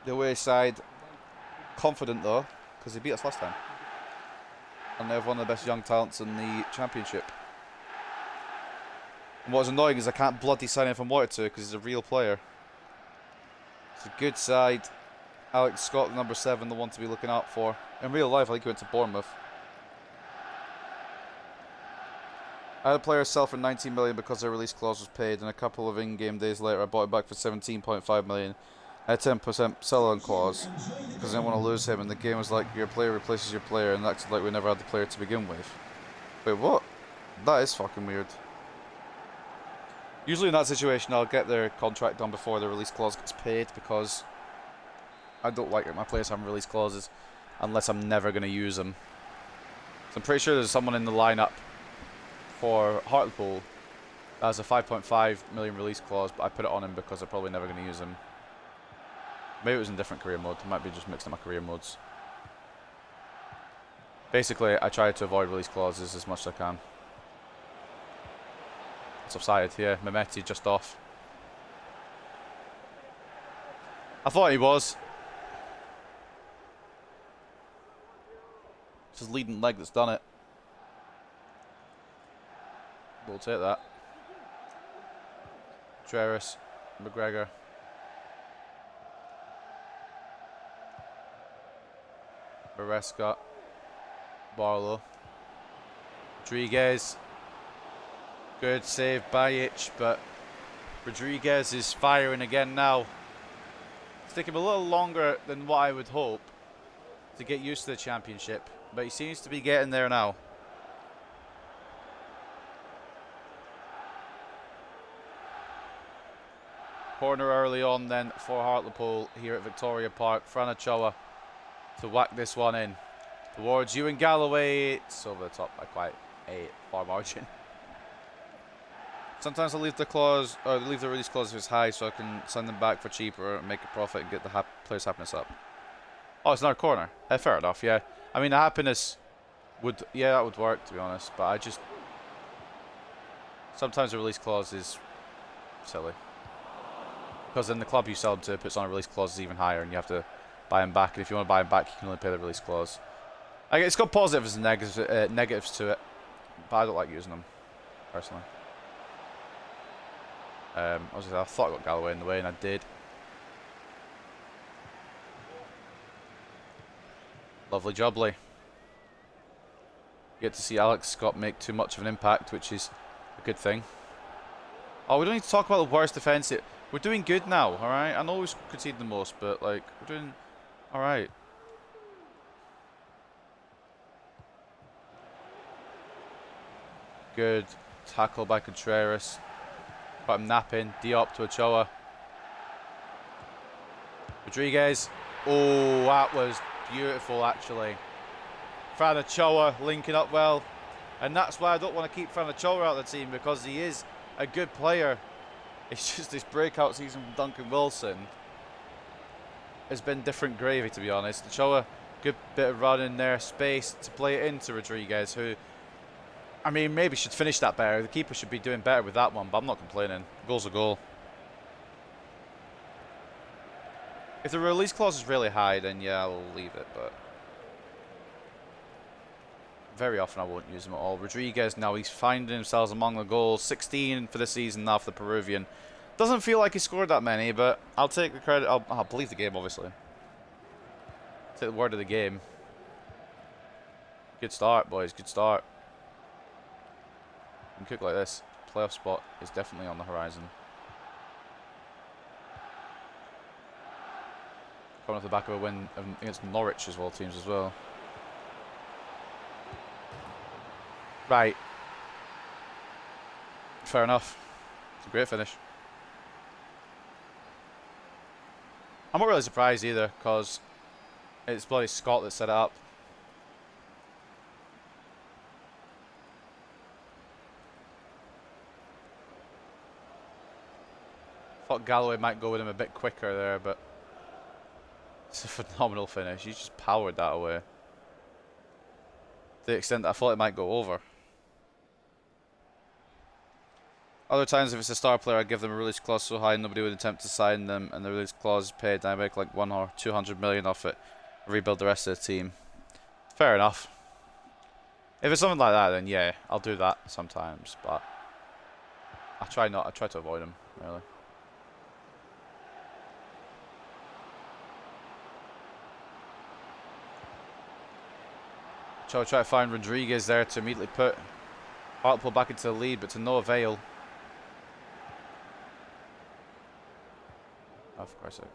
Speaker 1: The away side, confident though, because they beat us last time. And they have one of the best young talents in the championship. And what's annoying is I can't bloody sign him if I wanted to, because he's a real player. It's a good side. Alex Scott, number 7, the one to be looking out for. In real life, I think he went to Bournemouth. I had a player sell for 19 million because their release clause was paid, and a couple of in-game days later I bought it back for 17.5 million. I had 10% sell-on clause because I didn't want to lose him, and the game was like your player replaces your player, and acted like we never had the player to begin with. Wait, what? That is fucking weird. Usually in that situation I'll get their contract done before the release clause gets paid, because I don't like it. My players having release clauses unless I'm never going to use them. So I'm pretty sure there's someone in the lineup for Hartlepool that has a 5.5 million release clause, but I put it on him because I'm probably never going to use him. Maybe it was in different career mode. It might be just mixing up my career modes. Basically, I try to avoid release clauses as much as I can. It's offside here. Mehmeti just off. I thought he was. It's his leading leg that's done it. We'll take that. Treris, McGregor. Maresca. Barlow. Rodriguez. Good save by Itch, but Rodriguez is firing again now. It's taking him a little longer than what I would hope to get used to the championship, but he seems to be getting there now. Corner early on then for Hartlepool here at Victoria Park. Fran Ochoa to whack this one in towards Ewan Galloway. It's over the top by quite a far margin. Sometimes I'll leave the clause, or leave the release clause if it's high, so I can send them back for cheaper and make a profit and get the players' happiness up. Oh, it's another corner. Fair enough, yeah. I mean, the happiness would, yeah, that would work, to be honest, but I just, sometimes the release clause is silly. Because then the club you sell them to puts on a release clause is even higher, and you have to buy them back, and if you want to buy them back, you can only pay the release clause. It's got positives and negatives to it, but I don't like using them, personally. I thought I got Galloway in the way, and I did. Lovely jubbly. Get to see Alex Scott make too much of an impact, which is a good thing. Oh, we don't need to talk about the worst defence. We're doing good now, alright? I know we concede the most, but, like, we're doing alright. Good tackle by Contreras. Got him napping. Diop to Ochoa. Rodriguez. Oh, that was beautiful, actually. Fran Ochoa linking up well. And that's why I don't want to keep Fran Ochoa out of the team, because he is a good player. It's just this breakout season from Duncan Wilson has been different gravy, to be honest. Ochoa, good bit of run in there, space to play it into Rodriguez, who, I mean, maybe should finish that better. The keeper should be doing better with that one, but I'm not complaining. Goal's a goal. If the release clause is really high, then yeah, I'll leave it, but very often I won't use him at all. Rodriguez now, he's finding himself among the goals. 16 for the season now for the Peruvian. Doesn't feel like he scored that many, but I'll take the credit. I'll believe the game, obviously. Take the word of the game. Good start, boys. Good start. And kick like this, playoff spot is definitely on the horizon. Coming off the back of a win against Norwich as well, teams as well. Right. Fair enough. It's a great finish. I'm not really surprised either, because it's bloody Scott that set it up. Thought Galloway might go with him a bit quicker there, but it's a phenomenal finish. He just powered that away. To the extent that I thought it might go over. Other times, if it's a star player, I give them a release clause so high nobody would attempt to sign them, and the release clause is paid, and I make like 1 or 200 million off it. Rebuild the rest of the team. Fair enough. If it's something like that, then yeah, I'll do that sometimes, but I try to avoid them, really. So I'll try to find Rodriguez there to immediately put Hartlepool back into the lead, but to no avail. Oh, for Christ's sake.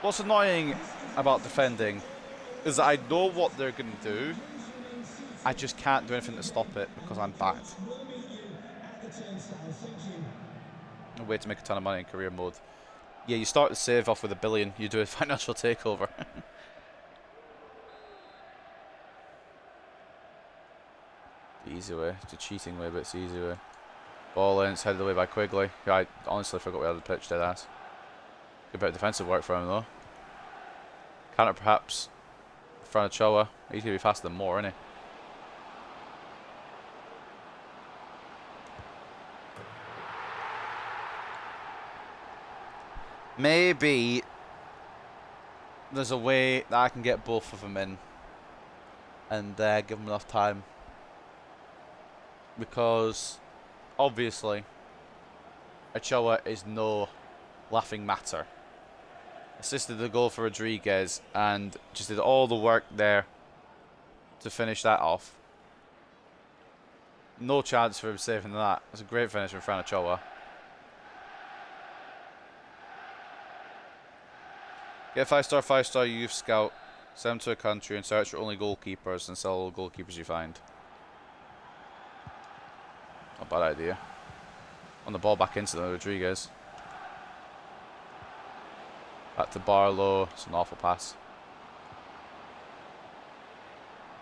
Speaker 1: What's annoying about defending is that I know what they're going to do. I just can't do anything to stop it because I'm bad. A way to make a ton of money in career mode. Yeah, you start the save off with $1 billion. You do a financial takeover. The easy way. It's a cheating way, but it's the easy way. Ball in, it's headed away by Quigley. Yeah, I honestly forgot we had the pitch, dead ass. Good bit of defensive work for him though. Counter perhaps. Franachoa. He's going to be faster than Moore, isn't he? Maybe there's a way that I can get both of them in and give them enough time. Because obviously Ochoa is no laughing matter. Assisted the goal for Rodriguez and just did all the work there to finish that off. No chance for him saving that. That's a great finish from Fran Ochoa. Get 5-star youth scout, send them to a country and search for only goalkeepers and sell all the goalkeepers you find. Not a bad idea. On the ball back into Rodriguez. Back to Barlow. It's an awful pass.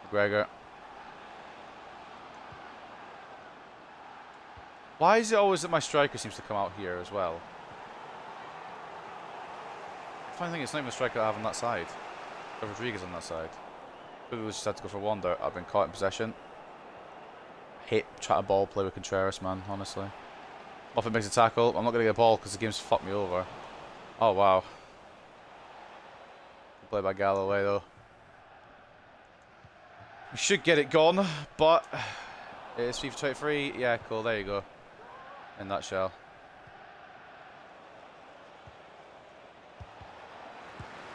Speaker 1: McGregor. Why is it always that my striker seems to come out here as well? The funny thing is, it's not even the striker I have on that side. Rodriguez on that side. Maybe we just had to go for one there. I've been caught in possession. I hate trying to ball play with Contreras, man, honestly. Moffat makes a tackle. I'm not going to get a ball because the game's fucked me over. Oh, wow. Good play by Galloway, though. We should get it gone, but it's FIFA 23. Yeah, cool. There you go. In that shell.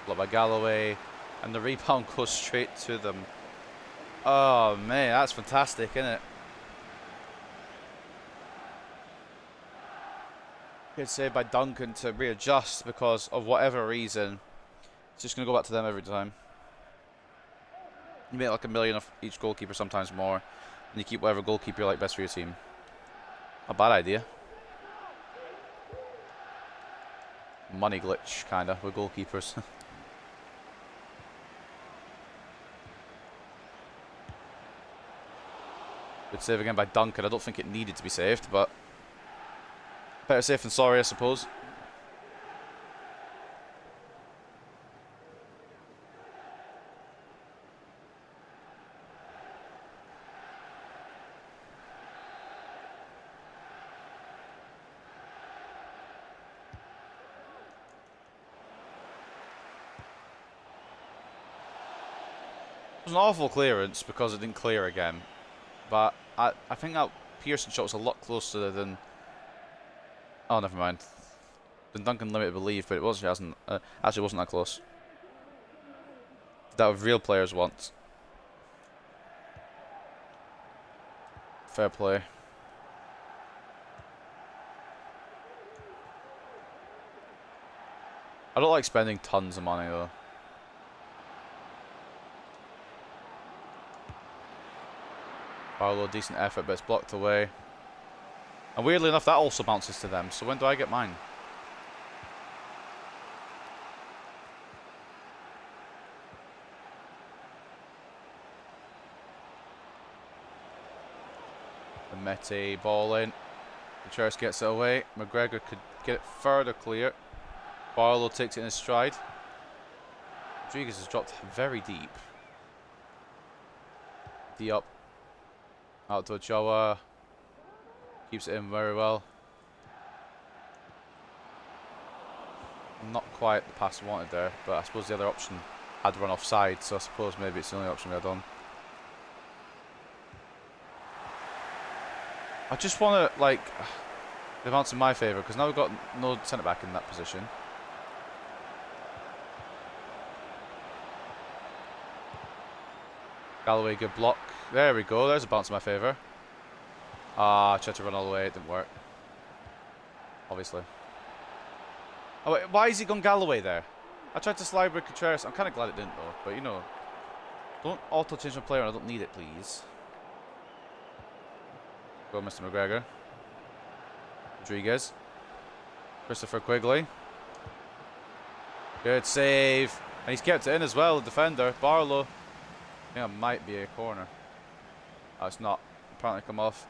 Speaker 1: Blocked by Galloway, and the rebound goes straight to them. Oh man, that's fantastic, isn't it? Good save by Duncan to readjust because of whatever reason. It's just going to go back to them every time. You make like $1 million off each goalkeeper, sometimes more, and you keep whatever goalkeeper you like best for your team. Not a bad idea. Money glitch, kinda, with goalkeepers. Good save again by Duncan. I don't think it needed to be saved, but better safe than sorry, I suppose. It was an awful clearance because it didn't clear again. But I think that Pearson shot was a lot closer than... Oh, never mind. Than Duncan limited belief, but it wasn't, actually wasn't that close. That what real players want. Fair play. I don't like spending tons of money though. Barlow, decent effort, but it's blocked away. And weirdly enough, that also bounces to them. So when do I get mine? The Mete ball in. Contreras gets it away. McGregor could get it further clear. Barlow takes it in his stride. Rodriguez has dropped very deep. D up. Out to Ochoa. Keeps it in very well. Not quite the pass I wanted there, but I suppose the other option had run offside, so I suppose maybe it's the only option we had on. I just want to, like, advance in my favour, because now we've got no centre-back in that position. Galloway, good block. There we go, there's a bounce in my favour. Ah, I tried to run all the way, it didn't work. Obviously. Oh wait, why is he gone Galloway there? I tried to slide with Contreras. I'm kind of glad it didn't though, but you know. Don't auto-change my player when I don't need it, please. Go, Mr. McGregor. Rodriguez. Christopher Quigley. Good save. And he's kept it in as well, the defender. Barlow. I think that might be a corner. Oh, it's not. Apparently come off.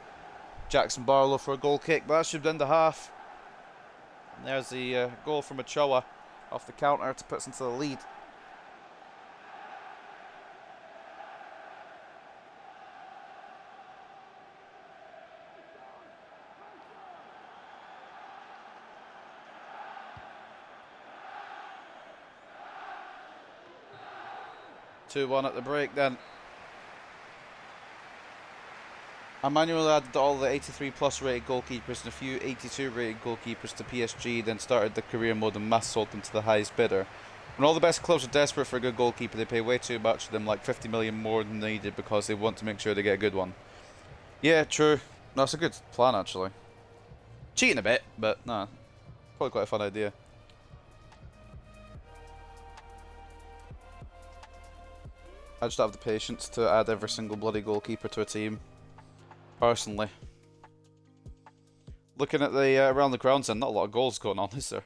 Speaker 1: Jackson Barlow for a goal kick, but that should end the half. And there's the goal from Ochoa off the counter to put us into the lead. Two-one at the break then. I manually added all the 83 plus rated goalkeepers and a few 82 rated goalkeepers to PSG, then started the career mode and mass sold them to the highest bidder. When all the best clubs are desperate for a good goalkeeper, they pay way too much for them, like 50 million more than needed, because they want to make sure they get a good one. Yeah, true. That's a good plan actually. Cheating a bit, but nah, probably quite a fun idea. I just don't have the patience to add every single bloody goalkeeper to a team. Personally. Looking at the around the grounds then, not a lot of goals going on, is there?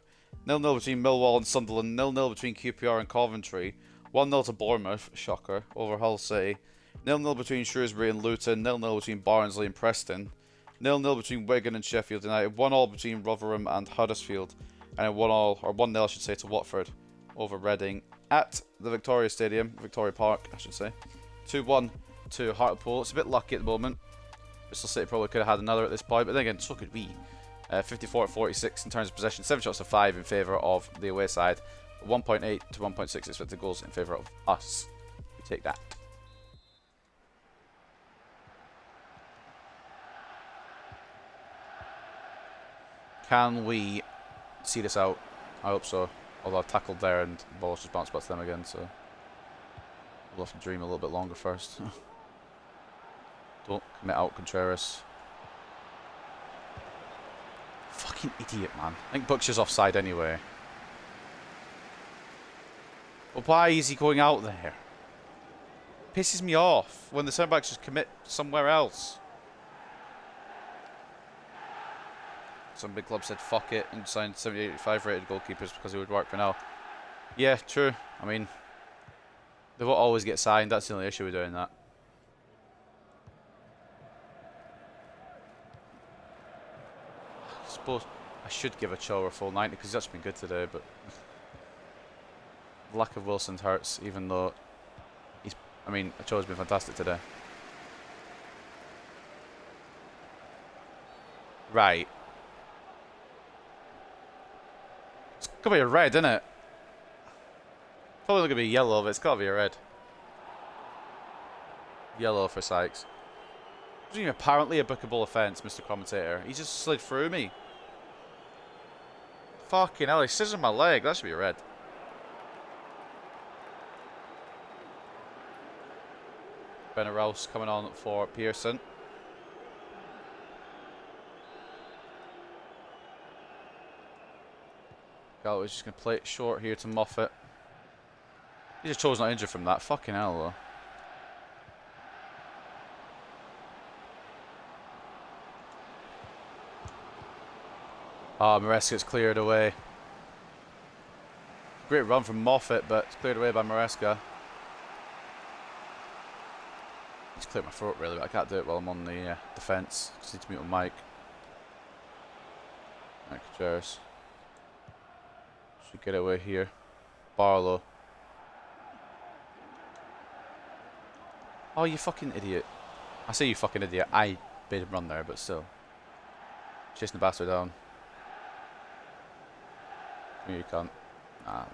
Speaker 1: 0-0 between Millwall and Sunderland, 0-0 between QPR and Coventry, 1-0 to Bournemouth, shocker, over Hull City, 0-0 between Shrewsbury and Luton, 0-0 between Barnsley and Preston, 0-0 between Wigan and Sheffield United, 1-1 between Rotherham and Huddersfield, and a 1-0 I should say, to Watford over Reading at the Victoria Stadium, Victoria Park I should say. 2-1 to Hartlepool. It's a bit lucky at the moment. Bristol City probably could have had another at this point, but then again, so could we. 54-46 in terms of possession, 7 shots to 5 in favour of the away side, 1.8 to 1.6 expected goals in favour of us. We take that. Can we see this out? I hope so. Although I've tackled there and the ball's just bounced back to them again, so we'll have to dream a little bit longer first. Don't commit out, Contreras. Fucking idiot, man. I think Butcher's offside anyway. Well, why is he going out there? Pisses me off when the centre-backs just commit somewhere else. Some big club said fuck it and signed 70-85 rated goalkeepers because it would work for now. Yeah, true. I mean, they won't always get signed. That's the only issue with doing that. I suppose I should give Ochoa a full 90 because he's actually been good today, but the lack of Wilson hurts, even though Ochoa's been fantastic today. Right. It's gotta be a red, isn't it? Probably not gonna be yellow, but it's gotta be a red. Yellow for Sykes. It wasn't apparently a bookable offence, Mr. Commentator. He just slid through me. Fucking hell, he scissored my leg. That should be a red. Benarous coming on for Pearson. Galloway's just going to play it short here to Moffat. He just chose not injured from that. Fucking hell, though. Ah, Maresca's cleared away. Great run from Moffat, but it's cleared away by Maresca. Just cleared my throat, really, but I can't do it while I'm on the defence. Just need to mute my mic. Right, Contreras. Should get away here. Barlow. Oh, you fucking idiot. I say you fucking idiot. I made him run there, but still. Chasing the bastard down. You can't. Nah,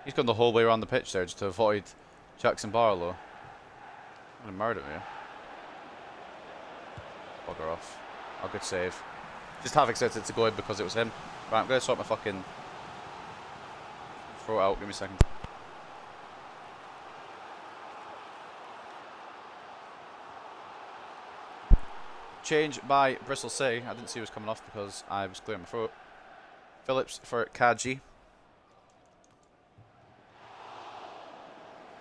Speaker 1: he's gone the whole way around the pitch there just to avoid Jackson Barlow. I'm gonna murder me. Bugger off. Oh, good save. Just half expected it to go in because it was him. Right, I'm gonna sort my fucking throw it out. Give me a second. Change by Bristol City. I didn't see who was coming off because I was clearing my throat. Phillips for Kaji.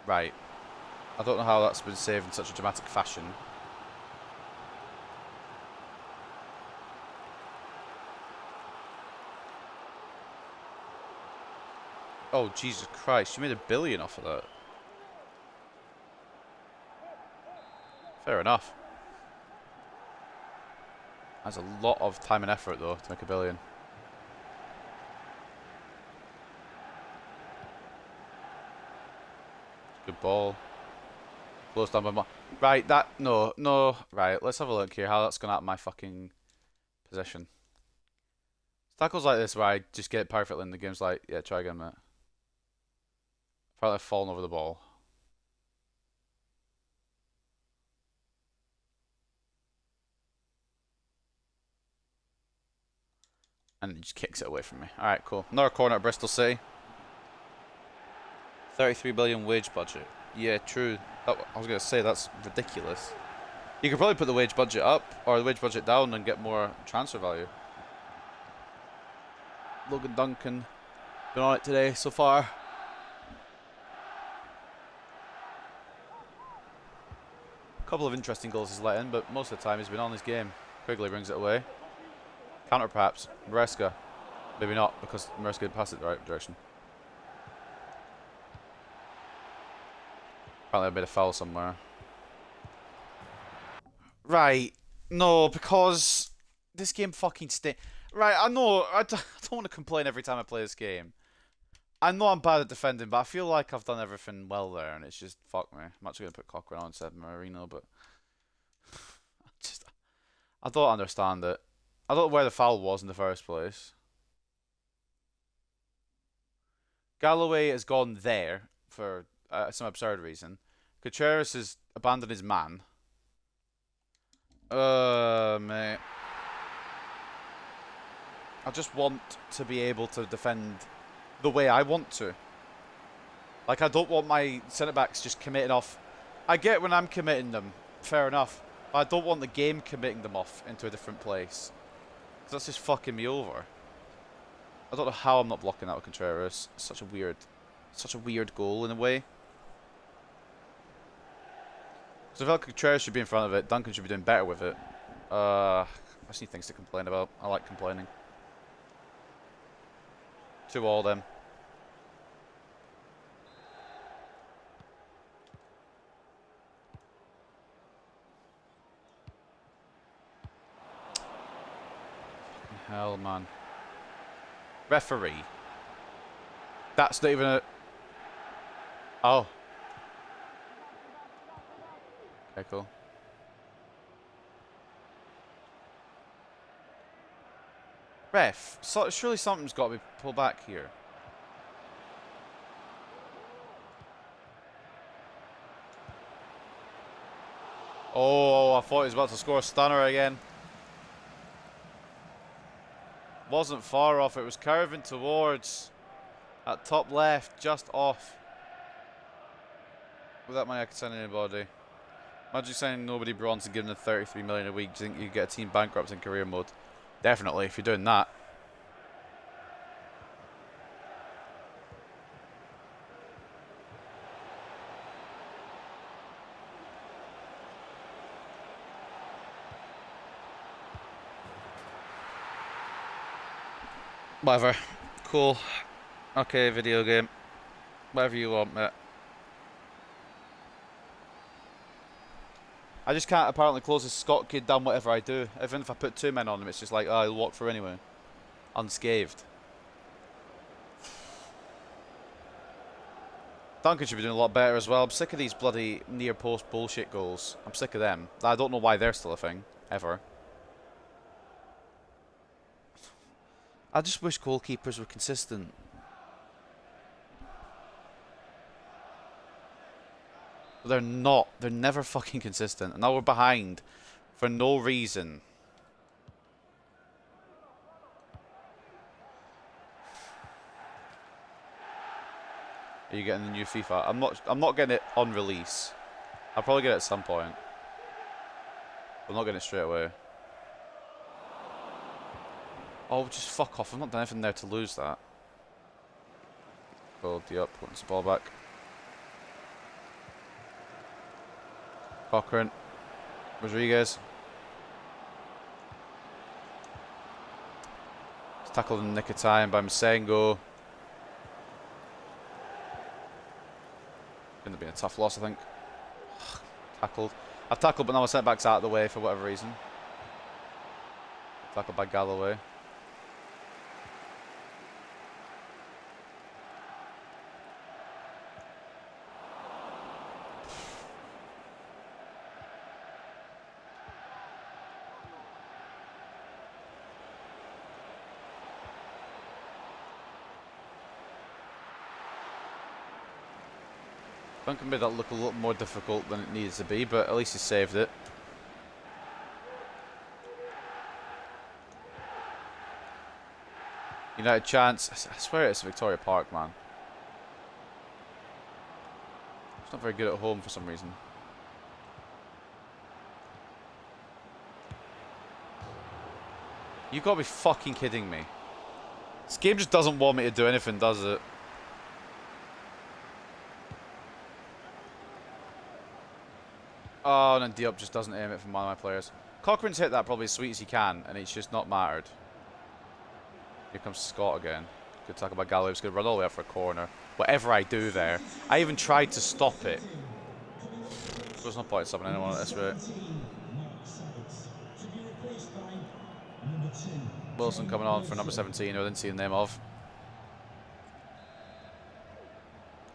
Speaker 1: Right. I don't know how that's been saved in such a dramatic fashion. Oh, Jesus Christ. You made $1 billion off of that. Fair enough. That's a lot of time and effort, though, to make $1 billion. Good ball. Close down by my... Right, that... No. Right, let's have a look here how that's gone out of my fucking position. Tackles like this where I just get it perfectly and the game's like, yeah, try again, mate. I felt like I've fallen over the ball. And he just kicks it away from me. Alright, cool. Another corner at Bristol City. 33 billion wage budget. Yeah, true. I was going to say, that's ridiculous. You could probably put the wage budget up, or the wage budget down, and get more transfer value. Logan Duncan, been on it today so far. A couple of interesting goals he's let in, but most of the time he's been on his game. Quigley brings it away. Counter perhaps. Maresca. Maybe not, because Maresca didn't pass it the right direction. Apparently I made a foul somewhere. Right. No, because this game fucking stinks. Right, I know. I don't want to complain every time I play this game. I know I'm bad at defending, but I feel like I've done everything well there, and it's just, fuck me. I'm actually going to put Cochrane on instead of Marino, but... I don't understand it. I don't know where the foul was in the first place. Galloway has gone there for some absurd reason. Coutreras has abandoned his man. Mate. I just want to be able to defend the way I want to. Like, I don't want my centre-backs just committing off. I get when I'm committing them, fair enough. But I don't want the game committing them off into a different place. Because that's just fucking me over. I don't know how I'm not blocking that with Contreras. It's such a weird goal in a way. So I feel like Contreras should be in front of it. Duncan should be doing better with it. I just need things to complain about. I like complaining. 2-all them. Hell, man. Referee. That's not even a... Oh. Okay, cool. Ref, so, surely something's got to be pulled back here. Oh, I thought he was about to score a stunner again. Wasn't far off, it was curving towards at top left, just off. With that money I could sign anybody. Imagine signing nobody bronze and giving them 33 million a week. Do you think you get a team bankrupt in career mode? Definitely, if you're doing that. Whatever. Cool. Okay, video game. Whatever you want, mate. I just can't apparently close this Scott kid down whatever I do. Even if I put 2 men on him, it's just like, oh, he'll walk through anyway. Unscathed. Duncan should be doing a lot better as well. I'm sick of these bloody near post bullshit goals. I'm sick of them. I don't know why they're still a thing, ever. I just wish goalkeepers were consistent. But they're not. They're never fucking consistent. And now we're behind for no reason. Are you getting the new FIFA? I'm not getting it on release. I'll probably get it at some point. I'm not getting it straight away. Oh, just fuck off. I've not done anything there to lose that. Hold you up. Wants the ball back. Cochran. Rodriguez. It's tackled in the nick of time by Masengo. Going to be a tough loss, I think. Tackled. I've tackled, but now my setback's out of the way for whatever reason. Tackled by Galloway. Duncan made that look a little more difficult than it needs to be, but at least he saved it. United chance. I swear it's Victoria Park, man. It's not very good at home for some reason. You gotta be fucking kidding me. This game just doesn't want me to do anything, does it? Oh, and then Diop just doesn't aim it from one of my players. Cochran's hit that probably as sweet as he can, and it's just not mattered. Here comes Scott again. Good tackle by Galloway. He's going to run all the way up for a corner. Whatever I do there. I even tried to stop it. There's no point stopping anyone at this rate. Wilson coming on for number 17, who I didn't see the name of.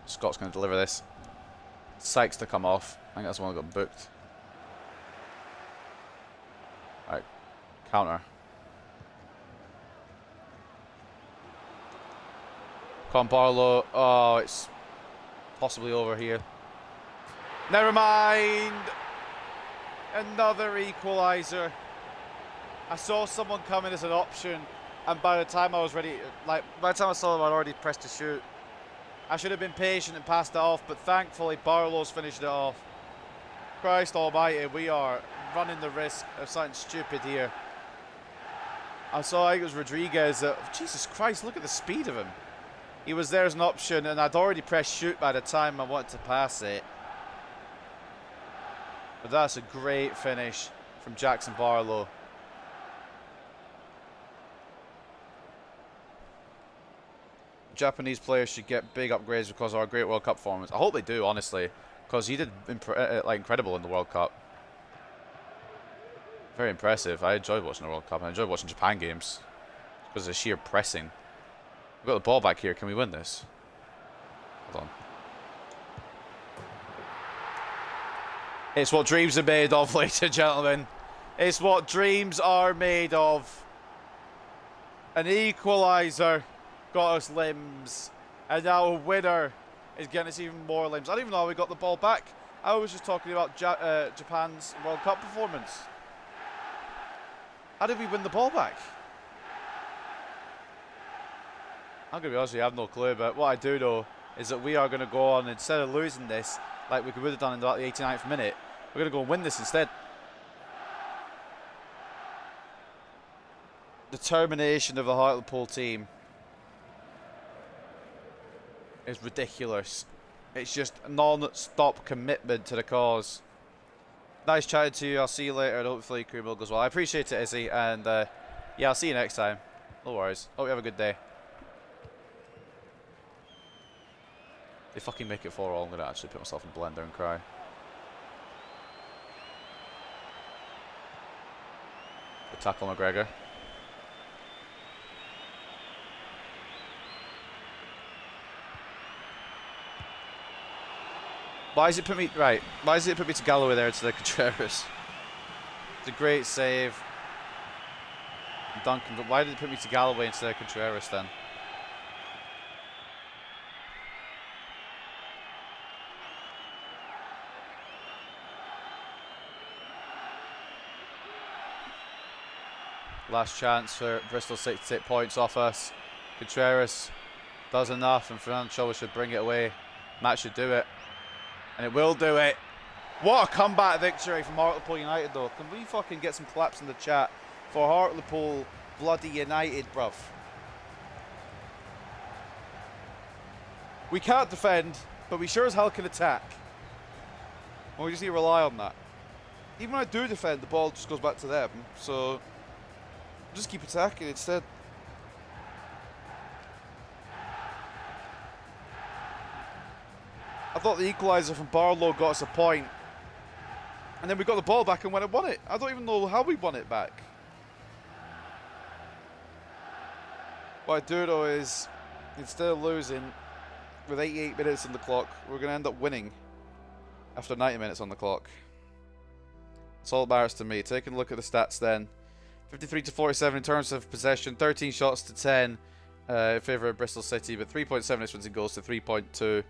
Speaker 1: Scott's going to deliver this. Sykes to come off. I think that's the one that got booked. Alright. Counter. Barlow. Oh, it's possibly over here. Never mind. Another equaliser. I saw someone coming as an option, and by the time I was ready, by the time I saw them, I'd already pressed to shoot. I should have been patient and passed it off, but thankfully Barlow's finished it off. Christ almighty, we are running the risk of something stupid here. I saw, I think it was Rodriguez. Jesus Christ, look at the speed of him. He was there as an option, and I'd already pressed shoot by the time I wanted to pass it. But that's a great finish from Jackson Barlow. Japanese players should get big upgrades because of our great World Cup performance. I hope they do, honestly, because he did incredible in the World Cup. Very impressive. I enjoyed watching the World Cup, and I enjoyed watching Japan games because of the sheer pressing. We've got the ball back here. Can we win this? Hold on. It's what dreams are made of, ladies and gentlemen. It's what dreams are made of. An equaliser got us limbs, and now a winner is getting us even more limbs. I don't even know how we got the ball back. I was just talking about Japan's World Cup performance. How did we win the ball back? I'm going to be honest with you, I have no clue, but what I do know is that we are going to go on, instead of losing this, like we would have done in about the 89th minute, we're going to go and win this instead. Determination of the Hartlepool team is ridiculous. It's just non-stop commitment to the cause. Nice chatting to you. I'll see you later, and hopefully Crew Mill goes well. I appreciate it, Izzy, and yeah, I'll see you next time. No worries. Hope you have a good day. They fucking make it 4-all. I'm going to actually put myself in a blender and cry. Good tackle, McGregor. Why does it put me right? Why does it put me to Galloway there instead of Contreras? It's a great save, Duncan. But why did it put me to Galloway instead of Contreras then? Last chance for Bristol City to take points off us. Contreras does enough, and Fernando Silva should bring it away. Matt should do it, and it will do it. What a comeback victory from Hartlepool United, though. Can we fucking get some claps in the chat for Hartlepool bloody United, bruv? We can't defend, but we sure as hell can attack. And we just need to rely on that. Even when I do defend, the ball just goes back to them, so just keep attacking instead. I thought the equaliser from Barlow got us a point. And then we got the ball back and went and won it. I don't even know how we won it back. What I do know is, instead of losing with 88 minutes on the clock, we're going to end up winning after 90 minutes on the clock. That's all that matters to me. Taking a look at the stats then. 53 to 47 in terms of possession, 13 shots to 10 in favour of Bristol City, but 3.7 expected goals to 3.2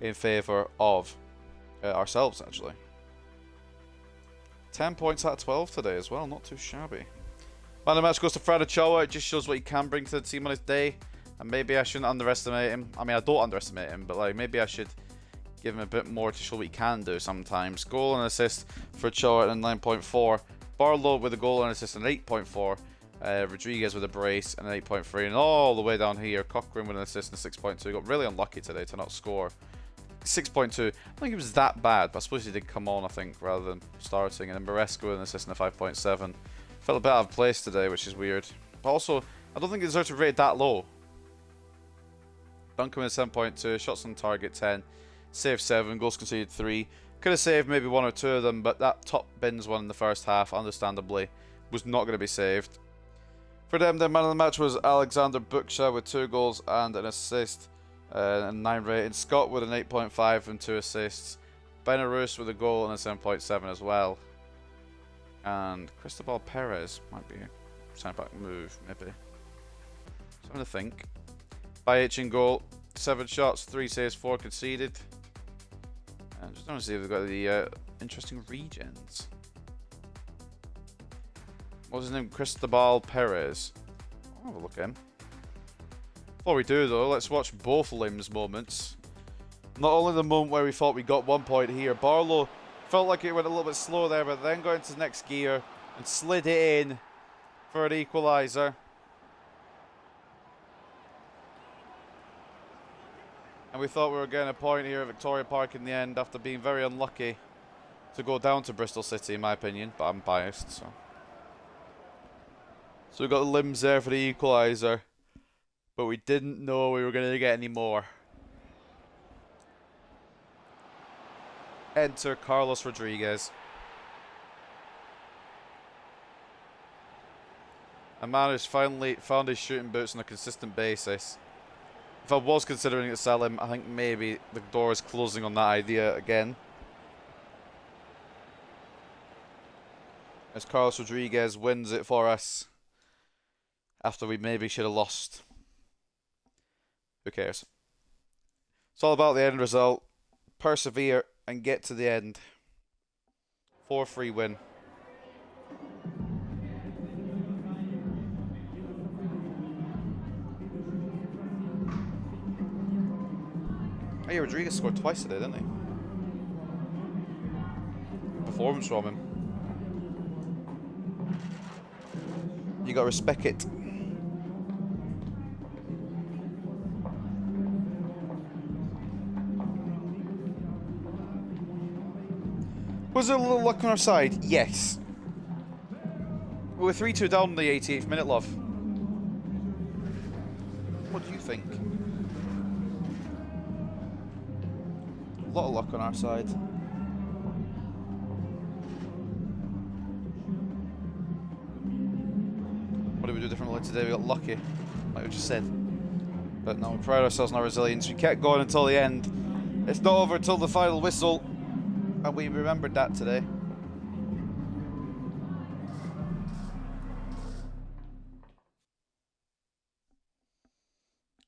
Speaker 1: in favour of ourselves, actually. 10 points out of 12 today as well, not too shabby. Man of the match goes to Fred Ochoa. It just shows what he can bring to the team on his day, and maybe I shouldn't underestimate him. I mean, I don't underestimate him, but like maybe I should give him a bit more to show what he can do sometimes. Goal and assist for Ochoa at a 9.4. Barlow with a goal and assist an 8.4. Rodriguez with a brace and an 8.3. And all the way down here, Cochrane with an assist and a 6.2. Got really unlucky today to not score. 6.2. I don't think it was that bad, but I suppose he did come on, I think, rather than starting. And then Maresca with an assist and a 5.7. Felt a bit out of place today, which is weird. But also, I don't think he deserves to rate that low. Duncan with a 7.2. Shots on target 10. Save 7. Goals conceded 3. Could have saved maybe 1 or 2 of them, but that top bins one in the first half, understandably, was not going to be saved. For them, the man of the match was Alexander Buksha with 2 goals and an assist and 9 rating. Scott with an 8.5 and 2 assists. Benarus with a goal and a 7.7 as well. And Cristobal Perez might be a centre-back move, maybe. Something to think. Bajic in goal. 7 shots, 3 saves, 4 conceded. And just want to see if they've got the interesting regens. What was his name? Cristobal Perez. I'll have a look at him. Before we do, though, let's watch both Limbs moments. Not only the moment where we thought we got 1 point here. Barlow felt like it went a little bit slow there, but then got into the next gear and slid it in for an equaliser. And we thought we were getting a point here at Victoria Park in the end after being very unlucky to go down to Bristol City, in my opinion, but I'm biased, so. So we got the Limbs there for the equaliser, but we didn't know we were going to get any more. Enter Carlos Rodriguez. A man who's finally found his shooting boots on a consistent basis. If I was considering to sell him, I think maybe the door is closing on that idea again. As Carlos Rodriguez wins it for us after we maybe should have lost. Who cares? It's all about the end result. Persevere and get to the end. 4-3 win. Oh yeah, Rodriguez scored twice today, didn't he? Performance from him. You gotta respect it. Was there a little luck on our side? Yes. We were 3-2 down in the 88th minute, love. What do you think? A lot of luck on our side. What did we do differently today? We got lucky, like we just said. But no, we pride ourselves on our resilience. We kept going until the end. It's not over until the final whistle, and we remembered that today.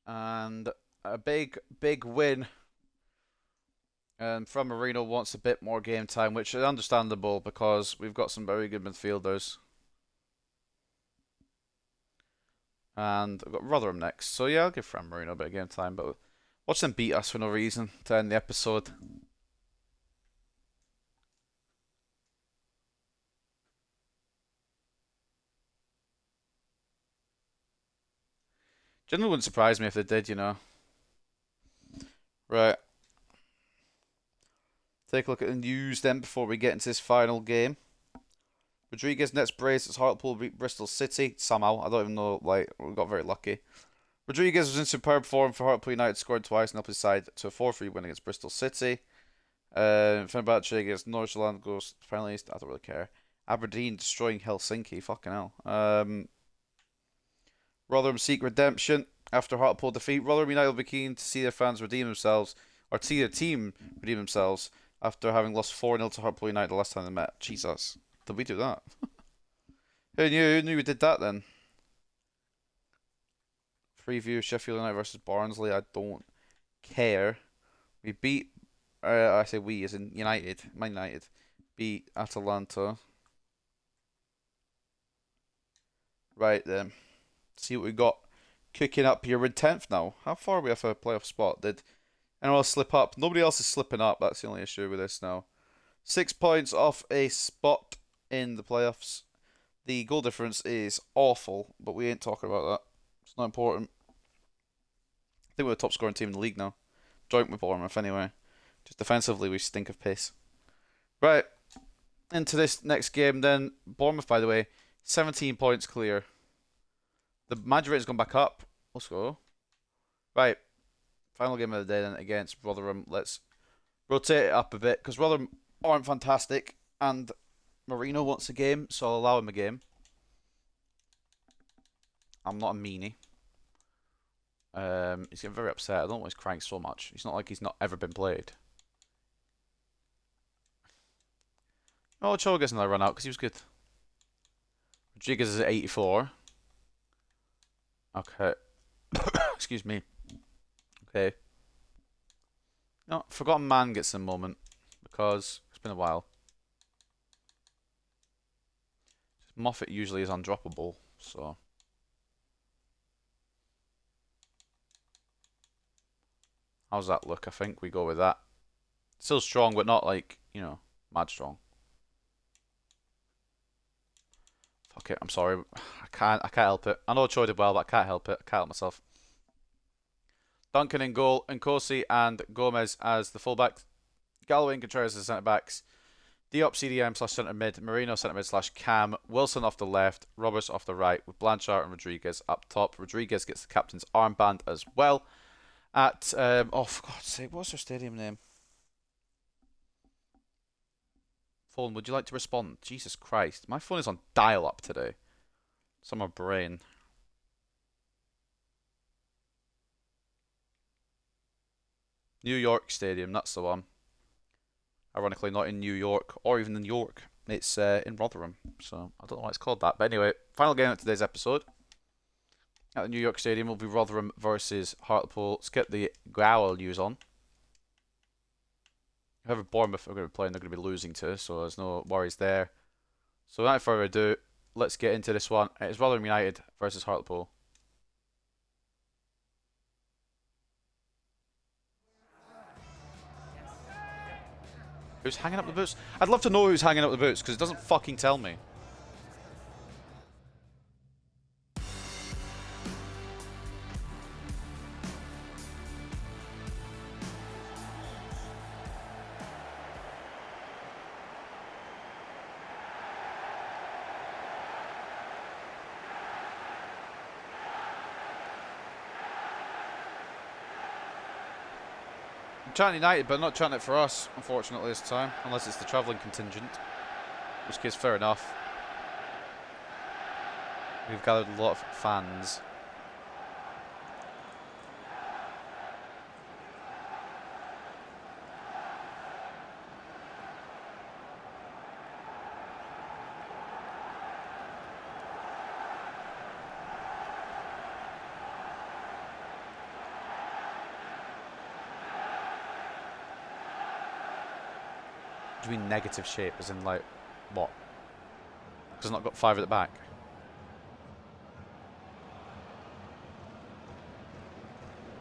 Speaker 1: And a big win. And from Marino wants a bit more game time, which is understandable because we've got some very good midfielders. And I've got Rotherham next. So yeah, I'll give Fran Marino a bit of game time, but watch them beat us for no reason to end the episode. Generally wouldn't surprise me if they did, you know. Right. Take a look at the news then before we get into this final game. Rodriguez nets brace as Hartlepool beat Bristol City. Somehow. I don't even know, like, we got very lucky. Rodriguez was in superb form for Hartlepool United, scored twice and helped his side to a 4-3 win against Bristol City. Fenerbahce against Nordsjælland goes to penalties. I don't really care. Aberdeen destroying Helsinki. Fucking hell. Rotherham seek redemption after Hartlepool defeat. Rotherham United will be keen to see their fans redeem themselves, or to see their team redeem themselves after having lost 4-0 to Hartlepool United the last time they met. Jesus. Did we do that? Who knew? Who knew we did that then? Preview Sheffield United versus Barnsley. I don't care. We beat. I say we as in United. Man United beat Atalanta. Right then. See what we got cooking up here. We're in 10th now. How far are we off a playoff spot? Did anyone else slip up? Nobody else is slipping up. That's the only issue with this now. 6 points off a spot in the playoffs. The goal difference is awful, but we ain't talking about that. It's not important. I think we're the top scoring team in the league now. Joint with Bournemouth anyway. Just defensively, we stink of pace. Right. Into this next game then. Bournemouth, by the way, 17 points clear. The match rate has gone back up. Let's go. Right. Final game of the day then against Rotherham. Let's rotate it up a bit because Rotherham aren't fantastic and Marino wants a game, so I'll allow him a game. I'm not a meanie. He's getting very upset. I don't know why he's crying so much. It's not like he's not ever been played. Oh, Cho gets another run out because he was good. Rodriguez is at 84. Okay. Excuse me. Okay. No, Forgotten Man gets a moment because it's been a while. Moffat usually is undroppable, so. How's that look? I think we go with that. Still strong, but not like, you know, mad strong. Fuck it, I'm sorry. I can't help it. I know Cho did well, but I can't help it. I can't help myself. Duncan in goal, Nkosi and Gomez as the fullback. Galloway and Contreras as the centre backs. Diop CDM / centre mid. Marino centre mid / Cam. Wilson off the left. Roberts off the right. With Blanchard and Rodriguez up top. Rodriguez gets the captain's armband as well. At oh, for God's sake, what's their stadium name? Phone, would you like to respond? Jesus Christ, my phone is on dial-up today. It's on my brain. New York Stadium, that's the one. Ironically, not in New York or even in York. It's in Rotherham, so I don't know why it's called that. But anyway, final game of today's episode. At the New York Stadium will be Rotherham versus Hartlepool. Let's get the growl news on. Whoever Bournemouth are going to be playing, they're going to be losing to, so there's no worries there. So without further ado, let's get into this one. It's Rotherham United versus Hartlepool. Who's hanging up the boots? I'd love to know who's hanging up the boots, because it doesn't fucking tell me. I'm chanting United, but not chanting it for us, unfortunately, this time. Unless it's the travelling contingent. In which case, fair enough. We've gathered a lot of fans. do you mean negative shape? As in, like, what? Because it's not got 5 at the back.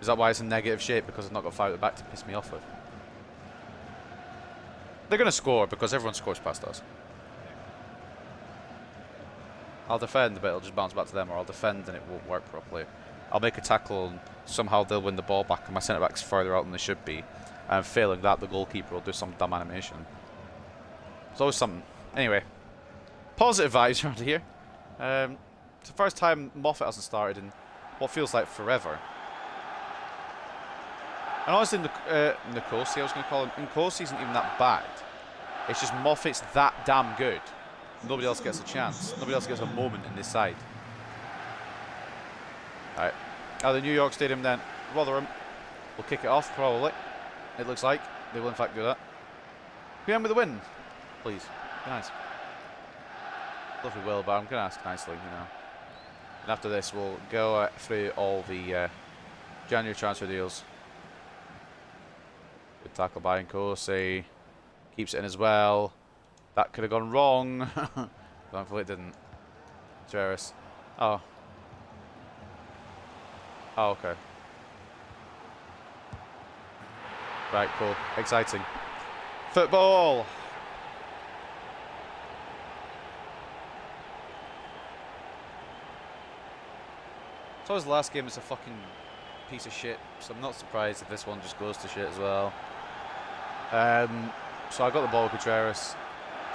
Speaker 1: Is that why it's in negative shape? Because it's not got 5 at the back to piss me off with? They're going to score because everyone scores past us. I'll defend, but it'll just bounce back to them, or I'll defend and it won't work properly. I'll make a tackle and somehow they'll win the ball back and my centre-back's further out than they should be. And failing that, the goalkeeper will do some dumb animation. It's always something. Anyway, positive vibes around here. It's the first time Moffat hasn't started in what feels like forever. And honestly, Nkosi, I was going to call him. Nkosi isn't even that bad. It's just Moffat's that damn good. Nobody else gets a chance. Nobody else gets a moment in this side. Alright. Out of the New York Stadium then. Rotherham will kick it off, probably. It looks like. They will in fact do that. PM with the win. Please. Be nice. Love we will, but I'm going to ask nicely, you know. And after this, we'll go through all the January transfer deals. Good tackle by Nkosi. Keeps it in as well. That could have gone wrong. Thankfully it didn't. Jerris. Oh. Oh, okay. Right, cool. Exciting. Football! So his last game is a fucking piece of shit, so I'm not surprised if this one just goes to shit as well. So I got the ball with Contreras,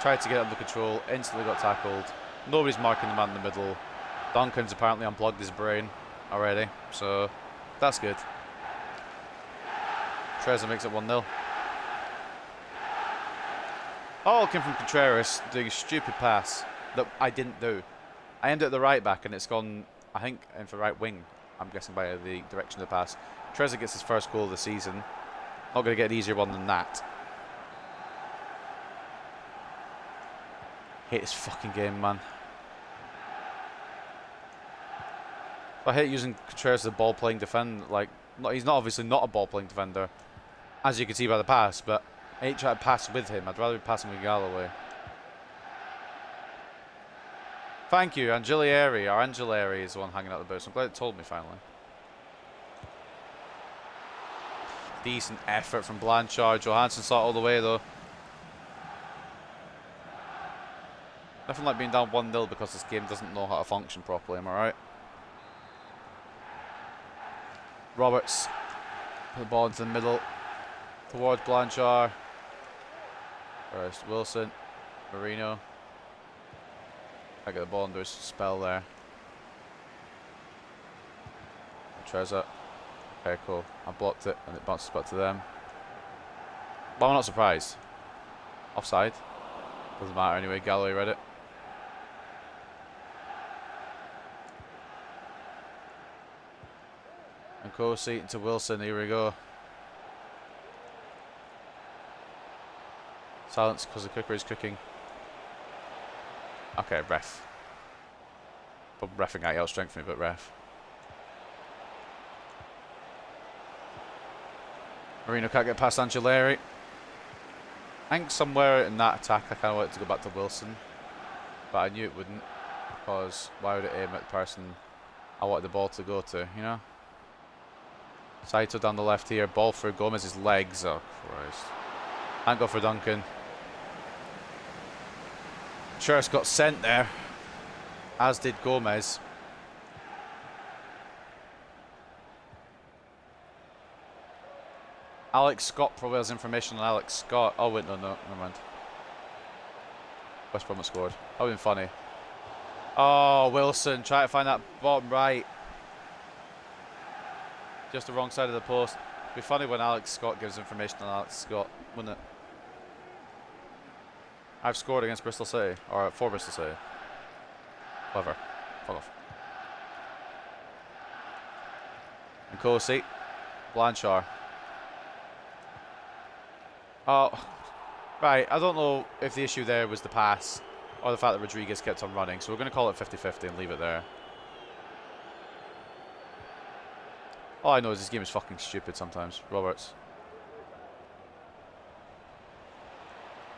Speaker 1: tried to get it under control, instantly got tackled. Nobody's marking the man in the middle. Duncan's apparently unplugged his brain already, so that's good. Trezor makes it 1-0. All came from Contreras doing a stupid pass that I didn't do. I aimed it at the right back and it's gone, I think, in for right wing. I'm guessing by the direction of the pass. Trezor gets his first goal of the season. Not going to get an easier one than that. Hate this fucking game, man. I hate using Contreras as a ball-playing defender. Like, he's not obviously not a ball-playing defender, as you can see by the pass. But I hate trying to pass with him. I'd rather be passing with Galloway. Thank you, Angelieri. Our Angelieri is the one hanging out the booth. I'm glad it told me finally. Decent effort from Blanchard. Johansson saw it all the way though. Nothing like being down 1-0 because this game doesn't know how to function properly, am I right? Roberts. Put the ball into the middle. Towards Blanchard. First Wilson. Marino. I get the ball under his spell there. Trezor. Okay, cool. I blocked it and it bounces back to them. But I'm not surprised. Offside. Doesn't matter anyway, Galloway read it. And Nkosi into Wilson, here we go. Silence because the cooker is cooking. Okay, ref. But reffing out strength me, but ref. Marino can't get past Angelieri. I think somewhere in that attack I kind of wanted to go back to Wilson, but I knew it wouldn't, because why would it aim at the person I wanted the ball to go to, you know? Saito down the left here, ball through Gomez's legs. Oh Christ. Thank God for Duncan. Church got sent there, as did Gomez. Alex Scott probably has information on Alex Scott. Oh wait, no, never mind. West Brom has scored. That would have been funny. Oh, Wilson, try to find that bottom right. Just the wrong side of the post. It'd be funny when Alex Scott gives information on Alex Scott, wouldn't it? I've scored against Bristol City, or for Bristol City. Whatever. Fuck off. Nkosi. Blanchard. Oh, right. I don't know if the issue there was the pass or the fact that Rodriguez kept on running, so we're going to call it 50-50 and leave it there. All I know is this game is fucking stupid sometimes. Roberts.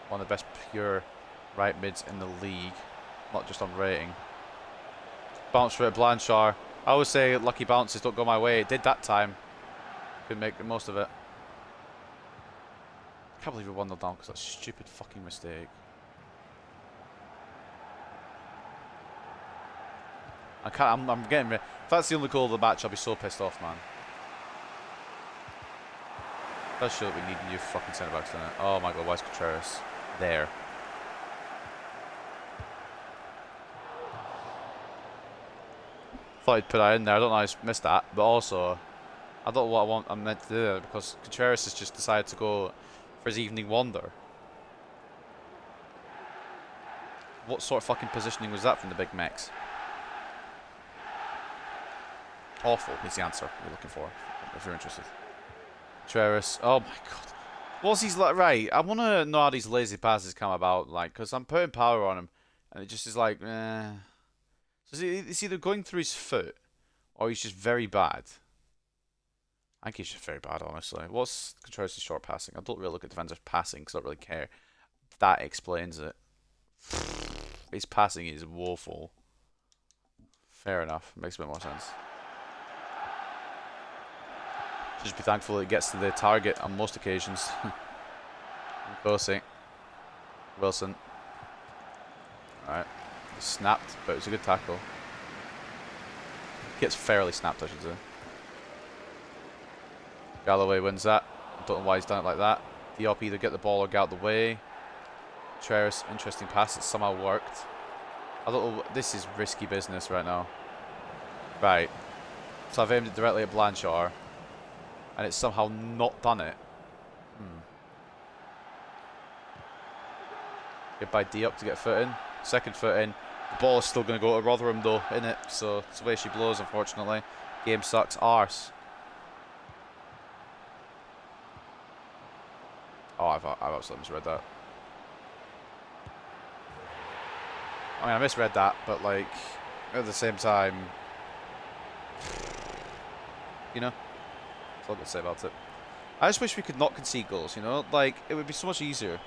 Speaker 1: One of the best pure right mids in the league, not just on rating. Bounce for it, Blanchard. I always say lucky bounces don't go my way. It did that time. Couldn't make the most of it. I can't believe we won the down because that's a stupid fucking mistake. I can't. I'm getting. If that's the only goal of the match, I'll be so pissed off, man. Does show that we need new fucking centre backs, doesn't it? Oh my god, why is Contreras there? Thought he'd put that in there. I don't know. I missed that, but also I don't know what I'm meant to do there because Contreras has just decided to go for his evening wander. What sort of fucking positioning was that from the big Mex? Awful is the answer we're looking for, if you're interested. Contreras, oh my god. What's he's like? Right, I want to know how these lazy passes come about, like, because I'm putting power on him, and it just is like, eh. So it's either going through his foot, or he's just very bad. I think he's just very bad, honestly. What's Contreras' short passing? I don't really look at defenders passing, because I don't really care. That explains it. His passing is woeful. Fair enough, makes a bit more sense. Just be thankful it gets to the target on most occasions. Kosi. Wilson. Alright. He snapped, but it was a good tackle. Gets fairly snapped, I should say. Galloway wins that. I don't know why he's done it like that. Diop either get the ball or get out the way. Contreras, interesting pass. It somehow worked. I don't know. This is risky business right now. Right. So I've aimed it directly at Blanchard. And it's somehow not done it. Get by Diop to get a foot in. Second foot in. The ball is still going to go to Rotherham though, innit? So it's the way she blows, unfortunately. Game sucks arse. Oh, I've absolutely misread that. I mean, I misread that, but like, at the same time, you know? That's all I've got to say about it. I just wish we could not concede goals, you know? Like, it would be so much easier.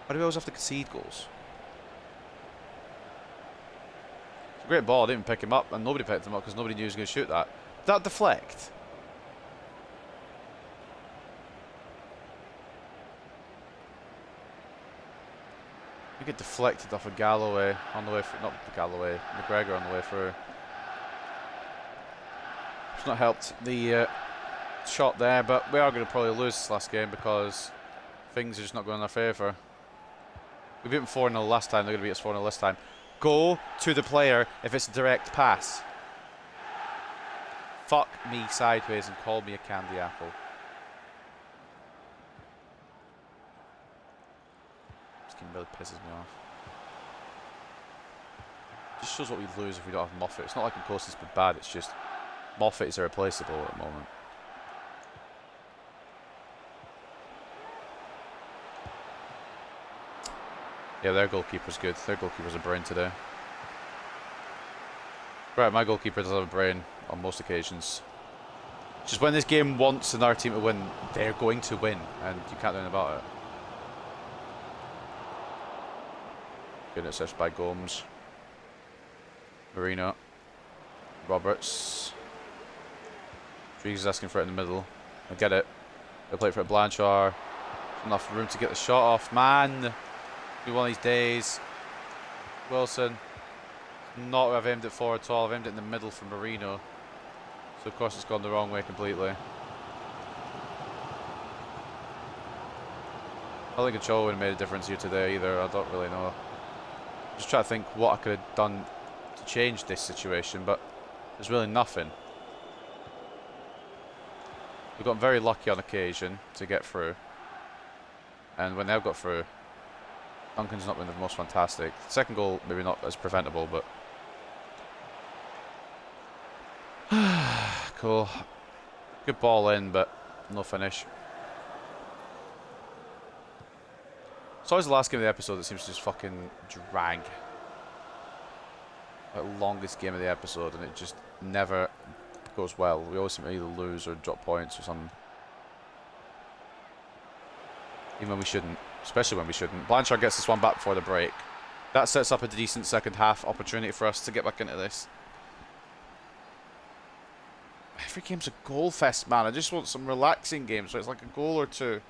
Speaker 1: Why do we always have to concede goals? It's a great ball, I didn't even pick him up, and nobody picked him up because nobody knew he was going to shoot that. Did that deflect? We get deflected off of Galloway on the way through, not Galloway, McGregor on the way through. It's not helped the shot there, but we are going to probably lose this last game because things are just not going in our favour. We beat them 4-0 last time, they're going to beat us 4-0 this time. Go to the player if it's a direct pass. Fuck me sideways and call me a candy apple. This game really pisses me off. Just shows what we lose if we don't have Moffat. It's not like Nkosi's been bad, it's just Moffat is irreplaceable at the moment. Yeah, their goalkeeper's good. Their goalkeeper's a brain today. Right, my goalkeeper does have a brain on most occasions. Just when this game wants another team to win, they're going to win, and you can't do anything about it. Good interception by Gomes. Marino. Roberts. Rodriguez is asking for it in the middle. I get it. They'll play it for Blanchard. Enough room to get the shot off. Man! Be one of these days. Wilson. Not what I've aimed it for at all. I've aimed it in the middle for Marino. So of course it's gone the wrong way completely. I don't think control would have made a difference here today either. I don't really know. Just trying to think what I could have done to change this situation, but there's really nothing. We've gotten very lucky on occasion to get through. And when they've got through, Duncan's not been the most fantastic. Second goal, maybe not as preventable, but... Cool. Good ball in, but no finish. It's always the last game of the episode that seems to just fucking drag. Like, longest game of the episode, and it just never goes well. We always seem to either lose or drop points or something. Even when we shouldn't. Especially when we shouldn't. Blanchard gets this one back before the break. That sets up a decent second half opportunity for us to get back into this. Every game's a goal fest, man. I just want some relaxing games where it's like a goal or two.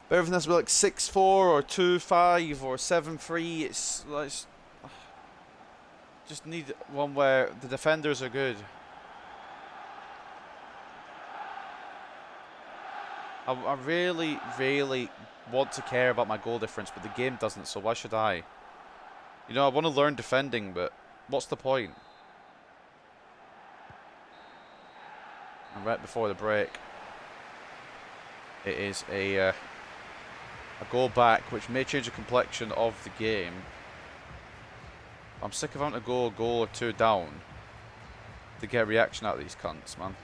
Speaker 1: But everything has to be like 6-4 or 2-5 or 7-3. It's like... Just need one where the defenders are good. I really, really want to care about my goal difference, but the game doesn't, so why should I? You know, I want to learn defending, but what's the point? And right before the break, it is a goal back, which may change the complexion of the game. I'm sick of having to go a goal or two down to get a reaction out of these cunts, man.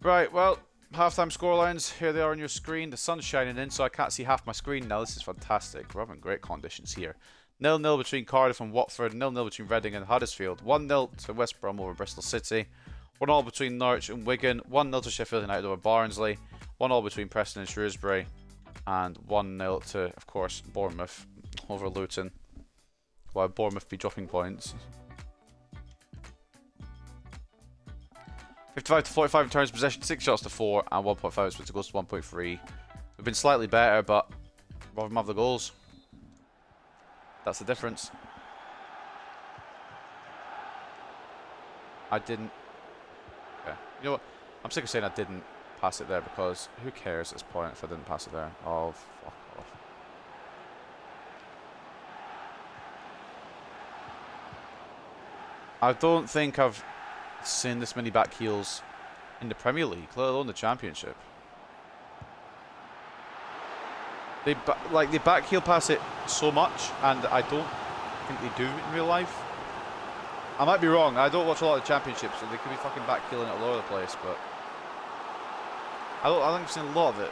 Speaker 1: Right, well, halftime scorelines, here they are on your screen. The sun's shining in, so I can't see half my screen now. This is fantastic. We're having great conditions here. 0-0 between Cardiff and Watford, 0-0 between Reading and Huddersfield, 1-0 to West Brom over Bristol City, 1-1 between Norwich and Wigan, 1-0 to Sheffield United over Barnsley, 1-1 between Preston and Shrewsbury, and 1-0 to, of course, Bournemouth over Luton. Why would Bournemouth be dropping points? 55 to 45 in terms of possession, 6 shots to 4, and 1.5 split goals to 1.3. We've been slightly better, but rather than have the goals. That's the difference. I didn't... Okay. You know what? I'm sick of saying I didn't pass it there, because who cares at this point if I didn't pass it there? Oh, fuck off. I don't think I've seen this many back heels in the Premier League, let alone the Championship. They back heel pass it so much, and I don't think they do in real life. I might be wrong. I don't watch a lot of Championships, so they could be fucking back heeling it all over the place. But I think I've seen a lot of it.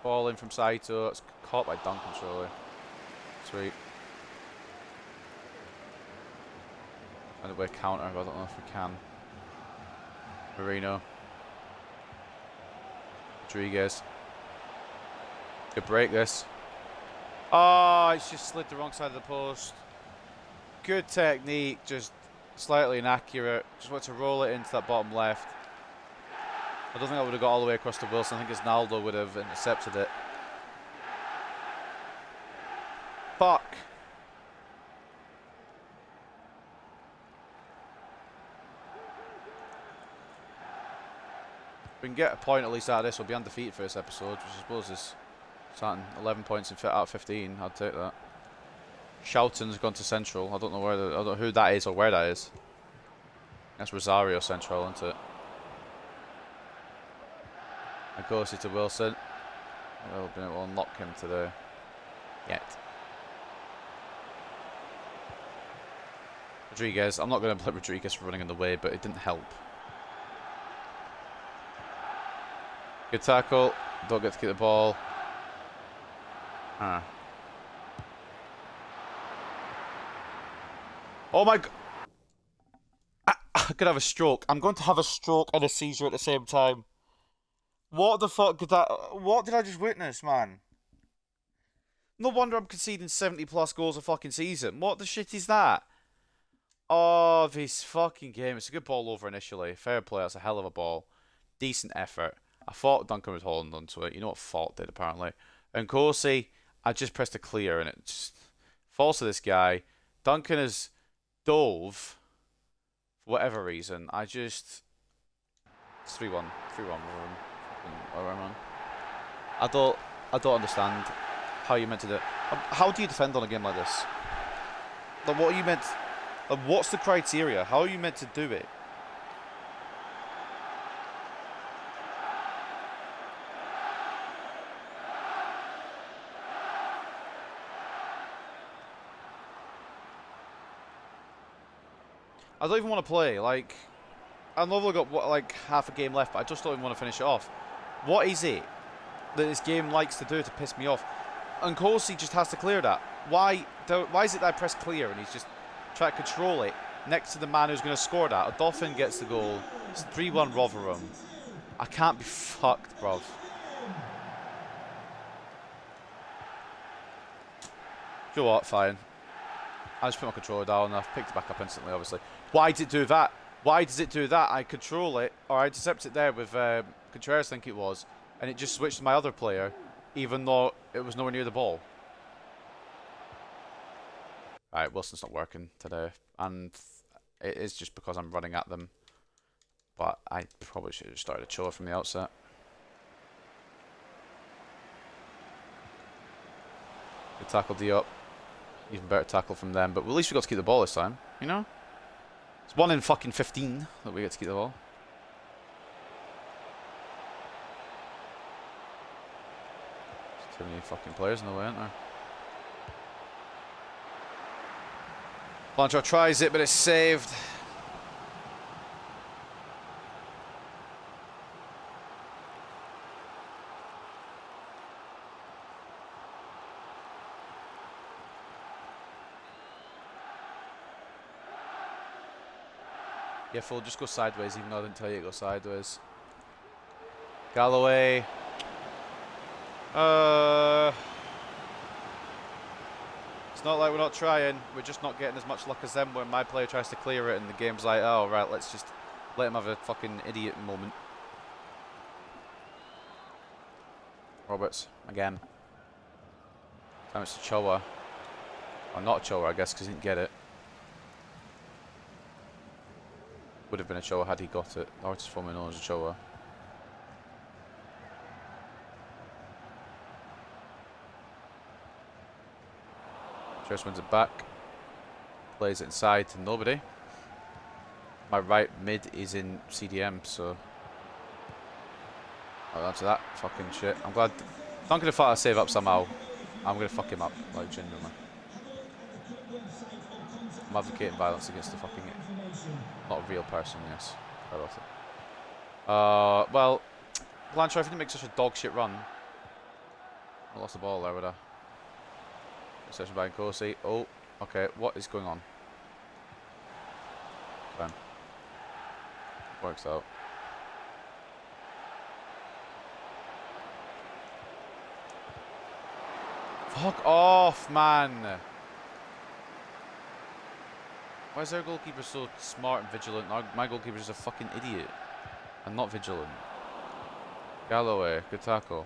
Speaker 1: Ball in from Saito. It's caught by Duncan, surely. Sweet. And we're counter, but I don't know if we can. Marino. Rodriguez. Good break, this. Oh, it's just slid the wrong side of the post. Good technique, just slightly inaccurate. Just want to roll it into that bottom left. I don't think I would have got all the way across to Wilson. I think Naldo would have intercepted it. Fuck. If we can get a point at least out of this, we'll be undefeated for this episode, which I suppose is starting 11 points out of 15. I'd take that. Shouton's gone to Central. I don't know I don't know who that is or where that is. That's Rosario Central, isn't it? And goes to Wilson. We'll be able to unlock him today. Yet. Rodriguez. I'm not going to put Rodriguez for running in the way, but it didn't help. Good tackle. Don't get to keep the ball. Oh my god. I could have a stroke. I'm going to have a stroke and a seizure at the same time. What the fuck did that... What did I just witness, man? No wonder I'm conceding 70 plus goals a fucking season. What the shit is that? Oh, this fucking game. It's a good ball over initially. Fair play. That's a hell of a ball. Decent effort. I thought Duncan was holding onto it. You know what Fault did, apparently. And Corsi, I just pressed a clear, and it just falls to this guy. Duncan has dove for whatever reason. It's 3-1. 3-1. I don't understand how you meant to do it. How do you defend on a game like this? Like, what are you meant... Like, what's the criteria? How are you meant to do it? I don't even want to play. Like, I've only got like half a game left, but I just don't even want to finish it off. What is it that this game likes to do to piss me off? And Corsi just has to clear that. Why is it that I press clear and he's just trying to control it next to the man who's going to score that? A Dolphin gets the goal. It's 3-1 Rotherham. I can't be fucked, bruv. You know what? Fine. I just put my controller down and I've picked it back up instantly, obviously. Why did it do that? Why does it do that? I control it, or I intercept it there with Contreras, I think it was, and it just switched to my other player, even though it was nowhere near the ball. Alright, Wilson's not working today, and it is just because I'm running at them. But I probably should have started a chiller from the outset. Good tackle D up. Even better tackle from them, but at least we got to keep the ball this time, you know? It's 1 in fucking 15 that we get to keep the ball. There's too many fucking players in the way, aren't there? Blanchard tries it, but it's saved. Yeah, Phil, just go sideways, even though I didn't tell you to go sideways. Galloway. It's not like we're not trying. We're just not getting as much luck as them when my player tries to clear it and the game's like, oh, right, let's just let him have a fucking idiot moment. Roberts, again. Time it's to Choa. Or not Choa, I guess, because he didn't get it. Would have been a Choa had he got it. The artist formerly known as a Choa. Just wins it back. Plays it inside to nobody. My right mid is in CDM, so. Oh, that's that fucking shit. I'm glad. Duncan if I save up somehow. I'm gonna fuck him up, like genuinely. I'm advocating violence against the fucking. Not a real person, yes. I wrote it. Well, Blanchard, if he didn't make such a dog shit run. I lost the ball there, would I? Reception by Nkosi. Oh, okay. What is going on? Fine. Works out. Fuck off, man. Why is their goalkeeper so smart and vigilant? My goalkeeper's a fucking idiot. And not vigilant. Galloway, good tackle.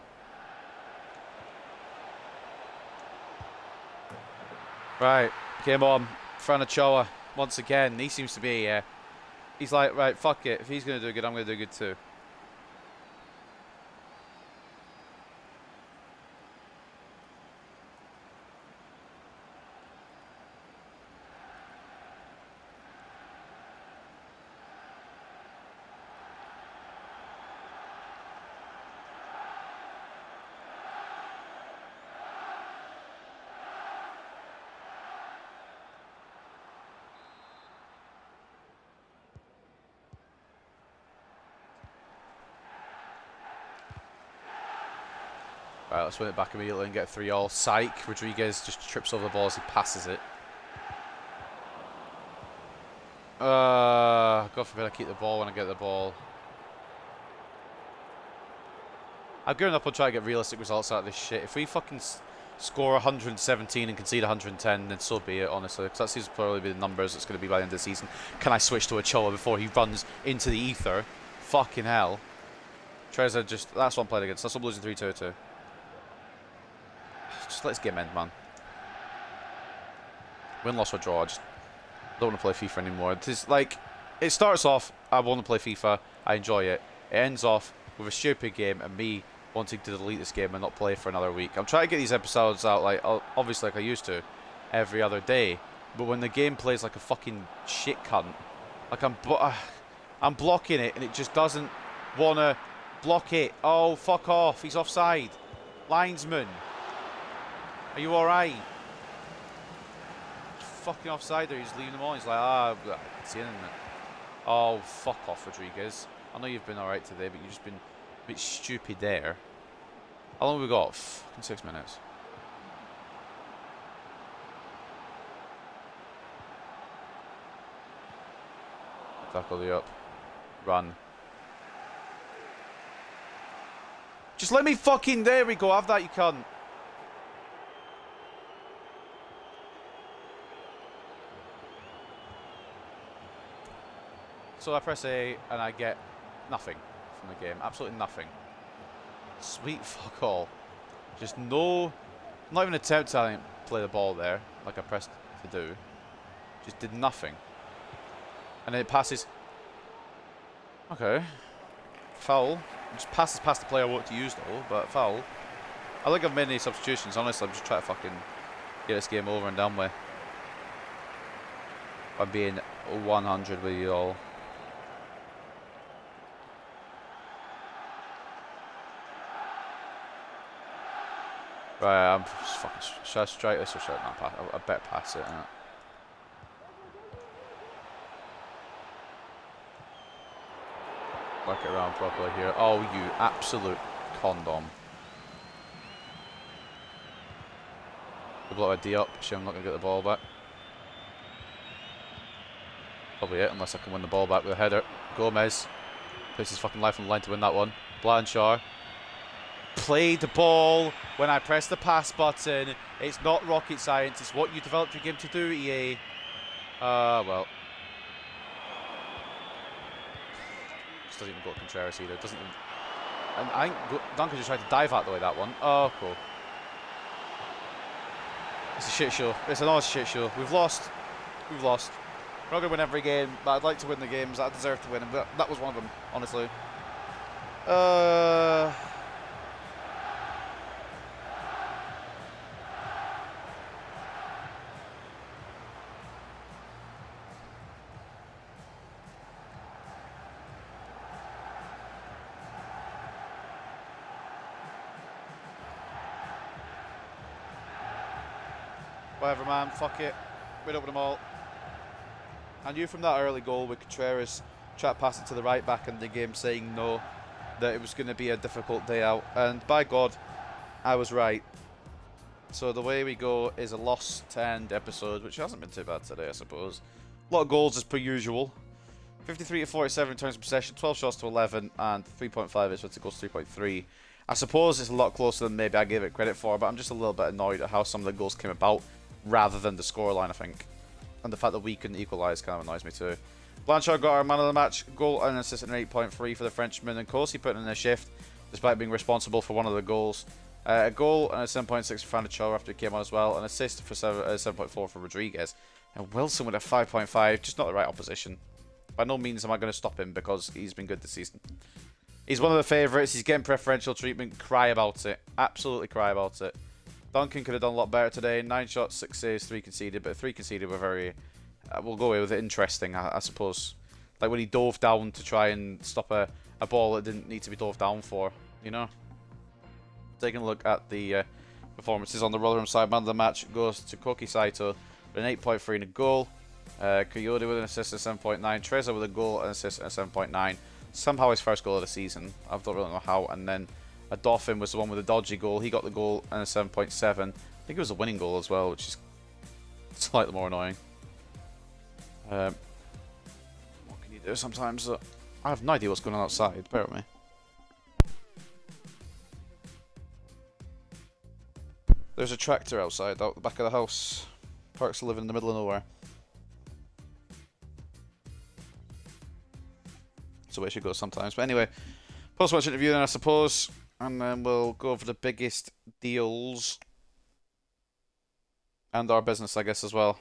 Speaker 1: Right, came on. Fran Ochoa, once again. He seems to be, he's like, right, fuck it. If he's going to do good, I'm going to do good too. Right, let's win it back immediately and get 3-all. Psych. Rodriguez just trips over the ball as he passes it. God forbid I keep the ball when I get the ball. I've given up on trying to get realistic results out of this shit. If we fucking score 117 and concede 110, then so be it, honestly. Because that seems to probably be the numbers it's going to be by the end of the season. Can I switch to Ochoa before he runs into the ether? Fucking hell. Trezor just... That's what I'm playing against. That's what I'm losing 3-2. Just let's get end, man. Win, loss, or draw. I just don't want to play FIFA anymore. It is like, it starts off, I want to play FIFA, I enjoy it. It ends off with a stupid game and me wanting to delete this game and not play for another week. I'm trying to get these episodes out, like, obviously like I used to, every other day. But when the game plays like a fucking shit cunt, like I'm blocking it and it just doesn't want to block it. Oh, fuck off. He's offside. Linesman. Are you alright? fucking offside there. He's leaving them on. He's like, I can see it, isn't it? Oh, fuck off, Rodriguez. I know you've been alright today, but you've just been a bit stupid there. How long have we got? Fucking 6 minutes. Tackle you up. Run. Just let me fucking... There we go. Have that, you cunt. So I press A and I get nothing from the game. Absolutely nothing. Sweet fuck all. Just no... Not even attempt to play the ball there, like I pressed to do. Just did nothing. And then it passes... Okay. Foul. It just passes past the player I want to use though, but foul. I think I've made any substitutions, honestly. I'm just trying to fucking get this game over and done with. I'm being 100 with you all. Right, I'm just fucking... Should I strike this or should I not pass? I bet pass it, innit? Work it around properly here. Oh, you absolute condom. We blow a D up. Sure, I'm not going to get the ball back. Probably it, unless I can win the ball back with a header. Gomez puts his fucking life on the line to win that one. Blanchard played the ball when I press the pass button. It's not rocket science. It's what you developed your game to do, EA. Well. Just doesn't even go to Contreras either. Doesn't even... And I think Duncan just tried to dive out the way that one. Oh, cool. It's a shit show. It's an honest shit show. We've lost. We've lost. We're not going to win every game, but I'd like to win the games that I deserve to win, and that was one of them, honestly. Whatever, man. Fuck it. We'd open them all. I knew from that early goal with Contreras trying to pass it to the right back in the game saying no, that it was going to be a difficult day out. And by God, I was right. So the way we go is a lost to end episode, which hasn't been too bad today, I suppose. A lot of goals as per usual. 53 to 47 in terms of possession, 12 shots to 11, and 3.5 expected goals 3.3. I suppose it's a lot closer than maybe I gave it credit for, but I'm just a little bit annoyed at how some of the goals came about rather than the scoreline, I think. And the fact that we couldn't equalise kind of annoys me too. Blanchard got our man of the match, goal and assist, and 8.3 for the Frenchman. And Corsi put in a shift despite being responsible for one of the goals. A goal and a 7.6 for Fernando after he came on as well. An assist for 7.4 for Rodriguez. And Wilson with a 5.5, just not the right opposition. By no means am I going to stop him because he's been good this season. He's one of the favourites. He's getting preferential treatment. Cry about it. Absolutely cry about it. Duncan could have done a lot better today. 9 shots, 6 saves, 3 conceded. But 3 conceded were very... we'll go away with it. Interesting, I suppose. Like when he dove down to try and stop a ball that didn't need to be dove down for. You know? Taking a look at the performances on the Rotherham side. Man of the match goes to Koki Saito with an 8.3 and a goal. Coyote with an assist at 7.9. Trezor with a goal and assist at 7.9. Somehow his first goal of the season. I don't really know how. And then a Dauphin was the one with a dodgy goal. He got the goal and a 7.7. I think it was a winning goal as well, which is slightly more annoying. What can you do sometimes? I have no idea what's going on outside. Bear with me. There's a tractor outside, out the back of the house. Parks living in the middle of nowhere. That's the way it should go sometimes. But anyway, post-match interview then, I suppose. And then we'll go over the biggest deals. And our business, I guess, as well.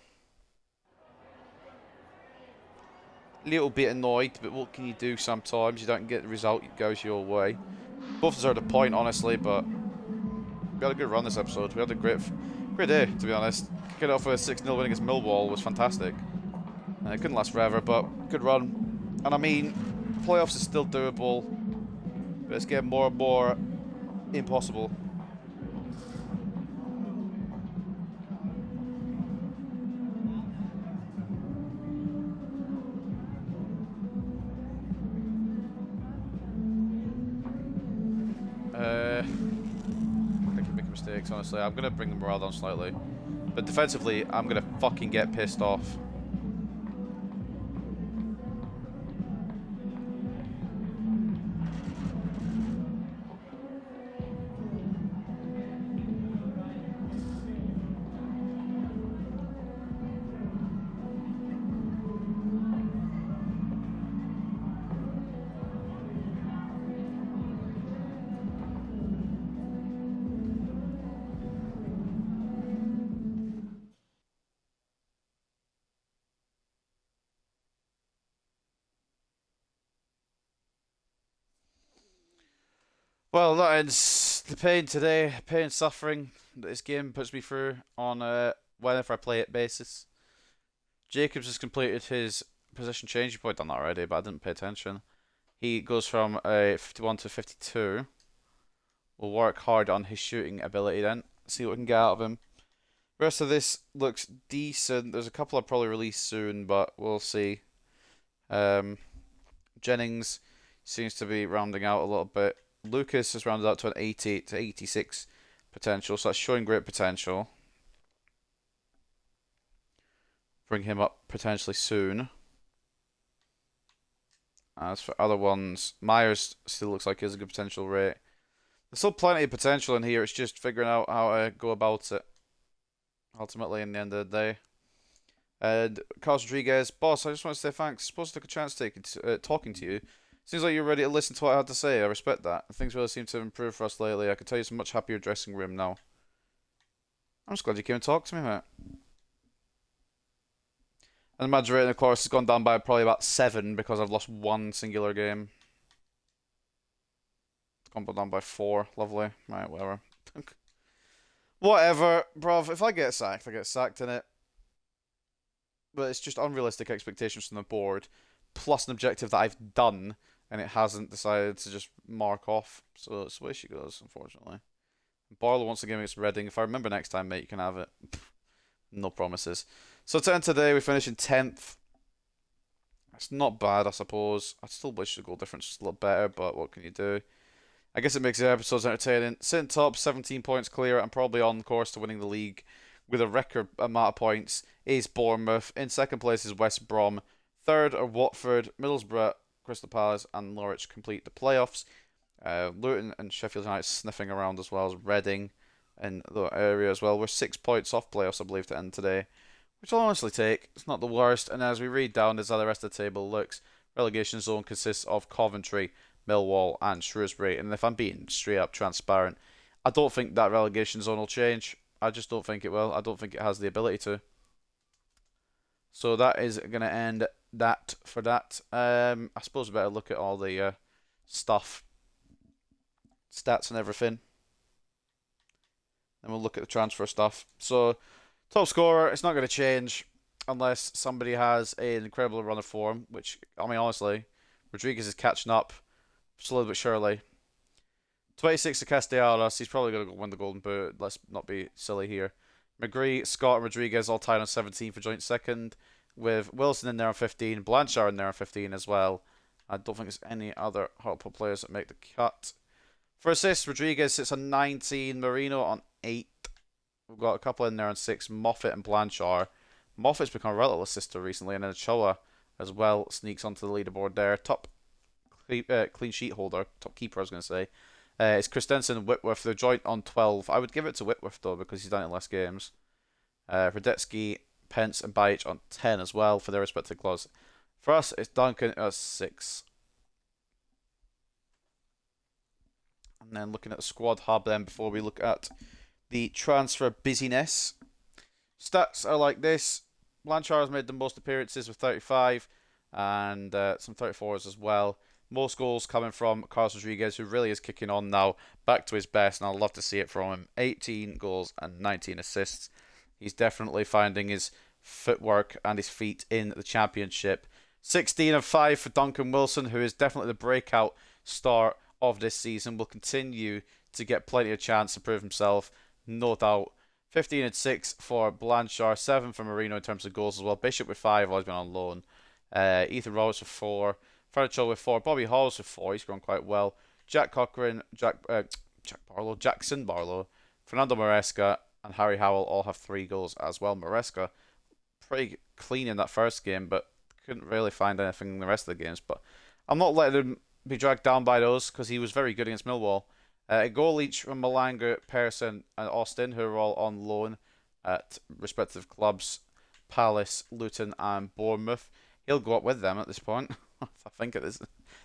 Speaker 1: Little bit annoyed, but what can you do sometimes? You don't get the result, it goes your way. Both deserve a point, honestly, but we had a good run this episode. We had a great day, to be honest. Kicking it off with a 6-0 win against Millwall was fantastic. It couldn't last forever, but good run. And I mean, playoffs is still doable, but it's getting more and more impossible. mistakes, honestly. I'm going to bring the morale down slightly. But defensively, I'm going to fucking get pissed off. Well, that ends the pain today. Pain and suffering that this game puts me through on a whenever I play it basis. Jacobs has completed his position change. You've probably done that already, but I didn't pay attention. He goes from a 51 to 52. We'll work hard on his shooting ability then. See what we can get out of him. The rest of this looks decent. There's a couple I'll probably release soon, but we'll see. Jennings seems to be rounding out a little bit. Lucas has rounded out to an 88 to 86 potential, so that's showing great potential. Bring him up potentially soon. As for other ones, Myers still looks like he has a good potential rate. There's still plenty of potential in here, it's just figuring out how to go about it. Ultimately, in the end of the day. And Carlos Rodriguez, boss, I just want to say thanks. Supposed to take a chance talking to you. Seems like you're ready to listen to what I had to say. I respect that. Things really seem to have improved for us lately. I can tell you it's a much happier dressing room now. I'm just glad you came and talked to me, mate. And the Madrid, of course, has gone down by probably about 7 because I've lost one singular game. It's gone down by 4. Lovely. Right, whatever. Whatever, bruv. If I get sacked, I get sacked in it. But it's just unrealistic expectations from the board, plus an objective that I've done, and it hasn't decided to just mark off. So that's the way she goes, unfortunately. Barlow wants to game against Reading. If I remember next time, mate, you can have it. No promises. So to end today, we finish in 10th. It's not bad, I suppose. I still wish the goal difference was a little better, but what can you do? I guess it makes the episodes entertaining. Sitting top, 17 points clear, and probably on course to winning the league with a record amount of points is Bournemouth. In second place is West Brom. Third are Watford, Middlesbrough, Crystal Palace, and Norwich complete the playoffs. Luton and Sheffield United sniffing around as well as Reading in the area as well. We're 6 points off playoffs, I believe, to end today, which I'll honestly take. It's not the worst. And as we read down, as how the rest of the table looks, relegation zone consists of Coventry, Millwall, and Shrewsbury. And if I'm being straight up transparent, I don't think that relegation zone will change. I just don't think it will. I don't think it has the ability to. So that is going to end that for that. I suppose we better look at all the stuff, stats and everything. And we'll look at the transfer stuff. So, top scorer, it's not going to change unless somebody has an incredible run of form, which, I mean, honestly, Rodriguez is catching up slowly but surely. 26 to Castellanos, he's probably going to win the Golden Boot. Let's not be silly here. McGree, Scott, and Rodriguez all tied on 17 for joint second, with Wilson in there on 15, Blanchard in there on 15 as well. I don't think there's any other Hartlepool players that make the cut. For assists, Rodriguez sits on 19, Marino on 8. We've got a couple in there on 6, Moffat and Blanchard. Moffat's become a relative assister recently, and then Ochoa as well sneaks onto the leaderboard there. Top clean sheet holder, top keeper I was going to say, it's Christensen and Whitworth. They're joint on 12. I would give it to Whitworth though because he's done it in less games. Radetsky, Pence and Bajic on 10 as well for their respective clubs. For us, it's Duncan at 6. And then looking at the squad hub then before we look at the transfer busyness. Stats are like this. Blanchard has made the most appearances with 35 and some 34s as well. Most goals coming from Carlos Rodriguez, who really is kicking on now, back to his best, and I'd love to see it from him. 18 goals and 19 assists. He's definitely finding his footwork and his feet in the championship. 16 and 5 for Duncan Wilson, who is definitely the breakout star of this season. Will continue to get plenty of chance to prove himself, no doubt. 15 and 6 for Blanchard, 7 for Marino in terms of goals as well. Bishop with 5, always been on loan. Ethan Roberts with 4. Furniture with 4. Bobby Halls with 4. He's grown quite well. Jack Cochran, Jackson Barlow, Fernando Maresca and Harry Howell all have 3 goals as well. Maresca pretty clean in that first game, but couldn't really find anything in the rest of the games. But I'm not letting him be dragged down by those because he was very good against Millwall. A goal each from Malanga, Pearson, and Austin, who are all on loan at respective clubs: Palace, Luton, and Bournemouth. He'll go up with them at this point. I think at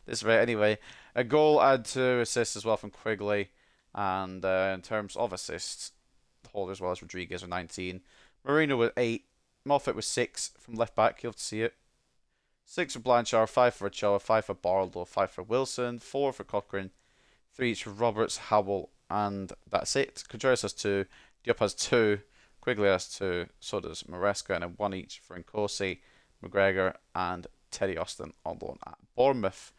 Speaker 1: this rate anyway. A goal and 2 assists as well from Quigley. And in terms of assists, the holder as well as Rodriguez with 19. Marino with 8. Moffat with 6 from left back. You'll have to see it. 6 for Blanchard, 5 for Ochoa, 5 for Barlow, 5 for Wilson, 4 for Cochrane, 3 each for Roberts, Howell, and that's it. Contreras has 2, Diop has 2, Quigley has 2, so does Maresca, and then 1 each for Nkosi, McGregor, and Teddy Austin on loan at Bournemouth.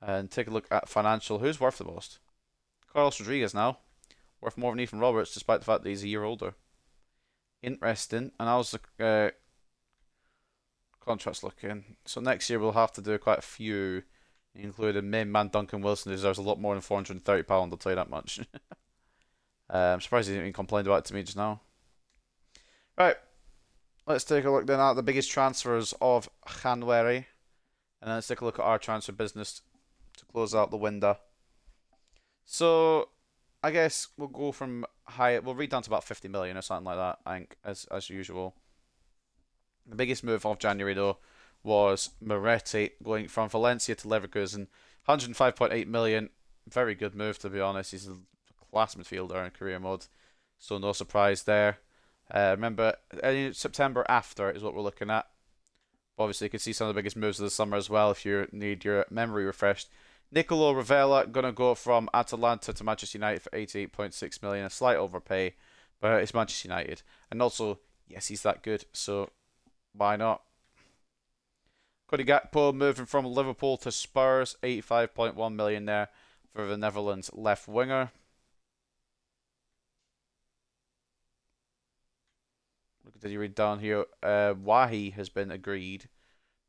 Speaker 1: And take a look at financial. Who's worth the most? Carlos Rodriguez now. Worth more than Ethan Roberts, despite the fact that he's a year older. Interesting. And how's the contracts looking? So next year we'll have to do quite a few, including main man Duncan Wilson, who deserves a lot more than £430, I'll tell you that much. I'm surprised he didn't even complain about it to me just now. Right. Let's take a look then at the biggest transfers of January. And then let's take a look at our transfer business to close out the window. So, I guess we'll go from high. We'll read down to about 50 million or something like that, I think, as usual. The biggest move of January, though, was Moretti going from Valencia to Leverkusen. 105.8 million. Very good move, to be honest. He's a class midfielder in career mode. So, no surprise there. Remember, September after is what we're looking at. Obviously, you can see some of the biggest moves of the summer as well if you need your memory refreshed. Nicolo Ravella going to go from Atalanta to Manchester United for 88.6 million. A slight overpay, but it's Manchester United. And also, yes, he's that good, so why not? Cody Gakpo moving from Liverpool to Spurs. 85.1 million there for the Netherlands left winger. Did you read down here? Wahi has been agreed.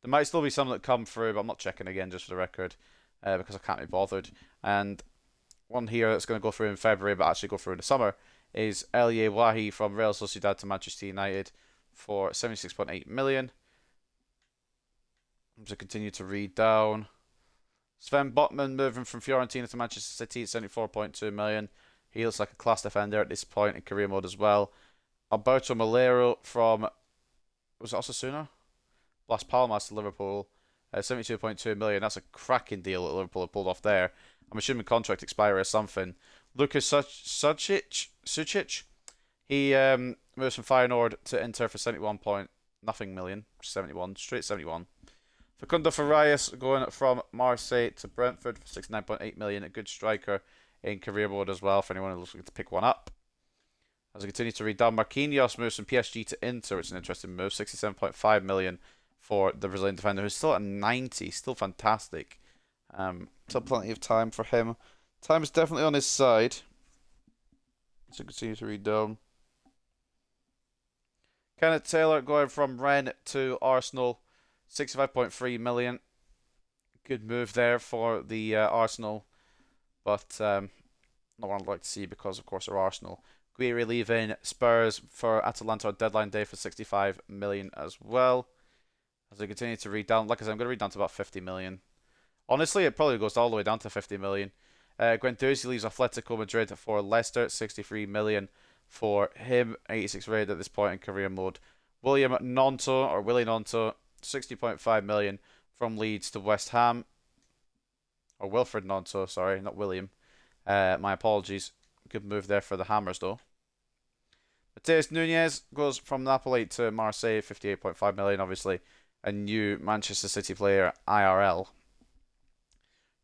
Speaker 1: There might still be some that come through, but I'm not checking again just for the record because I can't be bothered. And one here that's going to go through in February, but actually go through in the summer, is Elie Wahi from Real Sociedad to Manchester United for 76.8 million. I'm just continue to read down. Sven Botman moving from Fiorentina to Manchester City at 74.2 million. He looks like a class defender at this point in career mode as well. Alberto Malero from, was it Osasuna? Las Palmas to Liverpool, 72.2 million. That's a cracking deal that Liverpool have pulled off there. I'm assuming contract expiry or something. Lucas Sucic, he moves from Feyenoord to Inter for 71 point nothing million, 71, straight 71. Facundo Farias going from Marseille to Brentford for 69.8 million. A good striker in career mode as well for anyone who's looking to pick one up. As I continue to read down, Marquinhos moves from PSG to Inter, which is an interesting move. 67.5 million for the Brazilian defender, who's still at 90, still fantastic. Still plenty of time for him. Time is definitely on his side. So continue to read down. Kenneth Taylor going from Rennes to Arsenal, 65.3 million. Good move there for the Arsenal, but not what I'd like to see because, of course, they're Arsenal. Guiri leaving Spurs for Atalanta on deadline day for 65 million as well. As I continue to read down, like I said, I'm going to read down to about 50 million. Honestly, it probably goes all the way down to 50 million. Guendouzi leaves Atletico Madrid for Leicester, 63 million for him, 86 rated at this point in career mode. Willie Nonto, 60.5 million from Leeds to West Ham. Or Wilfred Nonto, sorry, not William. My apologies. Good move there for the Hammers, though. Mateus Nunes goes from Napoli to Marseille, 58.5 million, obviously. A new Manchester City player, IRL.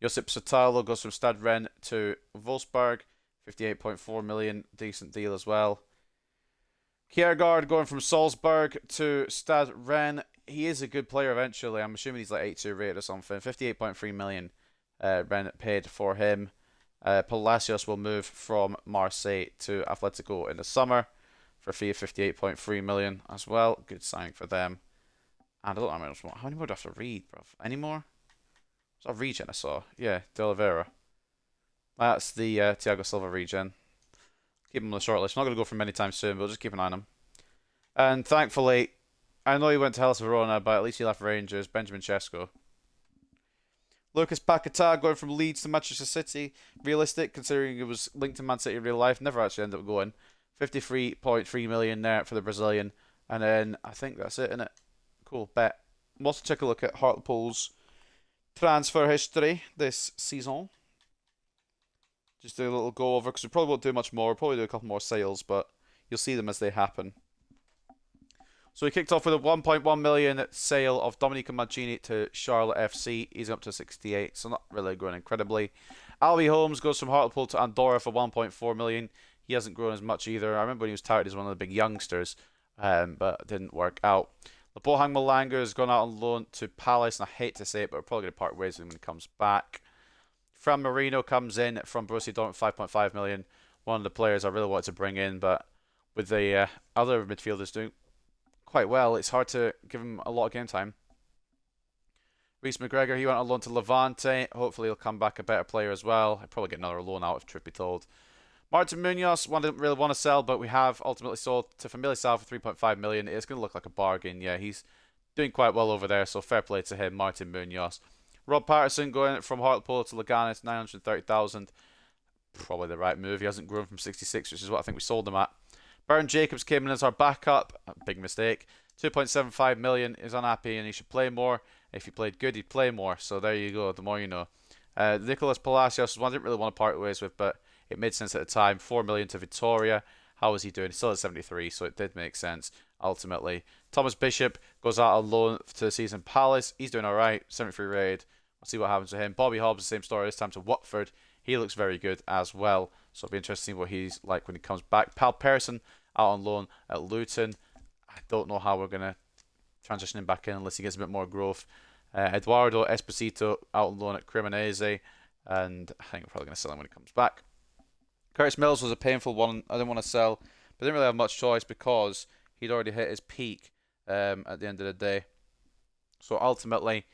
Speaker 1: Josip Sotalo goes from Stade Rennes to Wolfsburg, 58.4 million, decent deal as well. Kjærgaard going from Salzburg to Stade Rennes. He is a good player eventually. I'm assuming he's like 82 rated or something. 58.3 million Rennes paid for him. Palacios will move from Marseille to Atletico in the summer for a fee of 58.3 million as well. Good signing for them. And I don't know how many more do I have to read, bruv? Any more? Was that a regen I saw? Yeah, De Oliveira. That's the Thiago Silva regen. Keep him on the short list. Not going to go for him anytime soon, but we'll just keep an eye on him. And thankfully, I know he went to Hellas Verona, but at least he left Rangers. Benjamin Sesko. Lucas Paquetá going from Leeds to Manchester City. Realistic, considering it was linked to Man City in real life. Never actually ended up going. 53.3 million there for the Brazilian. And then I think that's it, innit? Cool, bet. We'll also take a look at Hartlepool's transfer history this season. Just do a little go over, because we probably won't do much more. We'll probably do a couple more sales, but you'll see them as they happen. So we kicked off with a 1.1 million sale of Domenico Mancini to Charlotte FC. He's up to 68, so not really growing incredibly. Albie Holmes goes from Hartlepool to Andorra for 1.4 million. He hasn't grown as much either. I remember when he was touted as one of the big youngsters, but it didn't work out. Bohang Malanga has gone out on loan to Palace, and I hate to say it, but we're probably going to part ways with him when he comes back. Fran Marino comes in from Borussia Dortmund, 5.5 million. One of the players I really wanted to bring in, but with the other midfielders doing quite well, it's hard to give him a lot of game time. Reece McGregor, he went on loan to Levante. Hopefully he'll come back a better player as well. I'd probably get another loan out if truth be told. Martin Munoz, one didn't really want to sell, but we have ultimately sold to Famalicão for 3.5 million. It's going to look like a bargain. Yeah, he's doing quite well over there, so fair play to him, Martin Munoz. Rob Patterson going from Hartlepool to Leganes, 930,000. Probably the right move. He hasn't grown from 66, which is what I think we sold him at. Burton Jacobs came in as our backup. Big mistake. 2.75 million. He's unhappy and he should play more. If he played good, he'd play more. So there you go. The more you know. Nicolas Palacios was one I didn't really want to part ways with, but it made sense at the time. 4 million to Vitoria. How was he doing? He's still at 73, so it did make sense ultimately. Thomas Bishop goes out on loan to the season Palace. He's doing alright. 73 rated. We'll see what happens to him. Bobby Hobbs, the same story this time to Watford. He looks very good as well. So it'll be interesting to see what he's like when he comes back. Pal Persson out on loan at Luton. I don't know how we're going to transition him back in unless he gets a bit more growth. Eduardo Esposito out on loan at Cremonese. And I think we're probably going to sell him when he comes back. Curtis Mills was a painful one. I didn't want to sell, but I didn't really have much choice because he'd already hit his peak at the end of the day. So ultimately,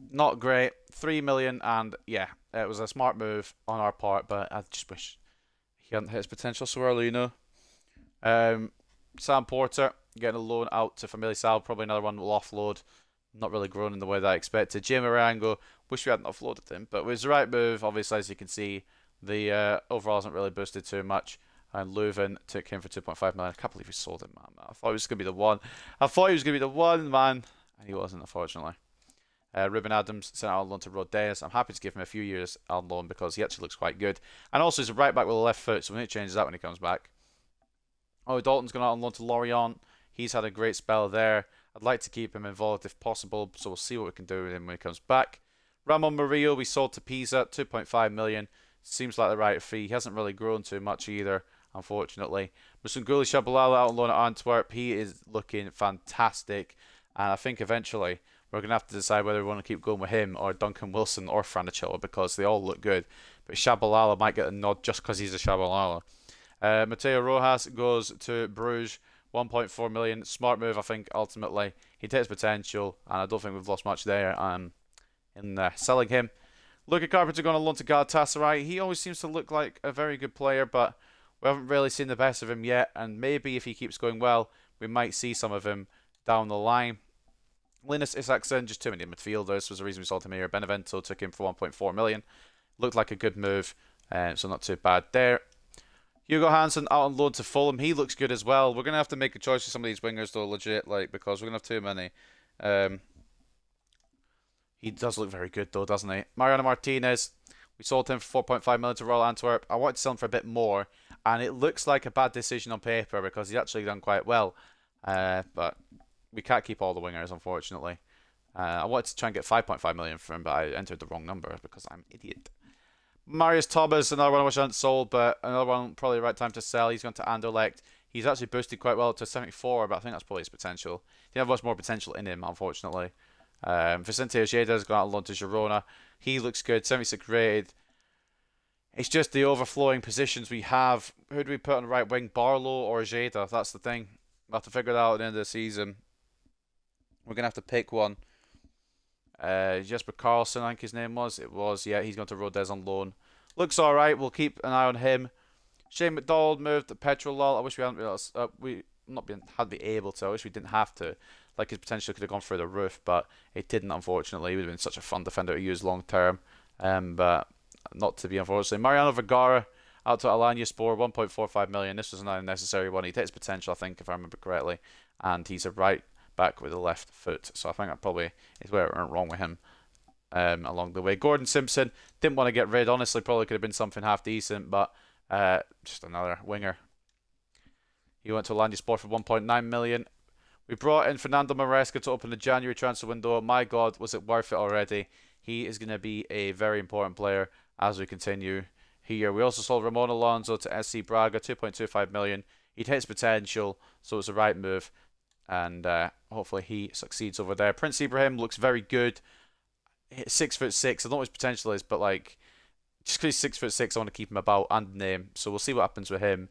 Speaker 1: not great. 3 million, and yeah, it was a smart move on our part, but I just wish he hadn't hit his potential so early, you know. Sam Porter getting a loan out to Famalicão, probably another one will offload. Not really grown in the way that I expected. Jay Marango, wish we hadn't offloaded him, but it was the right move. Obviously, as you can see, the overall hasn't really boosted too much. And Leuven took him for 2.5 million. I can't believe we sold him, man. I thought he was going to be the one. Man. And he wasn't, unfortunately. Ruben Adams sent out on loan to Rodez. I'm happy to give him a few years on loan because he actually looks quite good. And also, he's a right back with a left foot, so we need to change that when he comes back. Oh, Dalton's gone out on loan to Lorient. He's had a great spell there. I'd like to keep him involved if possible, so we'll see what we can do with him when he comes back. Ramon Murillo, we sold to Pisa, 2.5 million. Seems like the right fee. He hasn't really grown too much either, unfortunately. Musunguli Shabalala out on loan at Antwerp. He is looking fantastic. And I think eventually we're going to have to decide whether we want to keep going with him or Duncan Wilson or Franicello because they all look good. But Shabalala might get a nod just because he's a Shabalala. Mateo Rojas goes to Bruges. 1.4 million. Smart move, I think, ultimately. He takes potential, and I don't think we've lost much there in selling him. Luca Carpenter going on loan to Galatasaray. He always seems to look like a very good player, but we haven't really seen the best of him yet, and maybe if he keeps going well, we might see some of him down the line. Linus Isaacson, just too many midfielders, was the reason we sold him here. Benevento took him for 1.4 million. Looked like a good move, so not too bad there. Hugo Hansen out on loan to Fulham. He looks good as well. We're going to have to make a choice for some of these wingers, though, legit, because we're going to have too many. He does look very good, though, doesn't he? Mariano Martinez, we sold him for 4.5 million to Royal Antwerp. I wanted to sell him for a bit more, and it looks like a bad decision on paper because he's actually done quite well. But we can't keep all the wingers, unfortunately. I wanted to try and get 5.5 million for him, but I entered the wrong number because I'm an idiot. Marius Thomas, another one I wish I hadn't sold, but another one probably the right time to sell. He's gone to Anderlecht. He's actually boosted quite well to 74, but I think that's probably his potential. He didn't have much more potential in him, unfortunately. Vicente Ojeda has gone out on loan to Girona. He looks good, 76 rated. It's just the overflowing positions we have. Who do we put on the right wing, Barlow or Ojeda? That's the thing. We'll have to figure that out at the end of the season. We're going to have to pick one. Jesper Carlson, I think his name was. It was, yeah, he's gone to Rodez on loan. Looks alright, we'll keep an eye on him. Shane McDonald moved to Petrol Lol. I wish we hadn't had been able to. I wish we didn't have to. Like, his potential could have gone through the roof, but it didn't, unfortunately. He would have been such a fun defender to use long term. But not to be, unfortunately. Mariano Vergara out to Alanya Sport, 1.45 million. This was an unnecessary one. He hit his potential, I think, if I remember correctly. And he's a right back with a left foot. So I think that probably is where it went wrong with him along the way. Gordon Simpson, didn't want to get rid. Honestly, probably could have been something half decent, but just another winger. He went to Alanya Sport for 1.9 million. We brought in Fernando Maresca to open the January transfer window. My God, was it worth it already? He is going to be a very important player as we continue here. We also sold Ramon Alonso to SC Braga, 2.25 million. He'd hit his potential, so it was the right move. And hopefully he succeeds over there. Prince Ibrahim looks very good. 6'6". I don't know what his potential is, but like, just because he's 6'6", I want to keep him about and name. So we'll see what happens with him.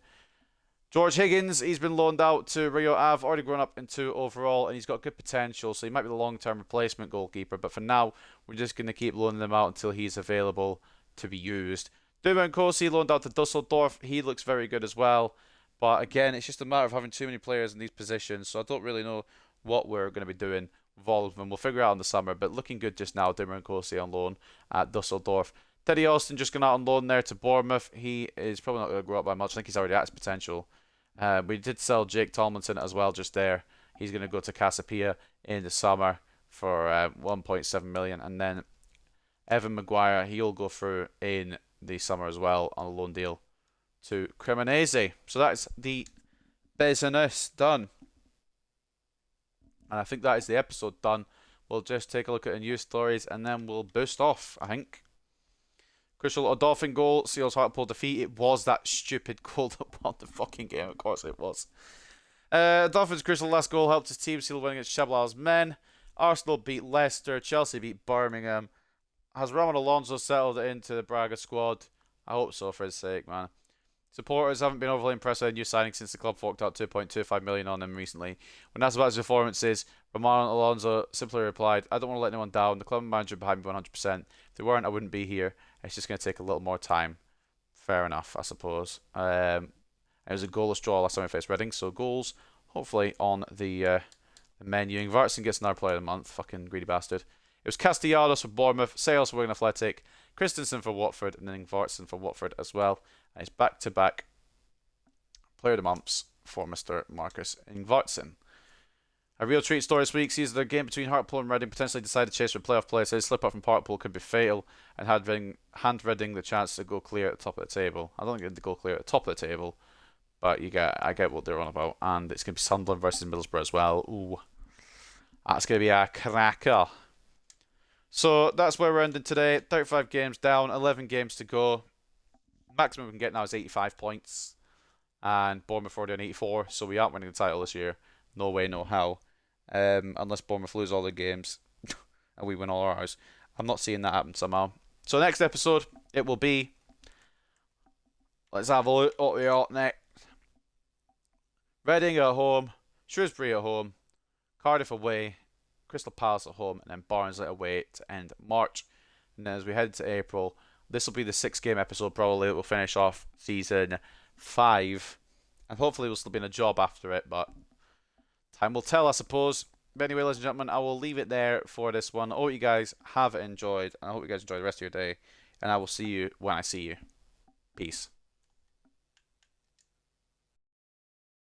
Speaker 1: George Higgins, he's been loaned out to Rio Ave, already grown up into overall, and he's got good potential, so he might be the long-term replacement goalkeeper. But for now, we're just going to keep loaning him out until he's available to be used. Duman Kosi loaned out to Dusseldorf. He looks very good as well. But again, it's just a matter of having too many players in these positions, so I don't really know what we're going to be doing with all of them. We'll figure it out in the summer, but looking good just now. Duman Kosi on loan at Dusseldorf. Teddy Austin just gone out on loan there to Bournemouth. He is probably not going to grow up by much. I think he's already at his potential. We did sell Jake Tomlinson as well just there. He's going to go to Casapia in the summer for 1.7 million. And then Evan Maguire, he'll go through in the summer as well on a loan deal to Cremonese. So that's the business done. And I think that is the episode done. We'll just take a look at the news stories and then we'll boost off, I think. Crucial Dolphin goal, seals Hartlepool defeat. It was that stupid goal that won the fucking game. Of course it was. Dolphins' crucial last goal helped his team seal win against Chablal's men. Arsenal beat Leicester. Chelsea beat Birmingham. Has Ramon Alonso settled into the Braga squad? I hope so, for his sake, man. Supporters haven't been overly impressed with a new signing since the club forked out 2.25 million on him recently. When asked about his performances, Ramon Alonso simply replied, "I don't want to let anyone down. The club and manager behind me 100%. If they weren't, I wouldn't be here. It's just going to take a little more time." Fair enough, I suppose. It was a goalless draw last time we faced Reading, so goals hopefully on the menu. Ingvartsen gets another player of the month. Fucking greedy bastard. It was Castellanos for Bournemouth, Sales for Wigan Athletic, Christensen for Watford, and then Ingvartsen for Watford as well. And it's back-to-back player of the months for Mr. Marcus Ingvartsen. A real treat story this week sees the game between Hartlepool and Reading potentially decide to chase for playoff place. His slip up from Hartlepool could be fatal and hand Reading the chance to go clear at the top of the table. I don't think they'd go clear at the top of the table, but I get what they're on about. And it's going to be Sunderland versus Middlesbrough as well. Ooh, that's going to be a cracker. So that's where we're ending today. 35 games down, 11 games to go. Maximum we can get now is 85 points. And Bournemouth already on 84, so we aren't winning the title this year. No way, no how. Unless Bournemouth lose all their games and we win all ours. I'm not seeing that happen somehow. So next episode, it will be... Let's have a look at what we got next. Reading at home, Shrewsbury at home, Cardiff away, Crystal Palace at home, and then Barnsley away to end March. And then as we head into April, this will be the 6-game episode probably that will finish off season 5. And hopefully we'll still be in a job after it, but time will tell, I suppose. But anyway, ladies and gentlemen, I will leave it there for this one. I hope you guys have enjoyed, and I hope you guys enjoy the rest of your day. And I will see you when I see you. Peace.